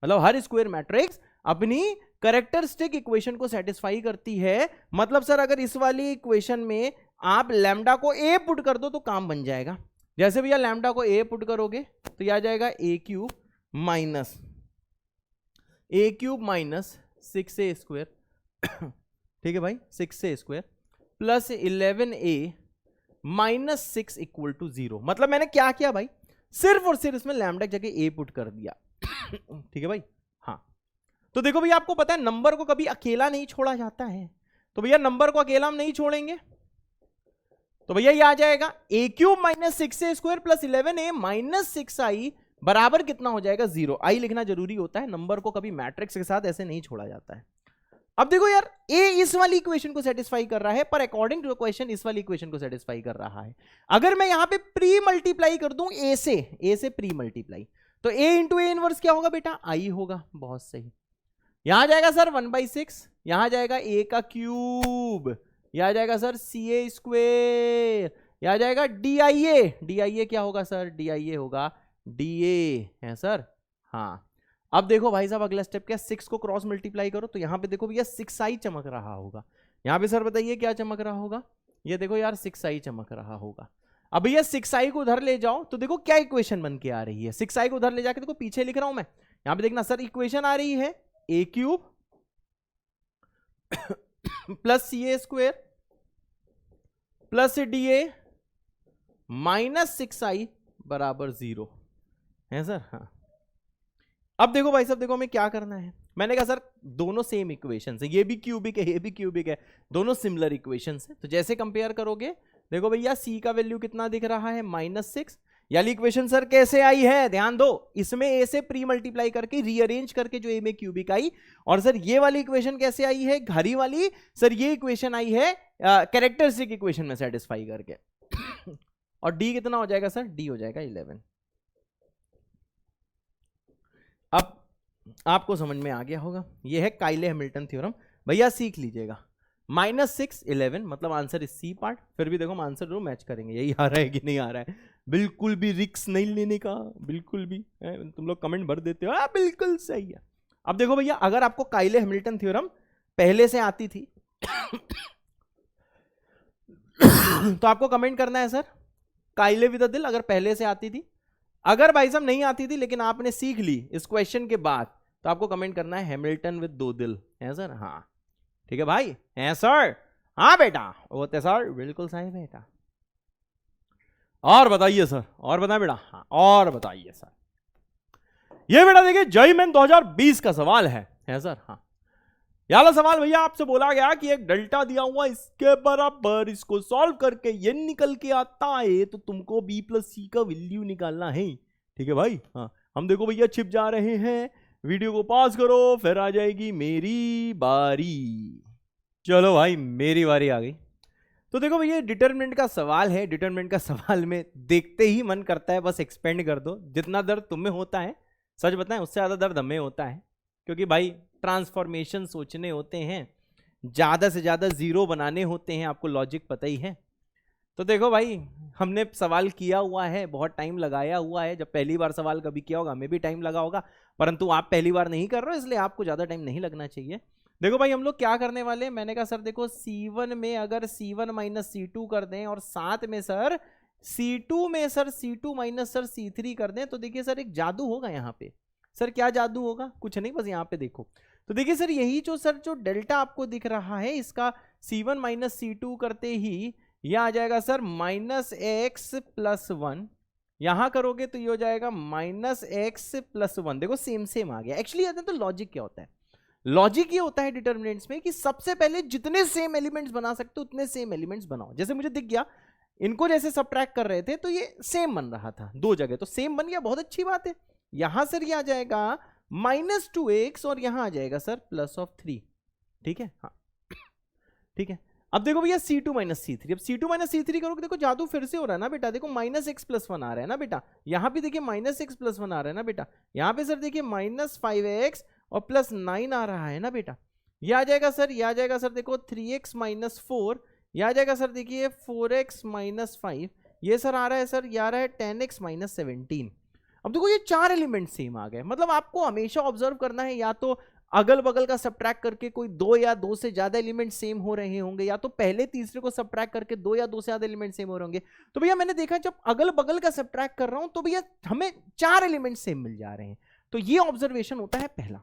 मतलब हर स्क्वायर मैट्रिक्स अपनी कैरेक्टरिस्टिक इक्वेशन को सेटिस्फाई करती है। मतलब सर अगर इस वाली इक्वेशन में आप लैम्डा को ए पुट कर दो तो काम बन जाएगा। जैसे भैया लैम्डा को ए पुट करोगे तो यह आ जाएगा A cube minus 6a square, ठीक है भाई, 6a square plus 11a -6 equal to 0। मतलब मैंने क्या किया भाई, सिर्फ और सिर्फ इसमें लैम्डा की जगह ए पुट कर दिया। ठीक है भाई। हाँ, तो देखो भैया आपको पता है नंबर को कभी अकेला नहीं छोड़ा जाता है, तो भैया नंबर को अकेला हम नहीं छोड़ेंगे, तो भैया ये आ जाएगा A cube minus 6a² plus 11a minus 6i बराबर कितना हो जाएगा 0। आई लिखना जरूरी होता है, नंबर को कभी मैट्रिक्स के साथ ऐसे नहीं छोड़ा जाता है। अब देखो यार a इस वाली इक्वेशन को सेटिस्फाई कर रहा है, पर अकॉर्डिंग टू क्वेश्चन इस वाली इक्वेशन को सेटिस्फाई कर रहा है। अगर मैं यहां पे प्री मल्टीप्लाई कर दूं a से प्री मल्टीप्लाई, तो a इंटू ए इनवर्स क्या होगा बेटा, i होगा। बहुत सही। यहां जाएगा सर 1/6, यहां जाएगा a का क्यूब, यहां जाएगा सर ca², यहां जाएगा dia क्या होगा सर, dia होगा da है सर। हाँ, अब देखो भाई साहब अगला स्टेप क्या, 6 को क्रॉस मल्टीप्लाई करो, तो यहां पे देखो भैया 6i चमक रहा होगा। यहां पे सर बताइए क्या चमक रहा होगा, ये देखो यार 6i चमक रहा होगा। अब भैया 6i को उधर ले जाओ, तो देखो क्या इक्वेशन बन के आ रही है। 6i को उधर ले जाके देखो, पीछे लिख रहा हूं मैं, यहां पे देखना सर इक्वेशन आ रही है a cube plus ca² plus da minus 6i बराबर 0 है सर। हाँ, अब देखो भाई साहब, देखो हमें क्या करना है। मैंने कहा सर दोनों सेम इक्वेशन है, ये भी क्यूबिक है ये भी क्यूबिक है, दोनों सिमिलर इक्वेशन है, तो जैसे कंपेयर करोगे देखो भैया c का वैल्यू कितना दिख रहा है -6। यानी इक्वेशन सर कैसे आई है, ध्यान दो, इसमें a से प्री मल्टीप्लाई करके रीअरेंज करके जो a में क्यूबिक आई, और सर ये वाली इक्वेशन कैसे आई है, घड़ी वाली, सर ये इक्वेशन आई है कैरेक्टरिस्टिक इक्वेशन में सेटिस्फाई करके। और d कितना हो जाएगा सर, d हो जाएगा 11। अब आपको समझ में आ गया होगा, ये है काइले हैमिल्टन थ्योरम। भैया सीख लीजिएगा, -6 11 मतलब आंसर इस सी पार्ट। फिर भी देखो हम आंसर जरूर मैच करेंगे, यही आ रहा है कि नहीं आ रहा है, बिल्कुल भी रिक्स नहीं लेने का, बिल्कुल भी तुम लोग कमेंट भर देते हो बिल्कुल सही है। अब देखो भैया अगर आपको काइले हैमिल्टन थ्योरम पहले से आती थी तो आपको कमेंट करना है सर काइले विद अ दिल, अगर पहले से आती थी। अगर भाई साहब नहीं आती थी लेकिन आपने सीख ली इस क्वेश्चन के बाद, तो आपको कमेंट करना है हैमिल्टन विद 2 दिल है सर। हाँ ठीक है भाई, है सर, हाँ बेटा होते सर, बिल्कुल सही बेटा। और बताइए सर, और बताएं बेटा, हाँ और बताइए सर। ये बेटा देखिए जय मैन 2020 का सवाल है सर। हाँ, याला सवाल भैया आपसे बोला गया कि एक डेल्टा दिया हुआ इसके बराबर, इसको सॉल्व करके ये निकल के आता है, तो तुमको b प्लस सी का वैल्यू निकालना है। ठीक है भाई। हाँ, हम देखो भैया छिप जा रहे हैं, वीडियो को पॉज करो, फिर आ जाएगी मेरी बारी। चलो भाई मेरी बारी आ गई। तो देखो भैया डिटरमिनेंट का सवाल है, डिटरमिनेंट का सवाल में देखते ही मन करता है बस एक्सपेंड कर दो। जितना दर्द तुम्हें होता है, सच बताएं उससे ज्यादा दर्द हमें होता है, क्योंकि भाई ट्रांसफॉर्मेशन सोचने होते हैं, ज्यादा से ज्यादा जीरो बनाने होते हैं, आपको लॉजिक पता ही है। तो देखो भाई हमने सवाल किया हुआ है, बहुत टाइम लगाया हुआ है। जब पहली बार सवाल कभी किया होगा हमें भी टाइम लगा होगा, परंतु आप पहली बार नहीं कर रहे हो इसलिए आपको ज्यादा टाइम नहीं लगना चाहिए। देखो भाई हम लोग क्या करने वाले हैं, मैंने कहा सर देखो C1 में अगर C1 माइनस C2 कर दें, और साथ में सर C2 में sir C2 minus sir C3 कर दें, तो देखिए सर एक जादू होगा यहाँ पे। सर क्या जादू होगा, कुछ नहीं, बस यहाँ पे देखो तो देखिए सर यही जो सर जो डेल्टा आपको दिख रहा है, इसका C1 माइनस C2 करते ही यह आ जाएगा सर -x+1। यहां करोगे तो ये हो जाएगा -x+1। देखो सेम सेम आ गया। एक्चुअली तो लॉजिक क्या होता है, लॉजिक ये होता है डिटरमिनेंट्स में कि सबसे पहले जितने सेम एलिमेंट्स बना सकते हो उतने सेम एलिमेंट्स बनाओ। जैसे मुझे दिख गया इनको जैसे सबट्रैक्ट कर रहे थे तो ये सेम बन रहा था, दो जगह तो सेम बन गया, बहुत अच्छी बात है। यहां सर ये आ जाएगा -2x और यहां आ जाएगा सर +3। ठीक है, हाँ ठीक है। अब देखो भैया C2 माइनस C3, अब C2 माइनस C3 करोगे, देखो जादू फिर से हो रहा है ना बेटा। देखो -x+1 आ रहा है ना बेटा, यहाँ पे देखिए -x+1 आ रहा है ना बेटा, यहाँ पे सर देखिए -5x और +9 आ रहा है ना बेटा। ये आ जाएगा सर, ये आ जाएगा सर देखो 3x - 4, ये आ जाएगा सर देखिए 4x - 5, ये सर आ रहा है सर, ये आ रहा है 10x - 17। अब देखो ये चार एलिमेंट सेम आ गए। मतलब आपको हमेशा ऑब्जर्व करना है, या तो अगल बगल का सबट्रैक्ट करके कोई 2 या 2 से ज्यादा एलिमेंट सेम हो रहे होंगे, या तो पहले तीसरे को सबट्रैक्ट करके 2 या 2 से ज्यादा एलिमेंट सेम हो रहे होंगे। तो भैया मैंने देखा जब अगल बगल का सबट्रैक्ट कर रहा हूं तो भैया हमें 4 एलिमेंट सेम मिल जा रहे हैं। तो ये ऑब्जर्वेशन होता है पहला।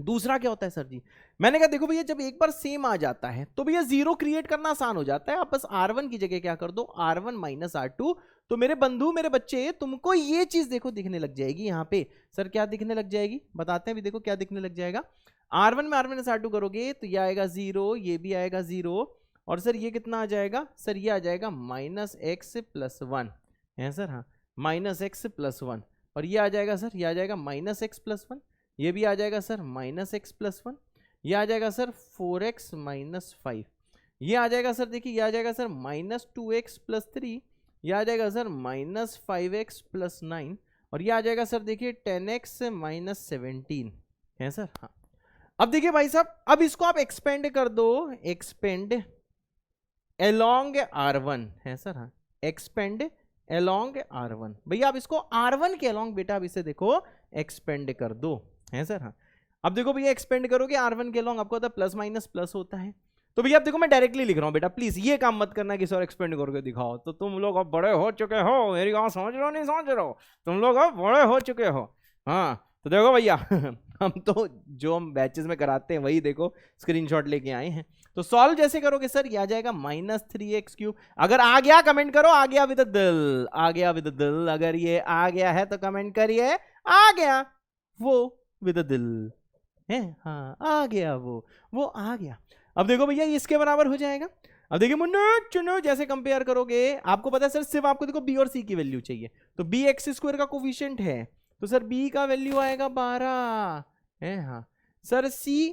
दूसरा क्या होता है सर जी, मैंने कहा देखो भैया जब एक बार सेम आ जाता है तो भैया जीरो क्रिएट करना आसान हो जाता है, आप बस R1 की जगह क्या कर दो R1 माइनस R2, तो मेरे बंधु मेरे बच्चे तुमको ये चीज देखो दिखने लग जाएगी यहाँ पे। सर क्या दिखने लग जाएगी बताते हैं भी, देखो क्या दिखने लग जाएगा। R1 में R1 माइनस R2 करोगे तो ये आएगा 0, ये भी आएगा 0, और सर ये कितना आ जाएगा, सर ये आ जाएगा -x+1 है सर, हाँ -x+1, और ये आ जाएगा सर, ये आ जाएगा -x+1, ये भी आ जाएगा सर -x+1, ये आ जाएगा सर 4x - 5, ये आ जाएगा सर देखिए, ये आ जाएगा सर -2x+3, ये आ जाएगा सर -5x+9, और ये आ जाएगा सर देखिए 10x - 17 है सर, हाँ। अब देखिए भाई साहब, अब इसको आप एक्सपेंड कर दो, एक्सपेंड अलोंग R1 है सर, हाँ एक्सपेंड अलोंग R1, भैया आप इसको R1 के अलोंग बेटा अब इसे देखो एक्सपेंड कर दो है सर, हाँ। अब देखो भैया एक्सपेंड करोगे R1 के अलोंग, आपको पता प्लस माइनस प्लस होता है, तो भैया अब देखो मैं डायरेक्टली लिख रहा हूं बेटा, प्लीज ये काम मत करना कि सर एक्सपेंड करके दिखाओ, तो तुम लोग अब बड़े हो चुके हो, मेरी बात समझ रहे हो नहीं समझ रहे हो, तुम लोग अब बड़े हो चुके हो, हाँ। तो देखो भैया हम तो जो हम बैचेस में कराते हैं वही देखो स्क्रीनशॉट लेके आए हैं। तो सॉल्व जैसे करोगे सर, ये आ जाएगा -3x³, अगर आ गया कमेंट करो, आ गया विद दिल, आ गया विद दिल, अगर ये आ गया है तो कमेंट करिए आ गया वो विद दिल है, हाँ आ गया वो आ गया। अब देखो भैया ये इसके बराबर हो जाएगा। अब देखिए मुन्नू चुनो, जैसे कंपेयर करोगे आपको पता है सर, सिर्फ आपको देखो बी और सी की वैल्यू चाहिए, तो बी x² का कोफिशिएंट है, तो सर बी का वैल्यू आएगा 12 है, हाँ सर सी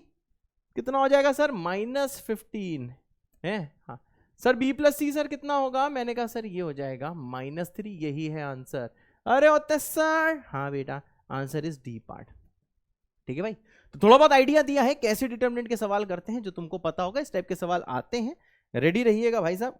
कितना हो जाएगा सर -15 है, हाँ सर बी प्लस सी सर कितना होगा, मैंने कहा सर ये हो जाएगा -3, यही है आंसर। अरे होता सर, हाँ बेटा आंसर इज डी पार्ट, ठीक है भाई। तो थोड़ा बहुत आइडिया दिया है कैसे डिटरमिनेंट के सवाल करते हैं, जो तुमको पता होगा इस टाइप के सवाल आते हैं, रेडी रहिएगा भाई साहब।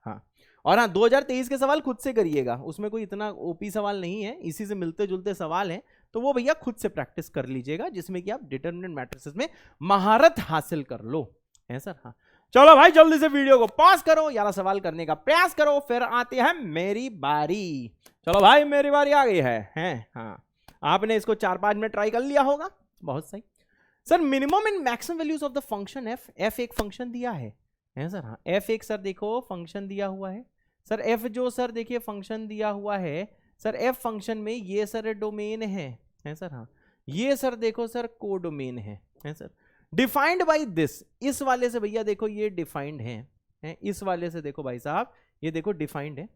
हाँ, और हाँ 2023 के सवाल खुद से करिएगा, उसमें कोई इतना ओपी सवाल नहीं है, इसी से मिलते जुलते सवाल हैं, तो वो भैया खुद से प्रैक्टिस कर लीजिएगा, जिसमें कि आप डिटरमिनेंट मैट्रिसेस में महारत हासिल कर लो है सर, हाँ। चलो भाई जल्दी से वीडियो को पॉज करो, 11 सवाल करने का प्रयास करो, फिर आती है मेरी बारी। चलो भाई मेरी बारी आ गई है, हाँ आपने इसको 4-5 मिनट ट्राई कर लिया होगा, बहुत सही। Sir minimum and maximum values of the function F एक फंक्शन दिया है सर, हाँ एफ एक सर देखो फंक्शन दिया हुआ है सर, एफ जो सर देखिए फंक्शन दिया हुआ है सर, एफ फंक्शन में ये सर डोमेन है सर, हाँ ये सर देखो सर को डोमेन है सर, डिफाइंड बाय दिस, इस वाले से भैया देखो ये डिफाइंड है, इस वाले से देखो भाई साहब ये देखो डिफाइंड है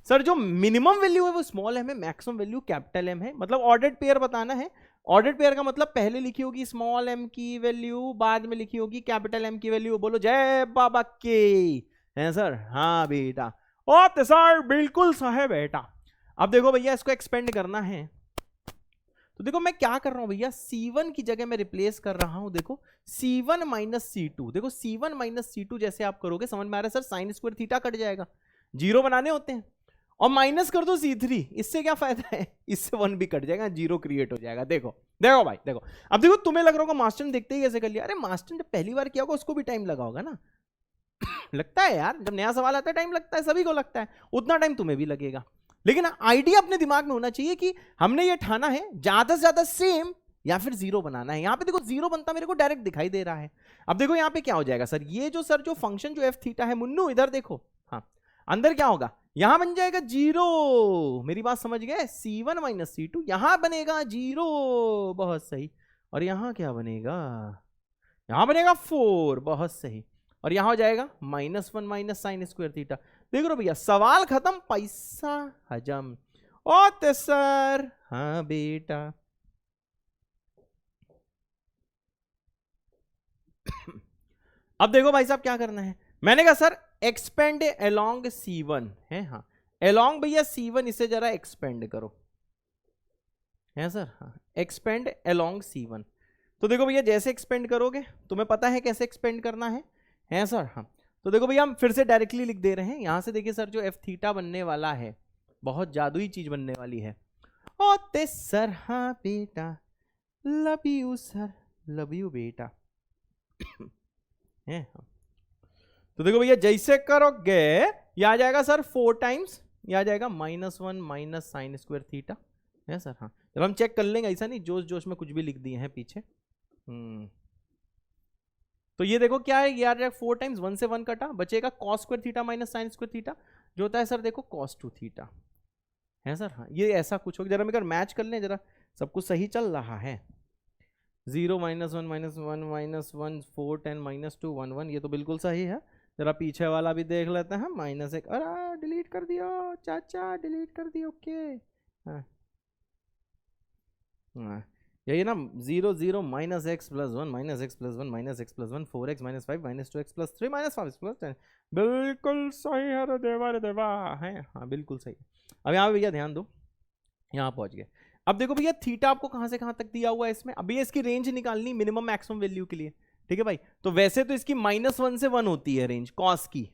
सर। जो मिनिमम वैल्यू है वो स्मॉल एम है, मैक्सिमम वैल्यू कैपिटल एम है, मतलब ऑर्डर्ड पेयर बताना है। ऑर्डर्ड पेयर का मतलब पहले लिखी होगी स्मॉल एम की वैल्यू, बाद में लिखी होगी कैपिटल एम की वैल्यू। बोलो जय बाबा के है सर, हाँ बेटा ओ सर बिल्कुल सही बेटा। अब देखो भैया इसको एक्सपेंड करना है, तो देखो मैं क्या कर रहा हूं भैया, C1 की जगह मैं रिप्लेस कर रहा हूं, देखो C1 - C2, देखो C1 - C2 जैसे आप करोगे समझ में आ रहा है sir, sine square theta cut जाएगा, 0 बनाने होते हैं, और माइनस कर दो C3, इससे क्या फायदा है, इससे 1 भी कट जाएगा, 0 क्रिएट हो जाएगा। देखो देखो भाई देखो, अब देखो तुम्हें लग रहा होगा मास्टर ने देखते ही कैसे कर लिया, अरे मास्टर ने पहली बार किया होगा उसको भी टाइम लगा होगा ना। लगता है यार, जब नया सवाल आता है टाइम लगता है, सभी को लगता है, उतना टाइम तुम्हें भी लगेगा, लेकिन आइडिया अपने दिमाग में होना चाहिए कि हमने ये ठाना है ज्यादा से ज्यादा सेम या फिर 0 बनाना है। यहां पे देखो 0 बनता मेरे को डायरेक्ट दिखाई दे रहा है। अब देखो यहां पे क्या हो जाएगा सर, ये जो सर जो फंक्शन जो एफ थीटा है, मुन्नू इधर देखो, हाँ अंदर क्या होगा, यहां बन जाएगा 0, मेरी बात समझ गए, C1 - C2 यहां बनेगा 0, बहुत सही, और यहां क्या बनेगा, यहां बनेगा 4, बहुत सही, और यहां हो जाएगा -1 माइनस साइन स्क्वायर थीटा। देख लो भैया सवाल खत्म, पैसा हजम। ओ सर हाँ बेटा अब देखो भाई साहब क्या करना है, मैंने कहा सर एक्सपेंड अलोंग C1 है, हाँ अलोंग भैया C1 इसे जरा एक्सपेंड करो है सर, हाँ एक्सपेंड अलोंग C1। तो देखो भैया जैसे एक्सपेंड करोगे तुम्हें पता है कैसे एक्सपेंड करना है सर, हाँ। तो देखो भैया हम फिर से डायरेक्टली लिख दे रहे हैं, यहां से देखिए सर जो एफ थीटा बनने वाला है बहुत जादुई चीज बनने वाली है। ओ ते सर हाँ बेटा, love you sir, love you बेटा है, हाँ। तो देखो भैया जैसे करोगे ये आ जाएगा सर 4 टाइम्स, ये आ जाएगा -1 माइनस साइन स्क्वायर थीटा है सर, हाँ। चलो हम चेक कर लेंगे, ऐसा नहीं जोश जोश में कुछ भी लिख दिए हैं पीछे, तो ये देखो क्या है, ये आ जाएगा 4 टाइम्स 1 से 1 कटा, बचेगा cos square theta minus sine square theta, जो होता है सर देखो cos 2 थीटा है सर। हाँ ये ऐसा कुछ होगा, जरा अगर मैच कर लें जरा, सब कुछ सही चल रहा है। 0 -1 -1 -1 4 10 -2 1 1, ये तो बिल्कुल सही है। जरा पीछे वाला भी देख लेते हैं, -1, अरे डिलीट कर दियो चाचा, डिलीट कर दियो। ओके हाँ हाँ यही ना, 0 0 -x + 1 -x + 1 -x + 1 4x -5 -2x + 3 -5 + 10, बिल्कुल सही है रे देवा, रे देवा है। हाँ बिल्कुल सही। अब यहाँ पे भैया ध्यान दो, यहाँ पहुंच गए। अब देखो भैया थीटा आपको कहां से कहां तक दिया हुआ है इसमें, अभी इसकी रेंज निकालनी मिनिमम मैक्सिमम वैल्यू के लिए, ठीक है भाई। तो वैसे तो इसकी -1 से 1 होती है रेंज कॉस की,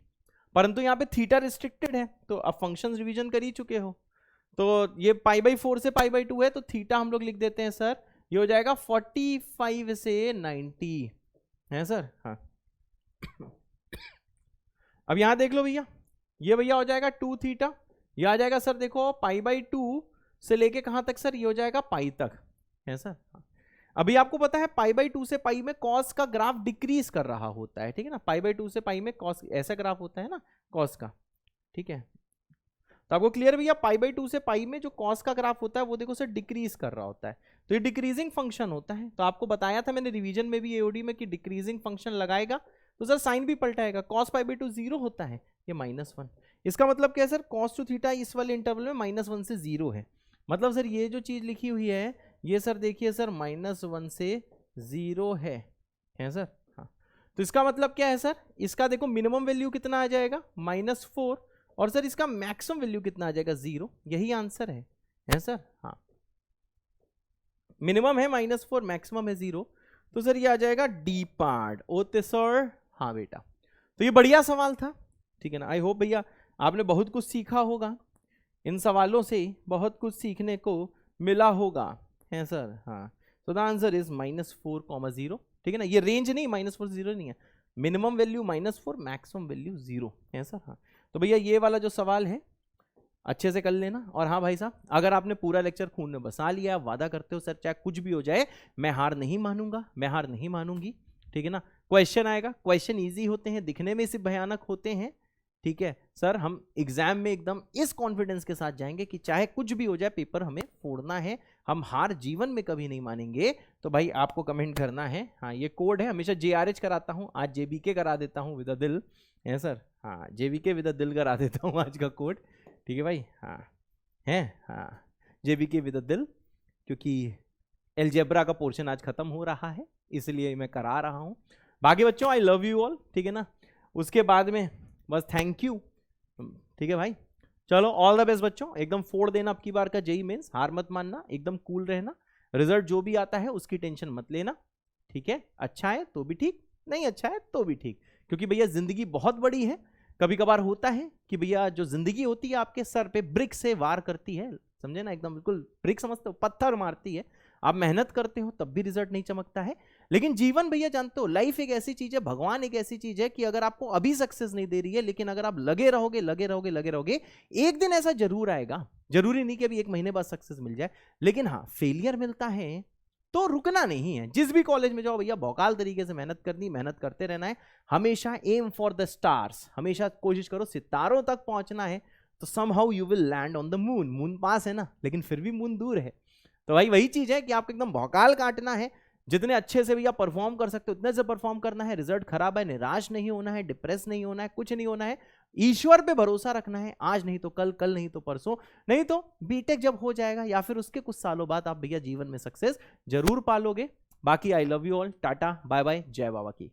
परंतु यहाँ पे थीटा रिस्ट्रिक्टेड है, तो अब फंक्शन रिवीजन कर ही चुके हो, तो ये π/4 से π/2 है, तो थीटा हम लोग लिख देते हैं सर, ये हो जाएगा 45 से 90 है सर। हाँ अब यहां देख लो भैया, ये भैया हो जाएगा 2 थीटा, ये आ जाएगा सर देखो π/2 से लेके कहां तक सर, ये हो जाएगा पाई तक है सर। अभी आपको पता है π/2 से पाई में कॉस का ग्राफ डिक्रीज कर रहा होता है, ठीक है ना, π/2 से पाई में कॉस ऐसा ग्राफ होता है ना कॉस का, ठीक है। तो आपको क्लियर भैया, π/2 से पाई में जो कॉस का ग्राफ होता है वो देखो सर डिक्रीज कर रहा होता है, तो ये डिक्रीजिंग फंक्शन होता है। तो आपको बताया था मैंने रिवीजन में भी एओडी में कि डिक्रीजिंग फंक्शन लगाएगा तो सर साइन भी पलटाएगा, cos π/2 0 होता है, ये -1, इसका मतलब क्या है सर, cos 2 थीटा इस वाले इंटरवल में -1 से 0 है, मतलब सर ये जो चीज लिखी हुई है ये सर देखिए सर -1 से 0 है सर। हाँ तो इसका मतलब क्या है सर, इसका देखो मिनिमम वैल्यू कितना आ जाएगा -4, और सर इसका मैक्सिमम वैल्यू कितना आ जाएगा 0, यही आंसर है सर। हाँ मिनिमम है -4, मैक्सिमम है 0, तो सर ये आ जाएगा डी पार्ट। ओते सर हाँ बेटा, तो ये बढ़िया सवाल था, ठीक है ना। आई होप भैया आपने बहुत कुछ सीखा होगा, इन सवालों से बहुत कुछ सीखने को मिला होगा है सर। हाँ तो द आंसर इज -4, 0, ठीक है ना, ये रेंज नहीं, -4 0 नहीं है, मिनिमम वैल्यू -4, मैक्सिमम वैल्यू 0 है सर। हाँ तो भैया ये वाला जो सवाल है अच्छे से कर लेना। और हाँ भाई साहब, अगर आपने पूरा लेक्चर खून में बसा लिया, वादा करते हो सर चाहे कुछ भी हो जाए मैं हार नहीं मानूंगा, मैं हार नहीं मानूंगी, ठीक है ना। क्वेश्चन आएगा, क्वेश्चन इजी होते हैं, दिखने में सिर्फ भयानक होते हैं, ठीक है सर। हम एग्जाम में एकदम इस कॉन्फिडेंस के साथ जाएंगे कि चाहे कुछ भी हो जाए पेपर हमें फोड़ना है, हम हार जीवन में कभी नहीं मानेंगे। तो भाई आपको कमेंट करना है। हाँ ये कोड है, हमेशा JRH कराता हूँ, आज JBK करा देता हूँ विद अ दिल है सर। हाँ JBK विद अ दिल करा देता हूँ आज का कोड, ठीक है भाई। हाँ है, हाँ JBK विद अ दिल, क्योंकि एलजेब्रा का पोर्शन आज खत्म हो रहा है इसलिए मैं करा रहा हूँ। बाकी बच्चों आई लव यू ऑल, ठीक है ना। उसके बाद में बस थैंक यू, ठीक है भाई। चलो ऑल द बेस्ट बच्चों, एकदम फोड़ देना अब की बार का जेई मेंस, हार मत मानना, एकदम कूल रहना, रिजल्ट जो भी आता है उसकी टेंशन मत लेना, ठीक है। अच्छा है तो भी ठीक, नहीं अच्छा है तो भी ठीक, क्योंकि भैया जिंदगी बहुत बड़ी है। कभी कभार होता है कि भैया जो जिंदगी होती है आपके सर पे ब्रिक से वार करती है, समझे ना, एकदम बिल्कुल ब्रिक समझते हो, पत्थर मारती है। आप मेहनत करते हो तब भी रिजल्ट नहीं चमकता है, लेकिन जीवन भैया जानते हो लाइफ एक ऐसी चीज है, भगवान एक ऐसी चीज है कि अगर आपको अभी सक्सेस नहीं दे रही है, लेकिन अगर आप लगे रहोगे लगे रहोगे लगे रहोगे, एक दिन ऐसा जरूर आएगा। जरूरी नहीं कि अभी 1 महीने बाद सक्सेस मिल जाए, लेकिन हाँ फेलियर मिलता है तो रुकना नहीं है। जिस भी कॉलेज में जाओ भैया भौकाल तरीके से मेहनत करनी, मेहनत करते रहना है, हमेशा एम फॉर द स्टार्स, हमेशा कोशिश करो सितारों तक पहुंचना है, तो somehow you will land on the moon. Moon पास है ना, लेकिन फिर भी मून दूर है। तो भाई वही चीज है कि आपको एकदम भौकाल काटना है, जितने अच्छे से भैया परफॉर्म कर सकते हो उतने से परफॉर्म करना है। रिजल्ट खराब है, निराश नहीं होना है, डिप्रेस नहीं होना है, कुछ नहीं होना है, ईश्वर पे भरोसा रखना है, आज नहीं तो कल, कल नहीं तो परसों, नहीं तो बीटेक जब हो जाएगा या फिर उसके कुछ सालों बाद आप भैया जीवन में सक्सेस जरूर पालोगे। बाकी I love you all, tata bye bye, जय बाबा की।